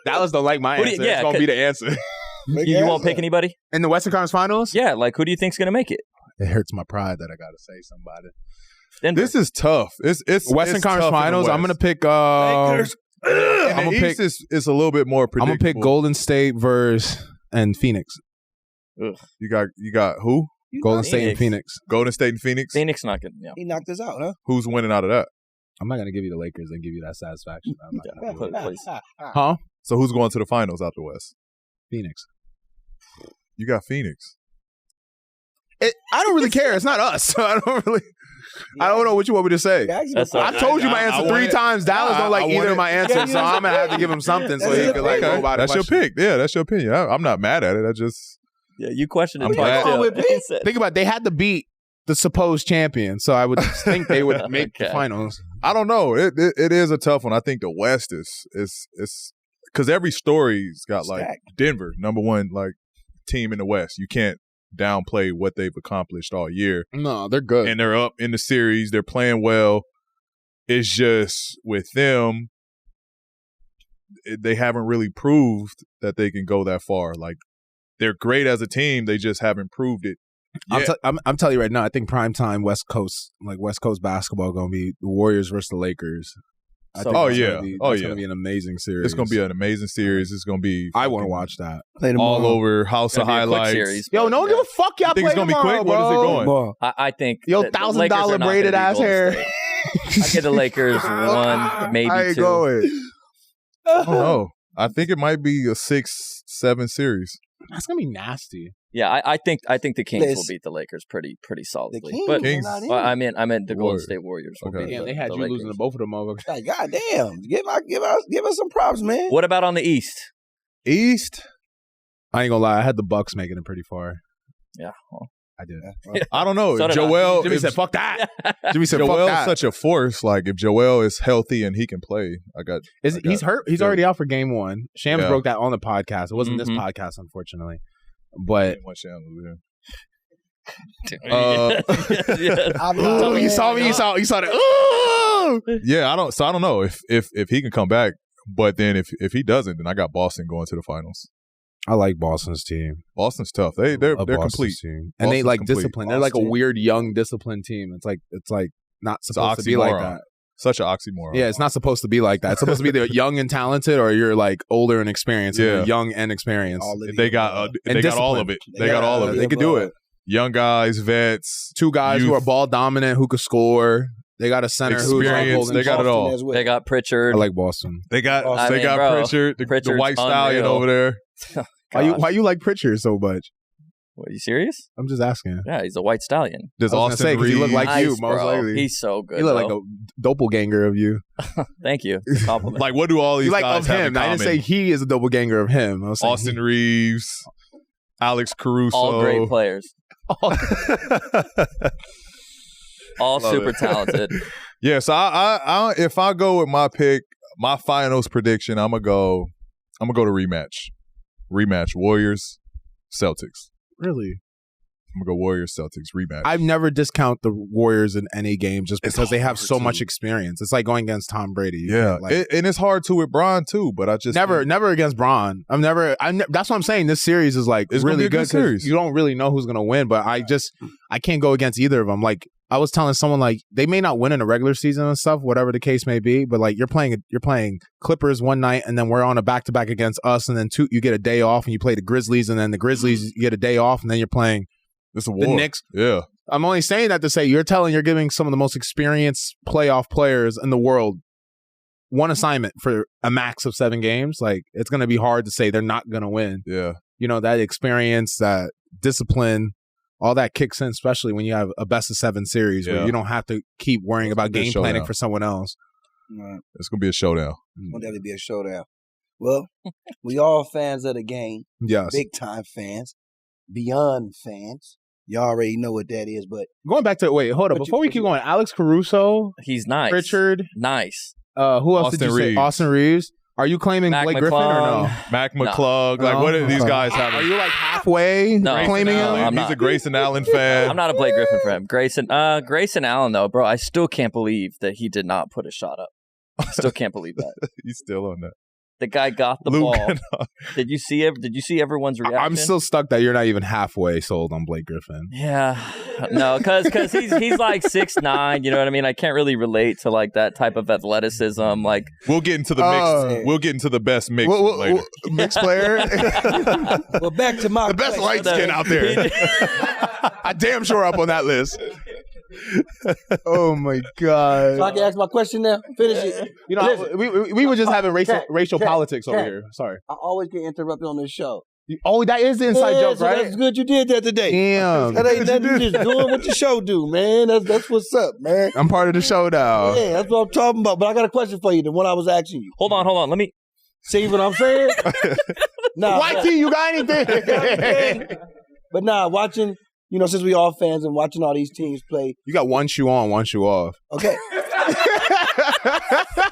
That was my Who do answer. you- yeah, it's gonna be the answer. You won't pick anybody? In the Western Conference Finals? Yeah, like who do you think's going to make it? It hurts my pride that I gotta say somebody. Denver. This is tough. It's Western it's Conference tough in the Finals. I'm gonna West. pick. In the I'm gonna East, pick. it's a little bit more I'm predictable. gonna pick Golden State versus and Phoenix. You got who? Golden State and Phoenix. Phoenix. Golden State and Phoenix. Phoenix not good. Yeah. He knocked us out, huh? Who's winning out of that? I'm not gonna give you the Lakers and give you that satisfaction. I'm not gonna do it. Please. Huh? So who's going to the finals out the West? Phoenix. You got Phoenix. I don't really care. It's not us. So I don't know what you want me to say. That's I told you my answer three times. Dallas don't like either of my answers, Yeah, so I'm gonna have to give him something so That's he your can like pick. go about That's it. your pick. Yeah, that's your opinion. I'm not mad at it. I just Yeah, you questioned I'm it twice. glad- too. Think about it. They had to beat the supposed champion, so I would think they would make the Okay. finals. I don't know. It is a tough one. I think the West is because every story's got like Stacked. Denver, number one like team in the West. You can't downplay what they've accomplished all year. No, they're good. And they're up in the series. They're playing well. It's just with them, they haven't really proved that they can go that far. Like they're great as a team. They just haven't proved it. yet. I'm telling you right now. I think primetime West Coast basketball going to be the Warriors versus the Lakers. I think Oh, that's yeah. gonna be, Oh, that's yeah. going to be an amazing series. It's going to be an amazing series. It's going to be I want to fucking watch that. Play all over House of Gonna be a quick Highlights. series, Yo, but no one yeah. give a fuck. Y'all You think play it's gonna be tomorrow, quick? What is it bro. going? Ball. I think Yo, that the Lakers are $1,000 not braided gonna ass be Golden hair. State. I get the Lakers one, maybe I ain't two. going. I don't know. I think it might be a 6-7 series. That's going to be nasty. Yeah, I think the Kings will Listen. beat the Lakers pretty The solidly. Kings But are Kings- not in. well, I meant the Golden Warriors. State Warriors. Will Okay. beat Damn, the, they had the you Lakers. losing to both of them motherfuckers. Like, goddamn. Give us some props, man. What about on the East? East? I ain't going to lie. I had the Bucks making it pretty far. Yeah, well, I did. I don't know. So If did I. Joel, Jimmy if said, fuck that. Jimmy said, fuck Joel's that. such a force. Like if Joel is healthy and he can play, He's hurt. He's yeah. already out for game one. Shams Yeah. broke that on the podcast. It wasn't this Mhm. podcast, unfortunately. But Uh, ooh, you saw me. You saw that. Ooh! yeah, I don't know if he can come back, but then if he doesn't, then I got Boston going to the finals. I like Boston's team. Boston's tough. They're Love complete. Boston's team. And they Boston's like complete. discipline. They're like a Boston. weird young disciplined team. It's like not It's supposed to be like oxymoron. that. Such an oxymoron. Yeah, it's not supposed to be like that. It's supposed to be they're young and talented, or you're like older and experienced. And Yeah. they're young and experienced. All of the They got above. they got all of it. They got all of They it. could do it. Young guys, vets, Two guys who youth. are ball dominant, who could score. They got a center who's like Experience. holding They got it shots. all. Boston as well. they got Pritchard. I like Boston. They got I mean, got bro, Pritchard, the Pritchard's white stallion unreal. over there. Why you like Pritchard so much? What, are you serious? I'm just asking. Yeah, he's a white stallion. There's I was gonna Austin say, 'cause he Reeves. looked like you, Nice, most bro. likely. He's so good. He looked bro. like a doppelganger of you. Thank you. Compliment. Like, what do all these You like guys of have in him. I common? didn't say he is a doppelganger of him. I was saying Austin Reeves, Alex Caruso. All great players. All Love super it. talented. Yeah, so I if I go with my pick, my finals prediction, I'm gonna go to rematch Warriors Celtics. Really? I'm gonna go Warriors Celtics rematch. I've never discount the Warriors in any game just It's because they have hard so to. much experience. It's like going against Tom Brady. You yeah, can't, like, and it's hard to with Bron too. But I just never against Braun. That's what I'm saying. This series is like It's gonna really be a good good 'cause series. you don't really know who's gonna win. But I can't go against either of them. Like I was telling someone, like they may not win in the regular season and stuff, whatever the case may be. But like you're playing Clippers one night, and then we're on a back-to-back against us, and then you get a day off, and you play the Grizzlies, and then the Grizzlies you get a day off, and then you're playing It's a the war. Knicks. Yeah, I'm only saying that to say you're giving some of the most experienced playoff players in the world one assignment for a max of 7 games, like it's going to be hard to say they're not going to win. Yeah. You know, that experience, that discipline, all that kicks in, especially when you have a best of 7 series where you don't have to keep worrying about game planning for someone else. Right. It's going to be a showdown. It'll definitely be a showdown. Well, we all fans of the game. Yes. Big time fans. Beyond fans. You already know what that is, but going back to hold up. Before we keep going, Alex Caruso. He's nice. Pritchard. Nice. Who else Austin did you Reeves. say? Austin Reeves. Are you claiming Mac Blake McClung. Griffin or no? Mac McClung. Like, what are these guys having? Are you like halfway claiming him? I'm He's not. a Grayson Allen fan. I'm not a Blake Griffin fan. Grayson Allen, though, bro, I still can't believe that he did not put a shot up. I still can't believe that. He's still on that. The guy got the ball. Did you see everyone's reaction? I'm still stuck that you're not even halfway sold on Blake Griffin. Yeah. No, because he's like 6'9", you know what I mean? I can't really relate to like that type of athleticism. Like, we'll get into the mix. We'll get into the best mix later. Mixed player? well, back to my the best question. light skin out there. I damn sure up on that list. Oh my god! So I can ask my question now. Finish it. You know, we were just having racial politics over here. Sorry. I always get interrupted on this show. Oh, that is the inside joke, so right? That's good you did that today. Damn. That ain't nothing. You just doing what the show do, man. That's what's up, man. I'm part of the show now. Yeah, that's what I'm talking about. But I got a question for you, the one I was asking you. Hold on. Let me see what I'm saying. YT, you got anything? But watching. You know, since we all fans and watching all these teams play. You got one shoe on, one shoe off. Okay.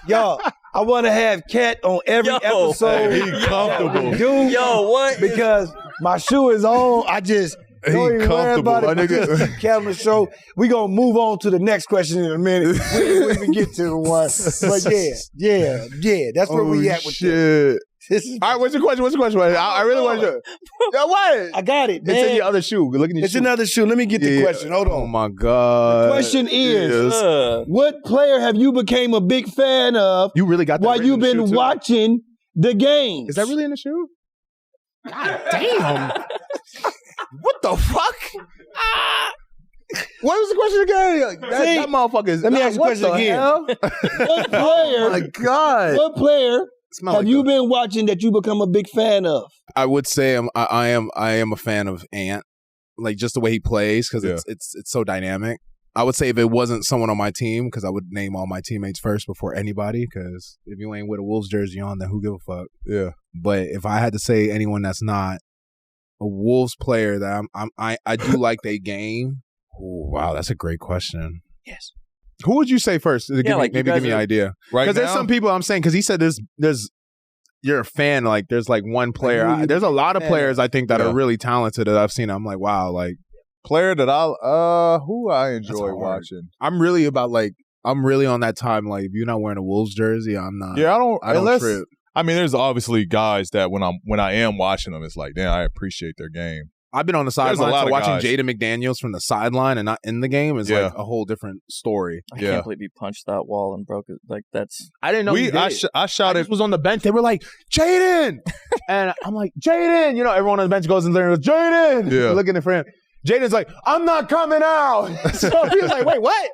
Y'all, I want to have Cat on every episode. He comfortable. Dude, what? Because my shoe is on. I just don't even worry about it. Just Cat on the show. We're going to move on to the next question in a minute. We can get to the one. But yeah. That's where we at with shit. All right, what's your question? I really want to. What? I got it, man. It's in your other shoe. Look at your shoe. It's another shoe. Let me get the question. Hold on. Oh, my God. The question is, what player have you became a big fan of you really got that while you've been watching the games? Is that really in the shoe? God damn. What the fuck? What was the question again? That motherfucker is... Let me ask you the question again. What player... Oh, my God. What player... Have you been watching that you become a big fan of? I would say I am a fan of Ant, like just the way he plays because it's so dynamic. I would say if it wasn't someone on my team, because I would name all my teammates first before anybody. Because if you ain't with a Wolves jersey on, then who give a fuck? Yeah. But if I had to say anyone that's not a Wolves player that I do like their game. Oh, wow, that's a great question. Yes. Who would you say first? Maybe give me an idea. Right, because there's some people I'm saying because he said there's you're a fan. Like there's like one player. There's a lot of players I think that are really talented that I've seen. I'm like, wow, like player that who I enjoy watching. I'm really on that time. Like if you're not wearing a Wolves jersey, I'm not. Yeah, I don't trip. I mean, there's obviously guys that when I am watching them, it's like, damn, I appreciate their game. I've been on the sideline, so watching guys. Jaden McDaniels from the sideline and not in the game is like a whole different story. I can't believe he punched that wall and broke it. Like that's. I didn't know. I shot it. Was on the bench. They were like Jaden, and I'm like Jaden. You know, everyone on the bench goes in there and goes Jaden. Yeah, looking at friend. Jaden's like, I'm not coming out. So he was like, wait, what?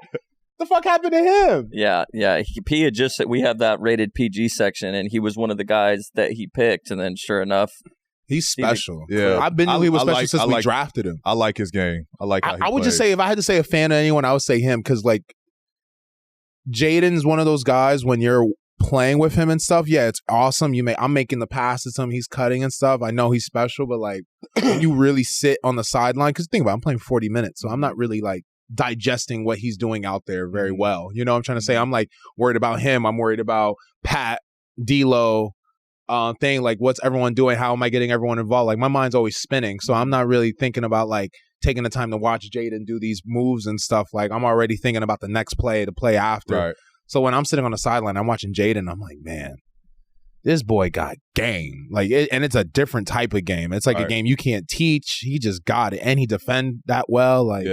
The fuck happened to him? Yeah. He had we have that rated PG section, and he was one of the guys that he picked, and then sure enough. He's special. Yeah. I've been he was special since we drafted him. I like his game. I like how he I would just say, if I had to say a fan of anyone, I would say him because, like, Jaden's one of those guys when you're playing with him and stuff, it's awesome. I'm making the passes to him. He's cutting and stuff. I know he's special, but, like, when you really sit on the sideline, because think about it, I'm playing 40 minutes, so I'm not really, like, digesting what he's doing out there very well. You know what I'm trying to say? I'm, like, worried about him. I'm worried about Pat, D-Lo, thing, like what's everyone doing, how am I getting everyone involved, like my mind's always spinning, so I'm not really thinking about like taking the time to watch Jaden do these moves and stuff. Like I'm already thinking about the next play, the play after. Right. So when I'm sitting on the sideline, I'm watching Jaden, I'm like, man, this boy got game, like and it's a different type of game. It's like a game you can't teach. He just got it, and he defend that well. Like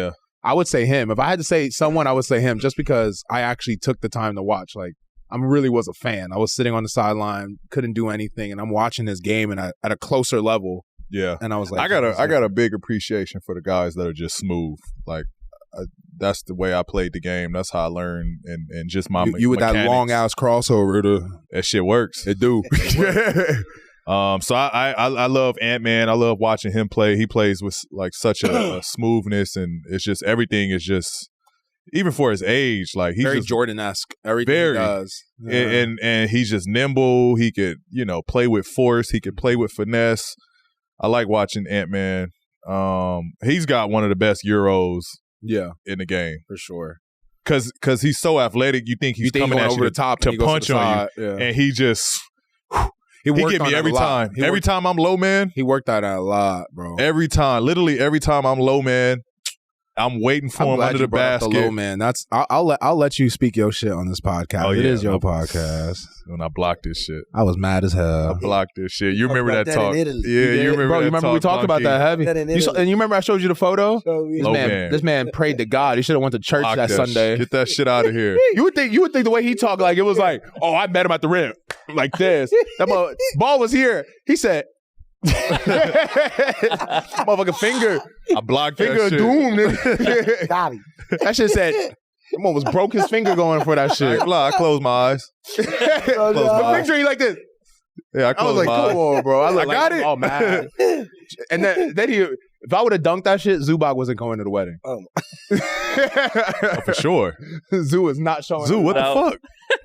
I would say him. If I had to say someone, I would say him, just because I actually took the time to watch. Like I really was a fan. I was sitting on the sideline, couldn't do anything, and I'm watching this game and at a closer level. Yeah, and I was like, I got a big appreciation for the guys that are just smooth. Like that's the way I played the game. That's how I learned, and just my you with mechanics. that long ass crossover. That shit works. It do. So I love Ant-Man. I love watching him play. He plays with like such a smoothness, and it's just everything is just even for his age, like he's very just Jordan-esque. Everything he does. Yeah. And he's just nimble. He could, play with force. He could play with finesse. I like watching Ant-Man. He's got one of the best Euros in the game. For sure. Cause he's so athletic, you think he's coming at over you the top to punch on you. Yeah. And he just he get me every time. Every time I'm low, man. He worked on that a lot, bro. Every time. Literally every time I'm low, man. I'm waiting for him under the basket. Low, man. That's I'll let you speak your shit on this podcast. Oh, it is your podcast. When I blocked this shit, I was mad as hell. I blocked this shit. You remember that talk? Yeah, you remember. Bro, you remember we talked about that heavy. And you remember I showed you the photo. This man prayed to God. He should have went to church that Sunday. Get that shit out of here. You would think the way he talked, like it was like, oh, I met him at the rim, like this. That ball was here. He said. Motherfucking finger. I blocked finger that shit. Doom, nigga. Got him. That shit said, that one was broke his finger going for that shit. I closed my eyes. The picture, he like this. Yeah, I was like, come on, bro. I got it. Oh, man. And then he, if I would have dunked that shit, Zubac wasn't going to the wedding. Oh, for sure. Zoo is not showing. Zoo, what the fuck?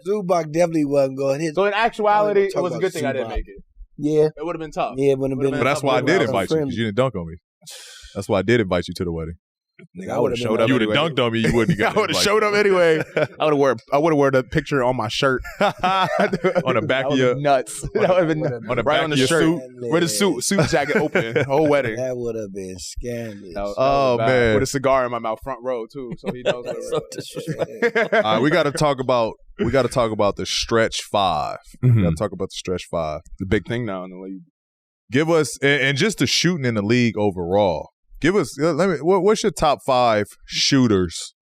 Zubac definitely wasn't going. So in actuality, it was a good thing I didn't make it. Yeah. It would have been tough. Yeah, it would have been. But that's why I did invite you, because you didn't dunk on me. That's why I did invite you to the wedding. Nigga, I would have showed up. You would have dunked on me. You wouldn't have. I would have showed up anyway. I would have worn the picture on my shirt. On the back of your nuts. That would have been on the right back on the of your shirt. suit. With the suit jacket open. Whole wedding. That would have been scandalous. Oh man, with a cigar in my mouth, front row too. So he knows. So disrespectful. All right, we got to talk about the stretch five. Mm-hmm. We got to talk about the stretch five. The big thing now in the league. Give us and just the shooting in the league overall. Give us. What's your top 5 shooters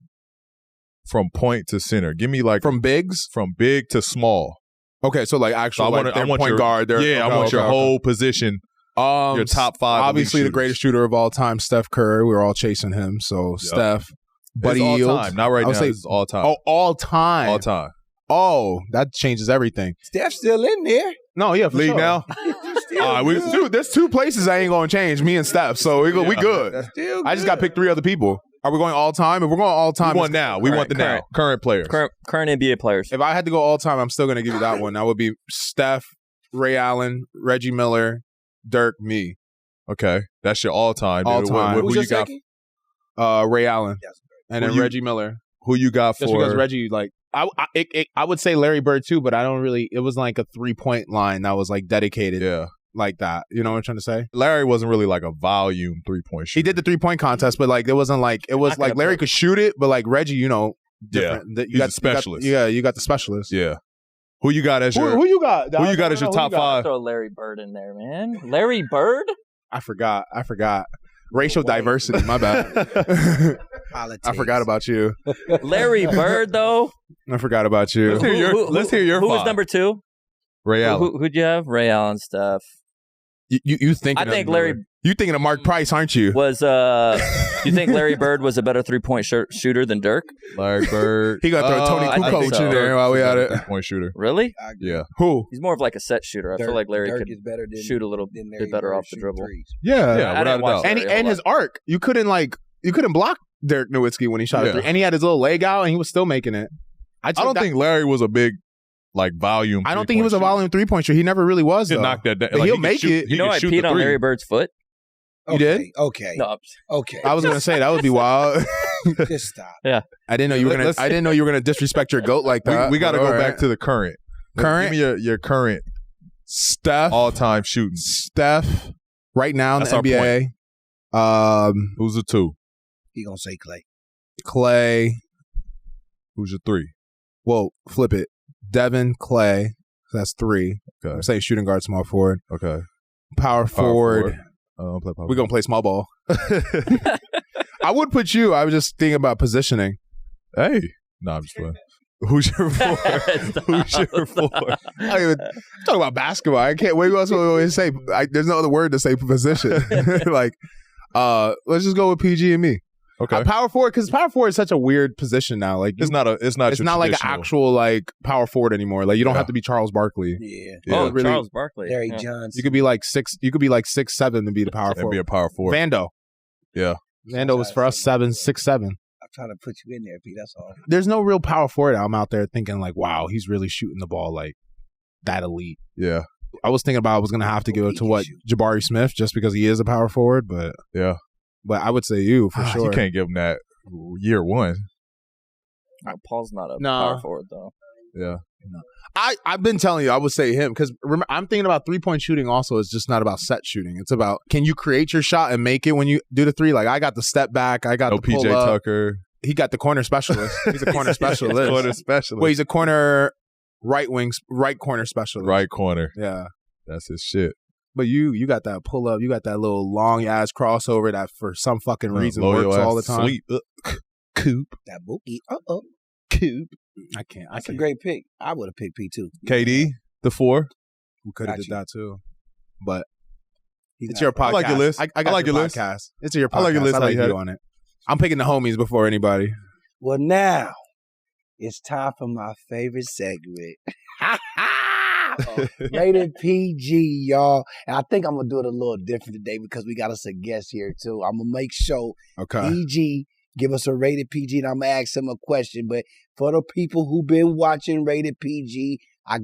from point to center? Give me like from bigs, from big to small. Okay, so like actual, so I want point guard. I want your whole position. Your top 5. Obviously, the greatest shooter of all time, Steph Curry. We were all chasing him. So Steph, Buddy Hield. All time. Not right now. This is all time. Oh, all time. All time. Oh, that changes everything. Steph's still in there. No, yeah, for league sure. now. Dude, there's 2 places I ain't gonna change. Me and Steph, so we good. I just got to pick 3 other people. Are we going all time? If we're going all time, we want now. We want the now. Current players. Current NBA players. If I had to go all time, I'm still gonna give you that one. That would be Steph, Ray Allen, Reggie Miller, Dirk, me. Okay, that's your all time. All time. Who you got? Ray Allen, and then Reggie Miller. Who you got for? Just because Reggie, like, I would say Larry Bird too, but I don't really. It was like a 3-point line that was like dedicated. Yeah. Like that. You know what I'm trying to say? Larry wasn't really like a volume 3-point shooter. He did the 3-point contest, but like it wasn't like it was like Larry could shoot it, but like Reggie, different. Yeah. You got the specialist. You got the specialist. Yeah. Who you got as your Who you got? Who you got as your top 5? Throw Larry Bird in there, man. Larry Bird? I forgot. Racial diversity, my bad. Politics. I forgot about you. Larry Bird, though. I forgot about you. Let's hear your Who 5. was number 2? Ray Allen. Who'd you have? Ray Allen stuff. You thinking? I think Larry. You thinking of Mark Price, aren't you? Was you think Larry Bird was a better 3-point shooter than Dirk? Larry Bird. He got to throw Tony Kukoc in there while we at it. 3-point shooter. Really? Yeah. Who? He's more of like a set shooter. I feel like Larry could shoot a little bit better off the dribble. Yeah, without a doubt. And his arc. You couldn't block Dirk Nowitzki when he shot a 3, and he had his little leg out, and he was still making it. I don't think Larry was a big volume. I don't think he was a volume 3-point shooter. He never really was. He knocked that down. But he'll make it. You know, I peed on Larry Bird's foot. You did? Okay. No. Okay. I was gonna say that would be wild. Just stop. Yeah. I didn't know you were gonna disrespect your GOAT like that. We got to go back to the current. Current. Give me your current Steph all time shooting. Steph right now in That's the NBA. Who's the 2? He gonna say Clay. Clay. Who's your 3? Well, flip it. Devin, Clay. That's 3. Okay. I'm saying shooting guard, small forward. Okay. Power forward. We're going to play small ball. I would put you. I was just thinking about positioning. Hey. No, I'm just playing. Who's your 4? Who's your 4? I don't even talk about basketball. I can't. What else would I always say? There's no other word to say position. Let's just go with PG and me. Okay. Power forward, because power forward is such a weird position now. Like It's not like an actual like power forward anymore. Like you don't have to be Charles Barkley. Yeah. Oh, really, Charles Barkley. Larry Yeah. Johnson. You could be like 6'7" to be the power and forward. be a power forward. Vando. Yeah. Vando was for us 6'7". I'm trying to put you in there, Pete. That's all. There's no real power forward I'm out there thinking like, wow, he's really shooting the ball like that elite. Yeah. I was thinking about I was going to have to give it to Jabari Smith just because he is a power forward, but Yeah. But I would say you for sure. You can't give him that year one. Paul's not a No. power forward though. Yeah. I've been telling you I would say him because I'm thinking about 3-point shooting also. It's just not about set shooting. It's about can you create your shot and make it when you do the three. Like I got the step back. I got No the pull PJ up. Tucker. He got the corner specialist. He's a corner specialist. Corner specialist. Well, he's a corner right corner specialist. Right corner. Yeah. That's his shit. But you got that pull up. You got that little long ass crossover that for some fucking reason Loyal works ass all the time. Sweep. Coop. That Bookie. Coop. I can't. That's a great pick. I would have picked P too. KD, the 4. We could have Got did you. that too. But He's it's not- your podcast. I like your list. I I got like your your list. podcast. It's your podcast. I like your list I how like you had you it. on it. I'm picking the homies before anybody. Well, now it's time for my favorite segment. Rated PG, y'all. And I think I'm going to do it a little different today because we got us a guest here, too. I'm going to make sure Okay. PG give us a rated PG, and I'm going to ask him a question. But for the people who've been watching rated PG, I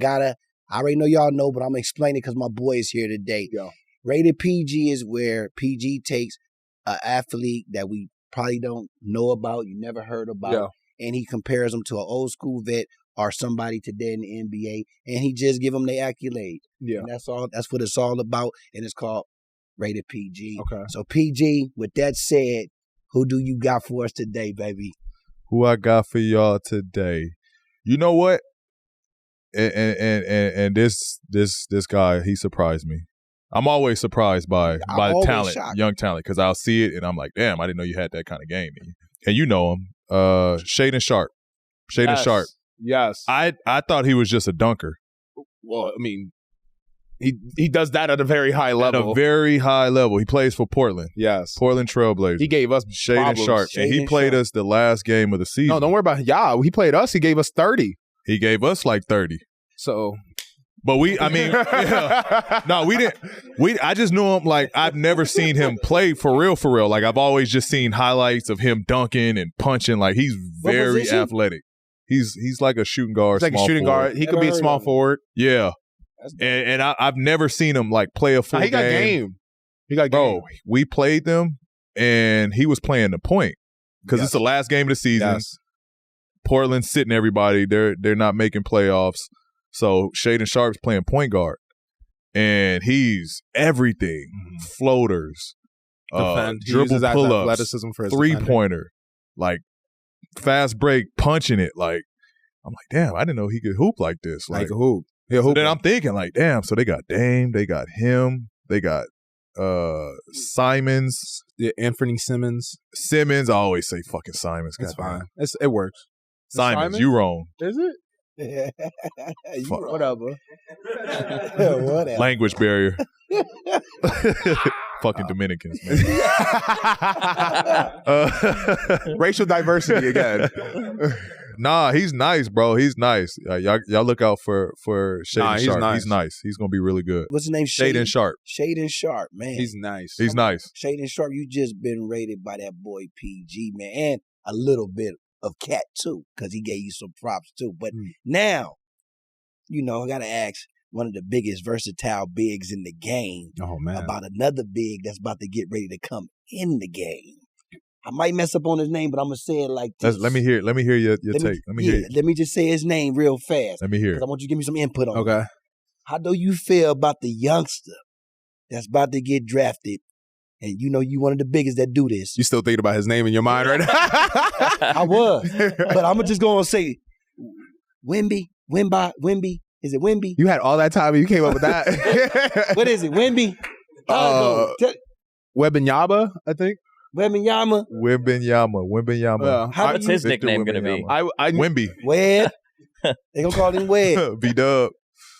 already know y'all know, but I'm going to explain it because my boy is here today. Yo. Rated PG is where PG takes an athlete that we probably don't know about, you never heard about, Yeah. and he compares them to an old school vet or somebody today in the NBA, and he just give them the accolade. Yeah. And that's all. That's what it's all about, and it's called Rated PG. Okay. So PG, with that said, who do you got for us today, baby? Who I got for y'all today? You know what? And this guy, he surprised me. I'm always surprised by always talent, shocked. young talent, because I'll see it and I'm like, damn, I didn't know you had that kind of game in you. And you know him, Shaedon Sharpe. Shaedon Yes. Sharpe. Yes. I thought he was just a dunker. Well, I mean, he does that at a very high At level. a very high level. He plays for Portland. Yes. Portland Trailblazers. He gave us Shaedon problems. Sharpe. And he Shaedon played Sharpe. us the last game of the season. No, don't worry about it. Yeah, he played us. He gave us 30. He gave us like 30. So But yeah. No, we didn't. I just knew him like I've never seen him play for real. Like I've always just seen highlights of him dunking and punching. Like he's What very position? athletic. He's like a shooting guard. he's like a small shooting forward. guard. He could Never be a heard small of him. forward. Yeah, That's and I've never seen him like play a full He got game. He got game. Bro, we played them, and he was playing the point because it's the last game of the season. Yes. Portland sitting everybody. They're not making playoffs. So Shaedon Sharpe's playing point guard, and he's everything: floaters, Defend. He dribble uses that pull-ups, athleticism for his defending. 3-pointer, like fast break, punching it. Like I'm like, damn, I didn't know he could hoop like this. Like Like, a hoop. He'll so hoop. then I'm thinking, like, damn. So they got Dame, they got him, they got Simons, Yeah, Anthony Simmons. Simmons. I always say fucking Simons. It's goddamn. fine. It works. Simons, Simons? you wrong. Is it? You Fuck. wrong. Whatever. Whatever. Language barrier. Fucking Dominicans, man. Racial diversity again. Nah, he's nice, bro. He's nice. Y'all look out for Shaedon Nah, he's Sharpe. nice. He's nice. He's gonna be really good. What's his name? Shaedon Sharpe. Shaedon Sharpe, man. He's nice. He's nice. Shaedon Sharpe, you just been rated by that boy PG, man, and a little bit of Cat too, because he gave you some props too. But now, I gotta ask one of the biggest versatile bigs in the game Oh man. about another big that's about to get ready to come in the game. I might mess up on his name, but I'm gonna say it like this. Let me hear your take. Let me hear. Let me just say his name real fast. Let me hear. Because I want you to give me some input on it. Okay. How do you feel about the youngster that's about to get drafted? And you one of the biggest that do this. You still thinking about his name in your mind right now? I was. But I'm just going to say, Wimby. Is it Wimby? You had all that time and you came up with that. What is it, Wimby? Wembanyama, I think. Wembanyama. Wembanyama. How What's do you- his nickname going to be? I Wemby. Wed. They going to call him Wed. B-Dub.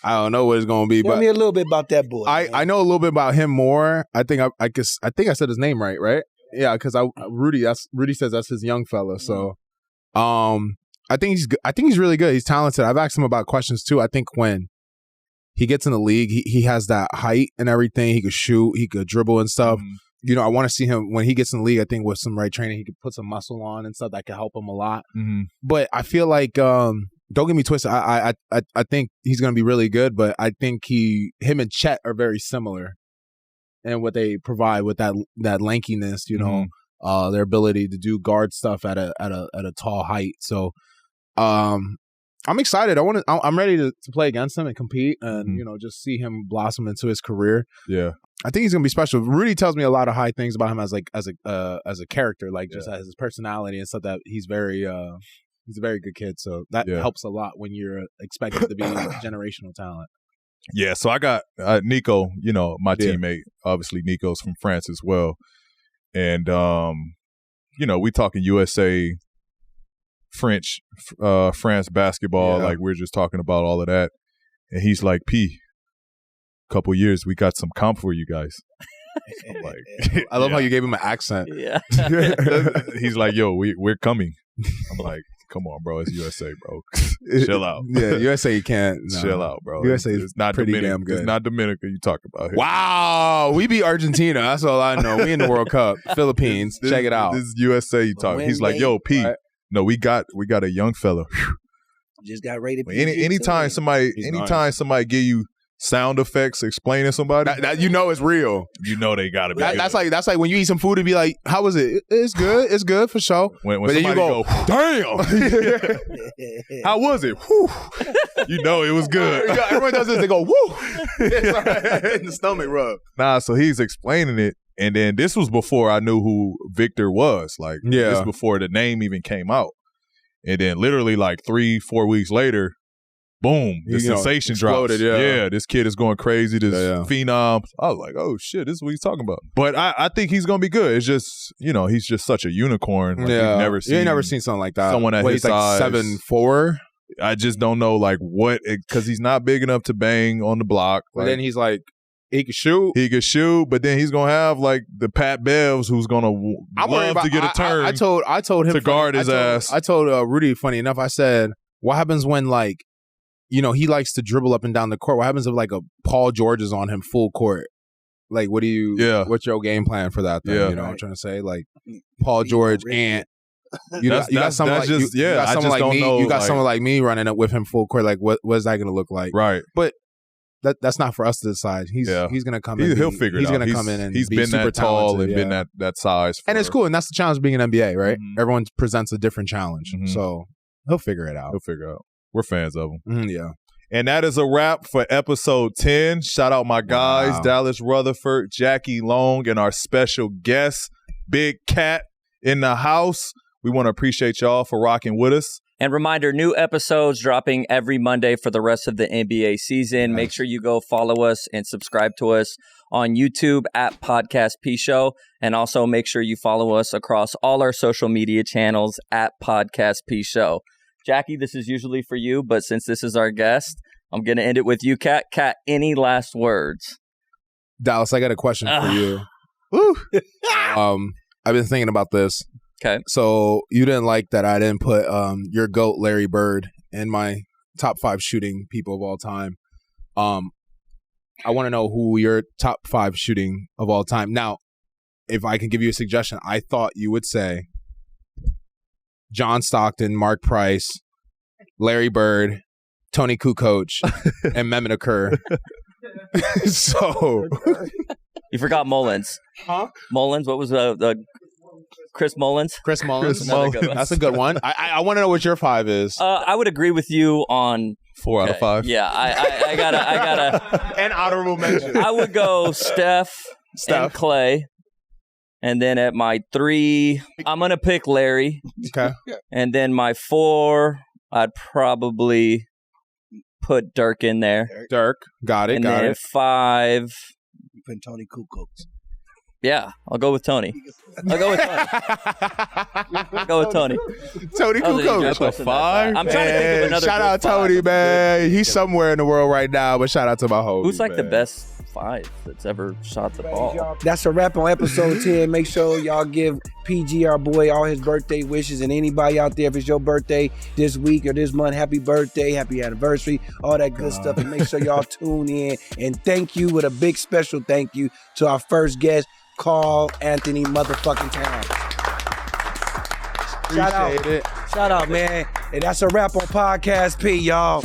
I don't know what it's gonna be, Tell but me a little bit about that boy. I know a little bit about him more. I think I said his name right? Yeah, because Rudy says that's his young fella. So, I think he's good. I think he's really good. He's talented. I've asked him about questions too. I think when he gets in the league, he has that height and everything. He could shoot. He could dribble and stuff. You know, I want to see him when he gets in the league. I think with some right training, he could put some muscle on and stuff that could help him a lot. But I feel like, don't get me twisted. I think he's going to be really good. But I think him and Chet are very similar in what they provide with that lankiness. You know, their ability to do guard stuff at a tall height. So, I'm excited. I'm ready to play against him and compete, and you know, just see him blossom into his career. Yeah, I think he's gonna be special. Rudy tells me a lot of high things about him as a character, like just as his personality and stuff. That he's a very good kid. So that helps a lot when you're expected to be generational talent. Yeah. So I got Nico. You know, my teammate. Obviously, Nico's from France as well, and you know, we talking USA. France basketball, like we're just talking about all of that, and he's like, P, couple years we got some comp for you guys. I'm like, I love how you gave him an accent. Yeah. He's like, yo, we're coming. I'm like, come on, bro, it's USA, bro. Chill out. Yeah, USA you can't. No. Chill out, bro. USA is it's not pretty Dominican. damn good. It's not Dominica you talk about here. Wow, we beat Argentina. That's all I know. We in the World Cup. Philippines. Check it out. This is USA you talk. He's like, yo, P. Right. No, we got a young fella. Just got rated. Anytime somebody give you sound effects explaining somebody, that you know it's real. You know they gotta be. That's like when you eat some food and be like, "How was it? It's good. It's good for sure." When then you go, "Damn, how was it?" Whew. You know it was good. Everyone does this. They go, "Woo!" In the stomach rub. Nah, so he's explaining it. And then this was before I knew who Victor was. Like, this was before the name even came out. And then literally like 3-4 weeks later, boom, the sensation drops. Yeah, this kid is going crazy. This phenom. I was like, oh shit, this is what he's talking about. But I think he's going to be good. It's just, you know, he's just such a unicorn. Like, you ain't never seen something like that. Someone at his size. Like 7'4". I just don't know like what, because he's not big enough to bang on the block. But then he's like, he could shoot, but then he's gonna have like the Pat Bevs who's gonna love to get a turn. I told him to guard his ass. I told Rudy, funny enough, I said, what happens when like, you know, he likes to dribble up and down the court. What happens if like a Paul George is on him full court? Like, what's your game plan for that? Then? You know what I'm trying to say? Like Paul George and you got someone like me running up with him full court. Like, what is that gonna look like? Right, but. That's not for us to decide. He's gonna come in. He'll figure it out. He's gonna come in and he's been that tall and been that size. And it's cool. And that's the challenge of being an NBA, right? Everyone presents a different challenge. So he'll figure it out. We're fans of him. Yeah. And that is a wrap for episode 10. Shout out my guys, Dallas Rutherford, Jackie Long, and our special guest, Big Cat in the house. We want to appreciate y'all for rocking with us. And reminder, new episodes dropping every Monday for the rest of the NBA season. Make sure you go follow us and subscribe to us on YouTube at Podcast P Show. And also make sure you follow us across all our social media channels at Podcast P Show. Jackie, this is usually for you, but since this is our guest, I'm going to end it with you, Kat. Kat, any last words? Dallas, I got a question for you. Woo. I've been thinking about this. Okay. So you didn't like that I didn't put your GOAT, Larry Bird, in my top 5 shooting people of all time. I want to know who your top 5 shooting of all time. Now, if I can give you a suggestion, I thought you would say John Stockton, Mark Price, Larry Bird, Tony Kukoc, and Mehmet Okur. So you forgot Mullins. Huh? Mullins, what was the Chris Mullins? Chris Mullins. That's a good one. I want to know what your 5 is. I would agree with you on 4 out of 5. Yeah, I gotta. An honorable mention. I would go Steph and Clay. And then at my 3, I'm going to pick Larry. Okay. And then my 4, I'd probably put Dirk in there. Dirk. Got it. And then at 5. You put Tony Kukoc. Yeah, I'll go with Tony. Tony Kukoc. That's a 5. I'm trying to think of another. Shout out Tony, man. He's somewhere in the world right now, but shout out to my homies. Who's like the best 5 that's ever shot the ball. That's a wrap on episode 10. Make sure y'all give PG, our boy, all his birthday wishes. And anybody out there, if it's your birthday this week or this month, happy birthday, happy anniversary, all that good stuff. And make sure y'all tune in. And thank you with a big special thank you to our first guest, Karl-Anthony motherfucking Towns. Shout out, man. And that's a wrap on Podcast P, y'all.